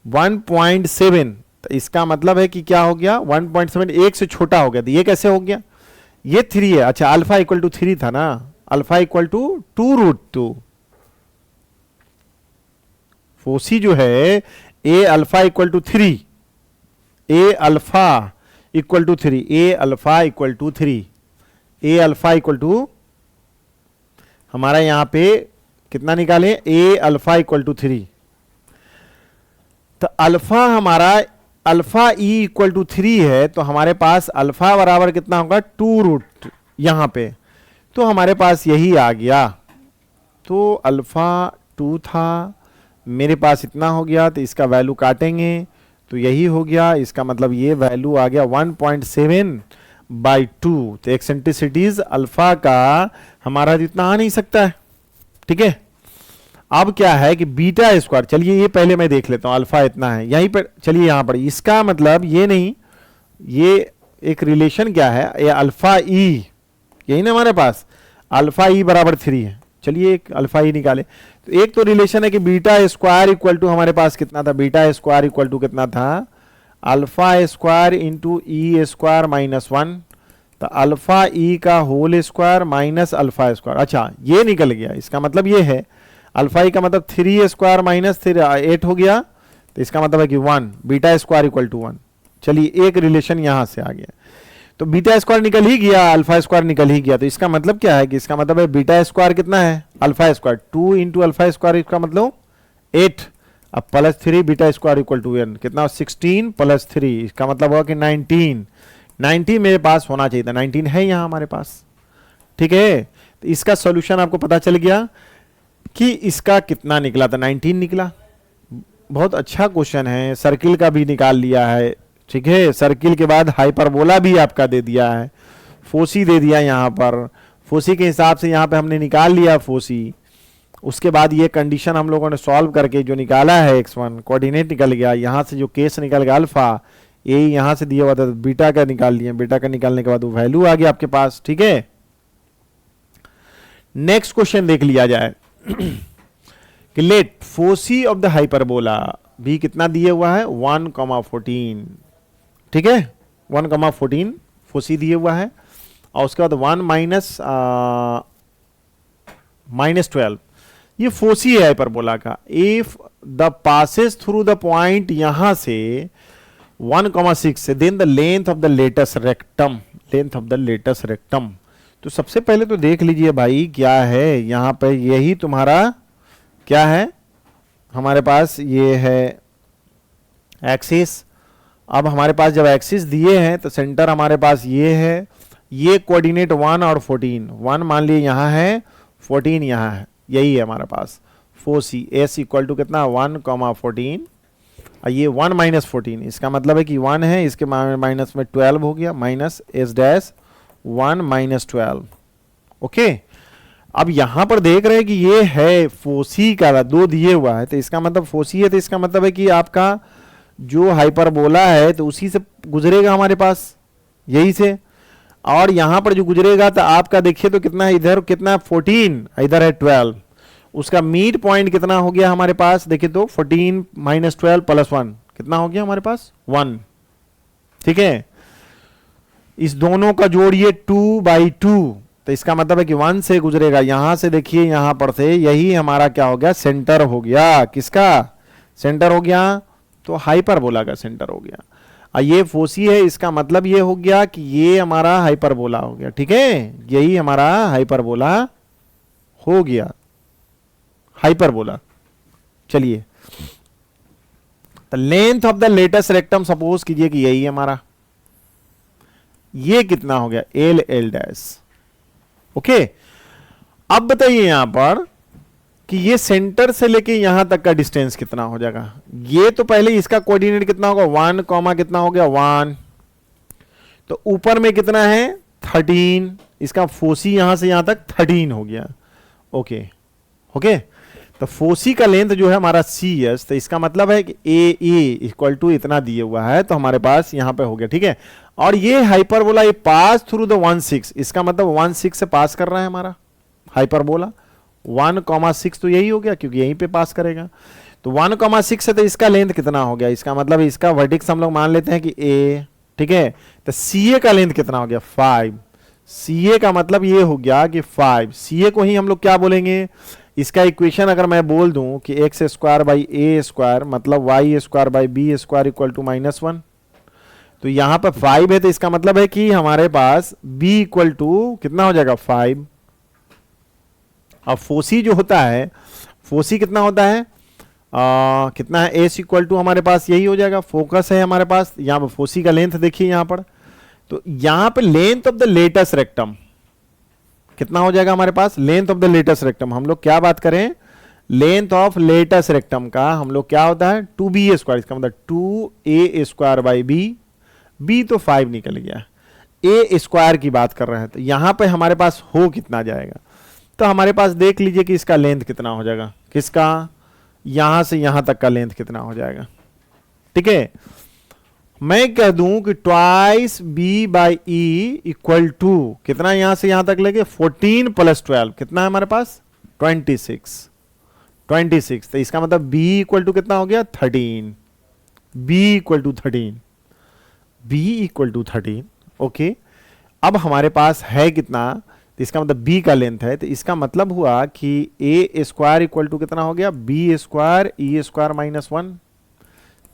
[SPEAKER 1] 1.7, तो इसका मतलब है कि क्या हो गया 1.7 एक से छोटा हो गया। तो ये कैसे हो गया, ये 3 है, अच्छा अल्फा इक्वल टू 3 था ना, अल्फा इक्वल टू 2√2, फोसी जो है a alpha equal to 3, a alpha equal to 3, a alpha equal to 3, a alpha equal to हमारा यहां पे कितना निकाले, ए अल्फा इक्वल टू 3, तो अल्फा हमारा अल्फा ई इक्वल टू 3 है, तो हमारे पास अल्फा बराबर कितना होगा 2√, यहां पे तो हमारे पास यही आ गया, तो अल्फा 2 था, मेरे पास इतना हो गया, तो इसका वैल्यू काटेंगे तो यही हो गया, इसका मतलब ये वैल्यू आ गया 1.7/2, तो एक्सेंट्रिसिटीज अल्फा का हमारा इतना आ नहीं सकता है, ठीक है। अब क्या है कि बीटा स्क्वायर, चलिए ये पहले मैं देख लेता हूं, अल्फा इतना है यहीं पर, चलिए यहां पर, इसका मतलब ये नहीं, ये एक रिलेशन क्या है, ये अल्फा ई, यही ना हमारे पास अल्फा ई बराबर 3 है, चलिए एक अल्फा ई निकाले, तो एक तो रिलेशन है कि बीटा स्क्वायर इक्वल टू हमारे पास कितना था, बीटा स्क्वायर इक्वल टू कितना था, alpha square into e square -1, तो अल्फा ई का whole square minus alpha square, अच्छा ये निकल गया, इसका मतलब ये है अल्फा ई का मतलब 3 स्क्वायर माइनस 8 हो गया, तो इसका मतलब है कि 1, बीटा स्क्वायर इक्वल टू 1, चलिए एक रिलेशन यहां से आ गया, तो बीटा स्क्वायर निकल ही गया, अल्फा स्क्वायर निकल ही गया, तो इसका मतलब क्या है कि इसका मतलब है बीटा स्क्वायर कितना है, alpha square 2 into alpha square, इसका मतलब 8, अब plus 3 beta square equal to n कितना 16 प्लस 3, इसका मतलब हुआ कि 19 मेरे पास होना चाहिए था, 19 है यहाँ हमारे पास, ठीक है। तो इसका सॉल्यूशन आपको पता चल गया कि इसका कितना निकला था, 19 निकला। बहुत अच्छा क्वेश्चन है, सर्किल का भी निकाल लिया है, ठीक है, सर्किल के बाद हाइपरबोला भी आपका दे दिया है, फोसी दे दिया यहाँ पर, फोसी के हिसाब से यहाँ पे हमने निकाल लिया फोसी, उसके बाद ये कंडीशन हम लोगों ने सॉल्व करके जो निकाला है x1 कोऑर्डिनेट निकल गया, यहाँ से जो केस निकल गया अल्फा, ये यहाँ से दिया हुआ था, बीटा का निकाल लिया, बीटा का निकालने के बाद वो वैल्यू आ गया आपके पास, ठीक है। नेक्स्ट क्वेश्चन देख लिया जाए कि let foci of the hyperbola भी कितना दिया हुआ है 1,14, ठीक है, 1,14 फोसी दिए हुआ है, और उसके बाद 1 माइनस 12, ये फोसी है हाइपरबोला का, if the passes through the point यहां से 1,6 से, then the length of the latus rectum, length of the latus rectum, तो सबसे पहले तो देख लीजिए भाई क्या है यहां पे, यही तुम्हारा क्या है हमारे पास, ये है एक्सिस। अब हमारे पास जब एक्सिस दिए हैं तो सेंटर हमारे पास ये है, ये कोऑर्डिनेट 1 और 14, 1 मान लिए यहाँ है, 14 यहाँ है, यही है हमारे पास फोसी, एस इक्वल टू कितना 1,14, ये 1 माइनस 14, इसका मतलब है कि 1 है, इसके माइनस में 12 हो गया, minus S dash 1 minus 12, okay. अब यहां पर देख रहे हैं कि ये है फोसी का 2 दिए हुआ है, तो इसका मतलब फोसी है, तो इसका मतलब है कि आपका जो हाइपरबोला है तो उसी से गुजरेगा हमारे पास, यही से, और यहां पर जो गुजरेगा तो आपका देखिए तो कितना है, इधर कितना 14, इधर है 12, उसका मीड पॉइंट कितना हो गया हमारे पास, देखिए तो 14 माइनस 12 प्लस 1 कितना हो गया हमारे पास 1, ठीक है। इस दोनों का जोड़िए 2/2, तो इसका मतलब है कि 1 से गुजरेगा, यहां से देखिए यहां पर से, यही हमारा क्या हो गया, सेंटर हो गया। किसका सेंटर हो गया? तो हाइपरबोला का सेंटर हो गया। और ये फोसी है, इसका मतलब ये हो गया कि ये हमारा हाइपरबोला हो गया। ठीक है, यही हमारा हाइपरबोला हो गया, हाइपरबोला। चलिए, the length of the latus rectum, suppose कीजिए कि यही है हमारा, ये कितना हो गया, एल एल डैश। ओके, अब बताइए यहां पर कि ये सेंटर से लेके यहां तक का डिस्टेंस कितना हो जाएगा। ये तो पहले इसका कोऑर्डिनेट कितना होगा, 1 कॉमा कितना हो गया 1, तो ऊपर में कितना है 13, इसका फोसी यहां से यहां तक 13 हो गया। ओके ओके, तो फोसी का लेंथ जो है हमारा सी एस, तो इसका मतलब है कि ए इक्वल टू इतना दिए हुआ है, तो हमारे पास यहां पे हो गया। ठीक है, और ये हाइपरबोला ये पास थ्रू द 1/6, इसका मतलब 1/6 से पास कर रहा है हमारा हाइपरबोला। 1,6 तो यही हो गया क्योंकि यहीं पे पास करेगा, तो 1,6 है, तो इसका लेंथ कितना हो गया, इसका मतलब इसका वर्टेक्स हम लोग मान लेते हैं कि ए। ठीक है, तो सी ए का लेंथ कितना हो गया 5, सी ए का मतलब ये हो गया कि 5, सी ए को ही हम लोग क्या बोलेंगे, इसका इक्वेशन अगर मैं बोल दूं कि x square by a square मतलब y square by b square equal to -1, तो यहां पर 5 है, तो इसका मतलब है कि हमारे पास b इक्वल टू कितना हो जाएगा 5। अब फोसी जो होता है, फोसी कितना होता है, कितना है, एस इक्वल टू हमारे पास यही हो जाएगा, फोकस है हमारे पास। यहाँ पर फोसी का लेंथ देखिए यहां पर, तो यहां पे length of the latest rectum कितना हो जाएगा हमारे पास, length of the latest rectum, हम लोग क्या बात करें, लेंथ ऑफ लेटेस्ट रेक्टम का हम लोग क्या होता है 2b स्क्वायर, इसका मतलब 2a स्क्वायर बाई बी तो 5 निकल गया, ए स्क्वायर की बात कर रहे हैं, तो यहां पे हमारे पास हो कितना जाएगा, तो हमारे पास देख लीजिए कि इसका लेंथ कितना हो जाएगा, किसका, यहां से यहां तक का लेंथ कितना हो जाएगा। ठीक है, मैं कह दूं कि twice b by e equal to कितना, यहां से यहां तक लेके 14 + 12 कितना है हमारे पास 26, तो इसका मतलब b इक्वल टू कितना हो गया 13, b इक्वल टू 13। ओके, अब हमारे पास है कितना, तो इसका मतलब b का लेंथ है, तो इसका मतलब हुआ कि ए स्क्वायर इक्वल टू कितना हो गया बी स्क्वायर ई स्क्वायर -1,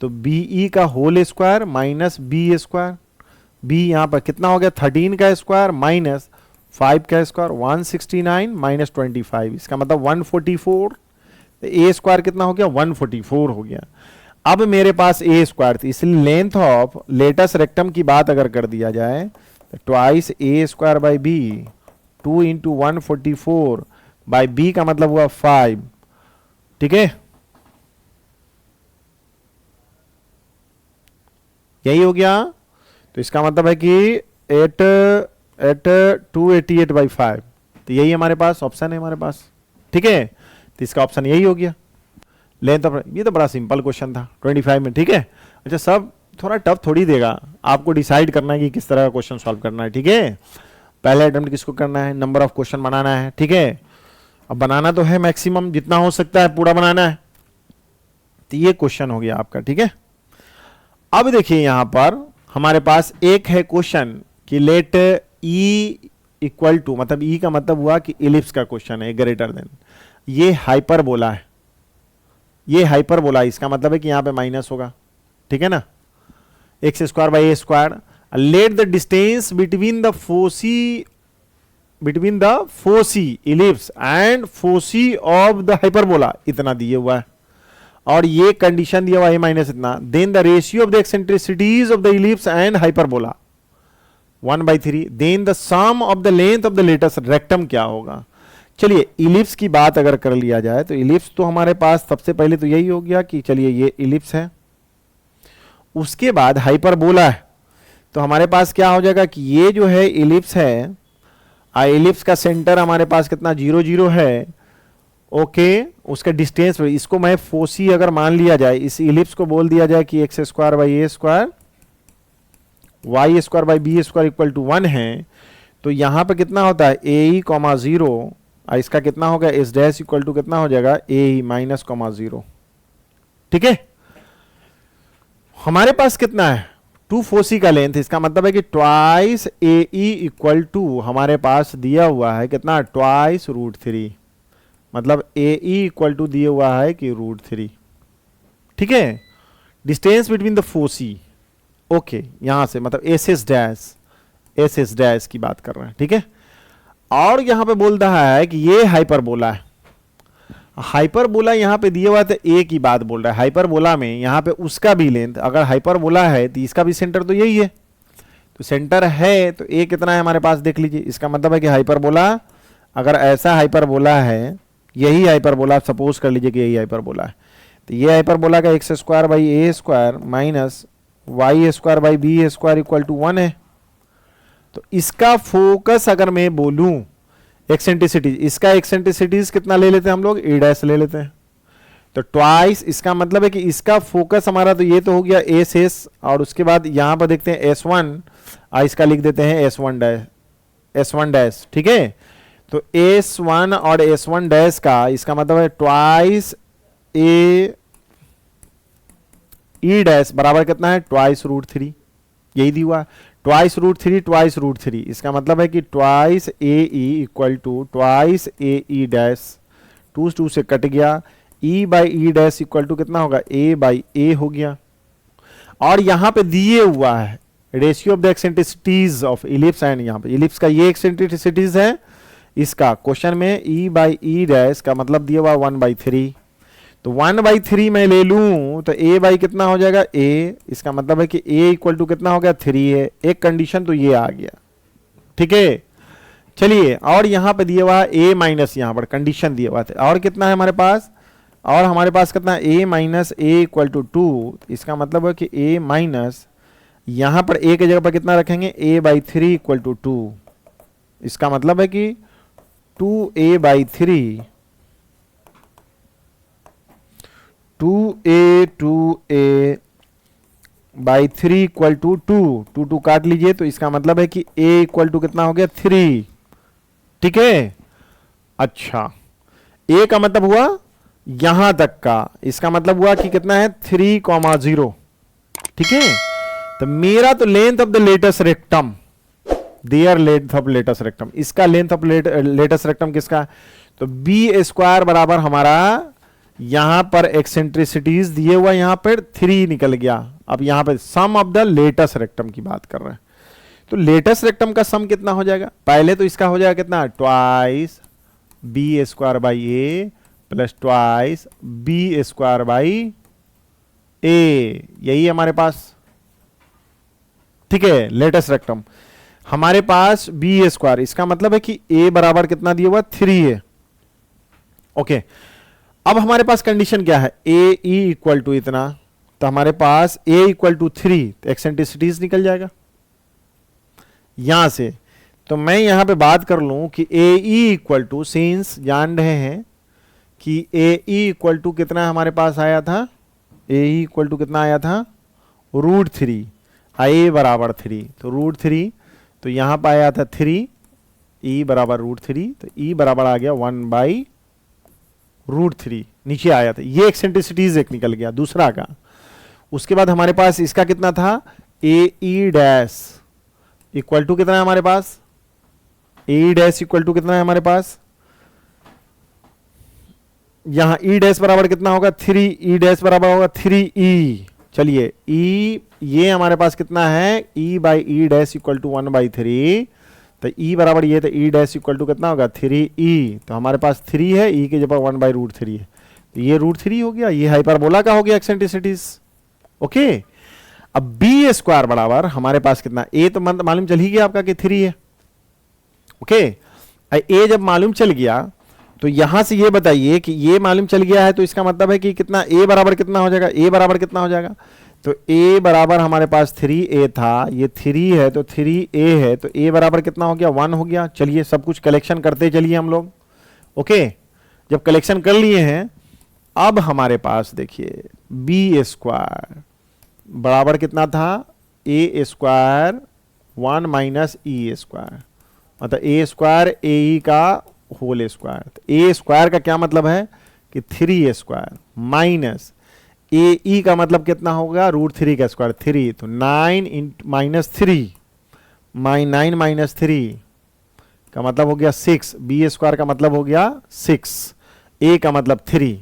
[SPEAKER 1] तो बी ई का whole square minus b square, b यहां पर कितना हो गया 13 का स्क्वायर माइनस 5 का स्क्वायर 169 माइनस 25, इसका मतलब 144, तो ए स्क्वायर कितना हो गया 144 हो गया। अब मेरे पास ए स्क्वायर थी, इसलिए लेंथ ऑफ लेटेस्ट रेक्टम की बात अगर कर दिया जाए तो twice a square by b 2 into 144 by b का मतलब हुआ 5। ठीक है, यही हो गया, तो इसका मतलब है कि 288/5, तो यही हमारे पास ऑप्शन है हमारे पास। ठीक है, तो इसका ऑप्शन यही हो गया लेंथ ऑफ, ये तो बड़ा सिंपल क्वेश्चन था 25 में। ठीक है, अच्छा सब थोड़ा टफ थोड़ी देगा, आपको डिसाइड करना है कि किस तरह का क्वेश्चन सॉल्व करना है। ठीक है, पहले अटेम्प्ट किसको करना है, नंबर ऑफ क्वेश्चन बनाना है। ठीक है, अब बनाना तो है मैक्सिमम जितना हो सकता है पूरा बनाना है, तो ये क्वेश्चन हो गया आपका। ठीक है, अब देखिए यहां पर हमारे पास एक है क्वेश्चन कि लेट ई इक्वल टू, मतलब ई का मतलब हुआ कि इलिप्स का क्वेश्चन है ग्रेटर देन, ये हाइपरबोला है, ये हाइपरबोला, इसका मतलब है कि यहां पे माइनस होगा। ठीक है ना, x square by a square, let the distance between the foci ellipse and foci of the hyperbola इतना दिए हुआ है, और ये कंडीशन दिया हुआ है माइनस इतना, then the ratio of the eccentricities of the ellipse and hyperbola 1/3, then the sum of the length of the latest rectum क्या होगा। चलिए, इलिप्स की बात अगर कर लिया जाए तो इलिप्स तो हमारे पास सबसे पहले तो यही हो गया कि चलिए ये इलिप्स है, उसके बाद हाइपरबोला है, तो हमारे पास क्या हो जाएगा कि ये जो है इलिप्स है, इलिप्स का सेंटर हमारे पास कितना 0 0 है। ओके, उसका डिस्टेंस, इसको मैं फोसी अगर मान लिया जाए, इस इलिप्स को बोल दिया जाए कि x square by a square y square by b square equal to 1 है, तो यहां पे कितना होता है ए ई कॉमा 0, इसका कितना होगा एस डैश इक्वल टू कितना हो जाएगा ए ई माइनस कॉमा 0। ठीक है, हमारे पास कितना है टू फोसी का लेंथ, इसका मतलब है कि twice a e equal to हमारे पास दिया हुआ है कितना, ट्वाइस रूट थ्री, मतलब ए ई इक्वल टू दिया हुआ है कि रूट थ्री। ठीक है, distance between the foci, okay, यहां से मतलब एस एस डैश की बात कर रहे हैं। ठीक है, और यहां पे बोल रहा है कि ये हाइपरबोला है। हाइपरबोला यहाँ पे दिया हुआ था ए की बात बोल रहा है। हाइपरबोला में यहाँ पे उसका भी लेंथ, अगर हाइपरबोला है तो इसका भी सेंटर तो यही है, तो सेंटर है तो ए कितना है हमारे पास देख लीजिए। इसका मतलब है कि हाइपरबोला, अगर ऐसा हाइपरबोला है, यही हाइपरबोला सपोज कर लीजिए कि यही हाइपरबोला है, तो ये हाइपरबोला का x square by a square minus y square by b square equal to 1 है। तो इसका फोकस अगर मैं बोलूं एक्सेंट्रिसिटीज, इसका एक्सेंट्रिसिटीज कितना ले लेते हैं हम लोग, ए डैश ले लेते हैं। तो ट्वाइस, इसका मतलब है कि इसका फोकस हमारा, तो ये तो हो गया एस एस, और उसके बाद यहां पर देखते हैं एस वन, इसका लिख देते हैं S one dash, S one dash. ठीक है, तो एस वन और एस वन डैश का इसका मतलब है ट्वाइस ए ई डैश बराबर कितना है, ट्वाइस रूट थ्री, यही दी हुआ, twice root three, twice root three. इसका मतलब है कि twice a e equal to twice a e dash, two से कट गया, e by e dash equal to कितना होगा, ए बाई ए हो गया। और यहां पे दिए हुआ है ratio of the eccentricities of ellipse, and यहां पे इलिप्स का ये एक्सेंट्रिसिटीज है, इसका क्वेश्चन में ई बाई ई डैश का मतलब दिया हुआ 1/3, तो 1/3 मैं ले लूं तो a बाई कितना हो जाएगा, a, इसका मतलब है कि a इक्वल टू कितना हो गया, 3 है। एक कंडीशन तो ये आ गया। ठीक है, चलिए, और यहां पे दिया हुआ a माइनस, यहां पर कंडीशन दिया हुआ था, और कितना है हमारे पास, और हमारे पास कितना है, a minus a equal to 2, इसका मतलब है कि a माइनस, यहां पर a की जगह पर कितना रखेंगे, a/3 इक्वल टू 2, इसका मतलब है कि 2a/3, 2a/3 इक्वल टू 2 काट लीजिए, तो इसका मतलब है कि a इक्वल टू कितना हो गया, 3। ठीक है, अच्छा, a का मतलब हुआ यहां तक का, इसका मतलब हुआ कि कितना है, 3,0। ठीक है, तो मेरा तो length of the latus rectum, there length of latest rectum, इसका लेंथ ऑफ लेटेस्ट रेक्टम किसका, तो बी स्क्वायर बराबर हमारा, यहां पर एक्सेंट्रिसिटीज दिए हुआ, यहां पर 3 निकल गया। अब यहां पर सम ऑफ द लेटेस्ट रेक्टम की बात कर रहे हैं, तो लेटेस्ट रेक्टम का सम कितना हो जाएगा, पहले तो इसका हो जाएगा कितना, twice b square by a plus twice b square by a, यही हमारे पास। ठीक है, लेटेस्ट रेक्टम हमारे पास बी स्क्वायर, इसका मतलब है कि ए बराबर कितना दिया हुआ, 3 है। ओके, अब हमारे पास कंडीशन क्या है, ए ई इक्वल टू इतना, तो हमारे पास ए इक्वल टू 3, तो एक्सेंट्रिसिटीज निकल जाएगा यहां से। तो मैं यहां पे बात कर लूं कि ए ई इक्वल टू, सिंस जान रहे हैं कि ए ई इक्वल टू कितना हमारे पास आया था, ए ई इक्वल टू कितना आया था, √3, ए बराबर 3, तो √3, तो यहां पर आया था 3, ई बराबर √3, तो ई बराबर आ गया 1/√3, नीचे आया था। ये एक्सेंट्रिसिटीज एक निकल गया दूसरा का। उसके बाद हमारे पास इसका कितना था, ए ई डैश इक्वल टू कितना है हमारे पास, ए डैश इक्वल टू कितना है हमारे पास, यहां ई डैश बराबर कितना होगा, 3, ई डैश बराबर होगा 3e। चलिए, ई ये हमारे पास कितना है, e by e dash equal to 1/3, तो ई बराबर ये, तो ई डैश इक्वल टू कितना होगा, 3e, तो हमारे पास 3 है, ई के जगह 1/√3 है, तो ये √3 हो गया, ये हाइपरबोला का हो गया एक्सेंट्रिसिटीज। ओके, अब बी स्क्वायर बराबर हमारे पास कितना, ए तो मालूम चल ही गया आपका कि 3 है। ओके, ए जब मालूम चल गया तो यहां से ये बताइए कि ये मालूम चल गया है, तो इसका मतलब है कि कितना, ए बराबर कितना हो जाएगा, ए बराबर कितना हो जाएगा, तो ए बराबर हमारे पास 3a था, ये 3 है तो 3a है, तो a बराबर कितना हो गया, 1 हो गया। चलिए, सब कुछ कलेक्शन करते चलिए हम लोग। ओके, जब कलेक्शन कर लिए हैं, अब हमारे पास देखिए बी स्क्वायर बराबर कितना था, ए स्क्वायर 1 माइनस ई स्क्वायर, मतलब ए स्क्वायर ए ई का होल स्क्वायर। तो ए स्क्वायर का क्या मतलब है कि 3a स्क्वायर माइनस ए ई का मतलब कितना होगा, √3 का स्क्वायर 3, तो 9 माइनस 3 9 माइनस 3 का मतलब हो गया 6, बी स्क्वायर का मतलब हो गया 6, ए का मतलब 3।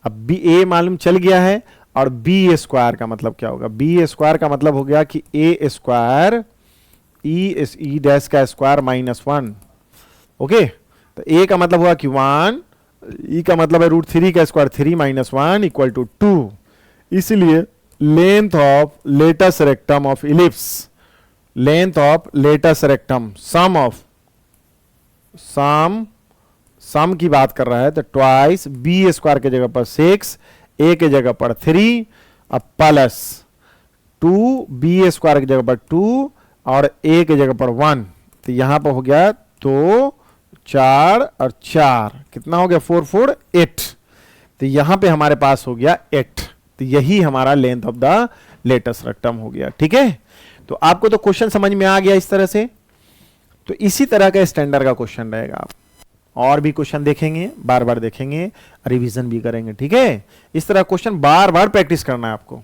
[SPEAKER 1] अब बी ए मालूम चल गया है, और बी स्क्वायर का मतलब क्या होगा, बी स्क्वायर का मतलब हो गया कि ए स्क्वायर ई डैश का स्क्वायर -1। ओके, तो ए का मतलब हुआ कि 1, ई का मतलब है √3 का स्क्वायर 3 - 1 इक्वल टू 2। इसलिए length of latus rectum of ellipse, length of latus rectum, sum की बात कर रहा है, तो ट्वाइस बी स्क्वायर के जगह पर 6, ए के जगह पर 3, अब प्लस 2 बी स्क्वायर की जगह पर 2 और ए की जगह पर 1, तो यहां पर हो गया 2 4 और 4 कितना हो गया 4 4 8, तो यहां पे हमारे पास हो गया 8, तो यही हमारा length of the latus rectum हो गया। ठीक है, तो आपको तो क्वेश्चन समझ में आ गया इस तरह से। तो इसी तरह का स्टैंडर्ड का क्वेश्चन रहेगा, आप और भी क्वेश्चन देखेंगे, बार बार देखेंगे, रिवीजन भी करेंगे। ठीक है, इस तरह क्वेश्चन बार बार प्रैक्टिस करना है आपको।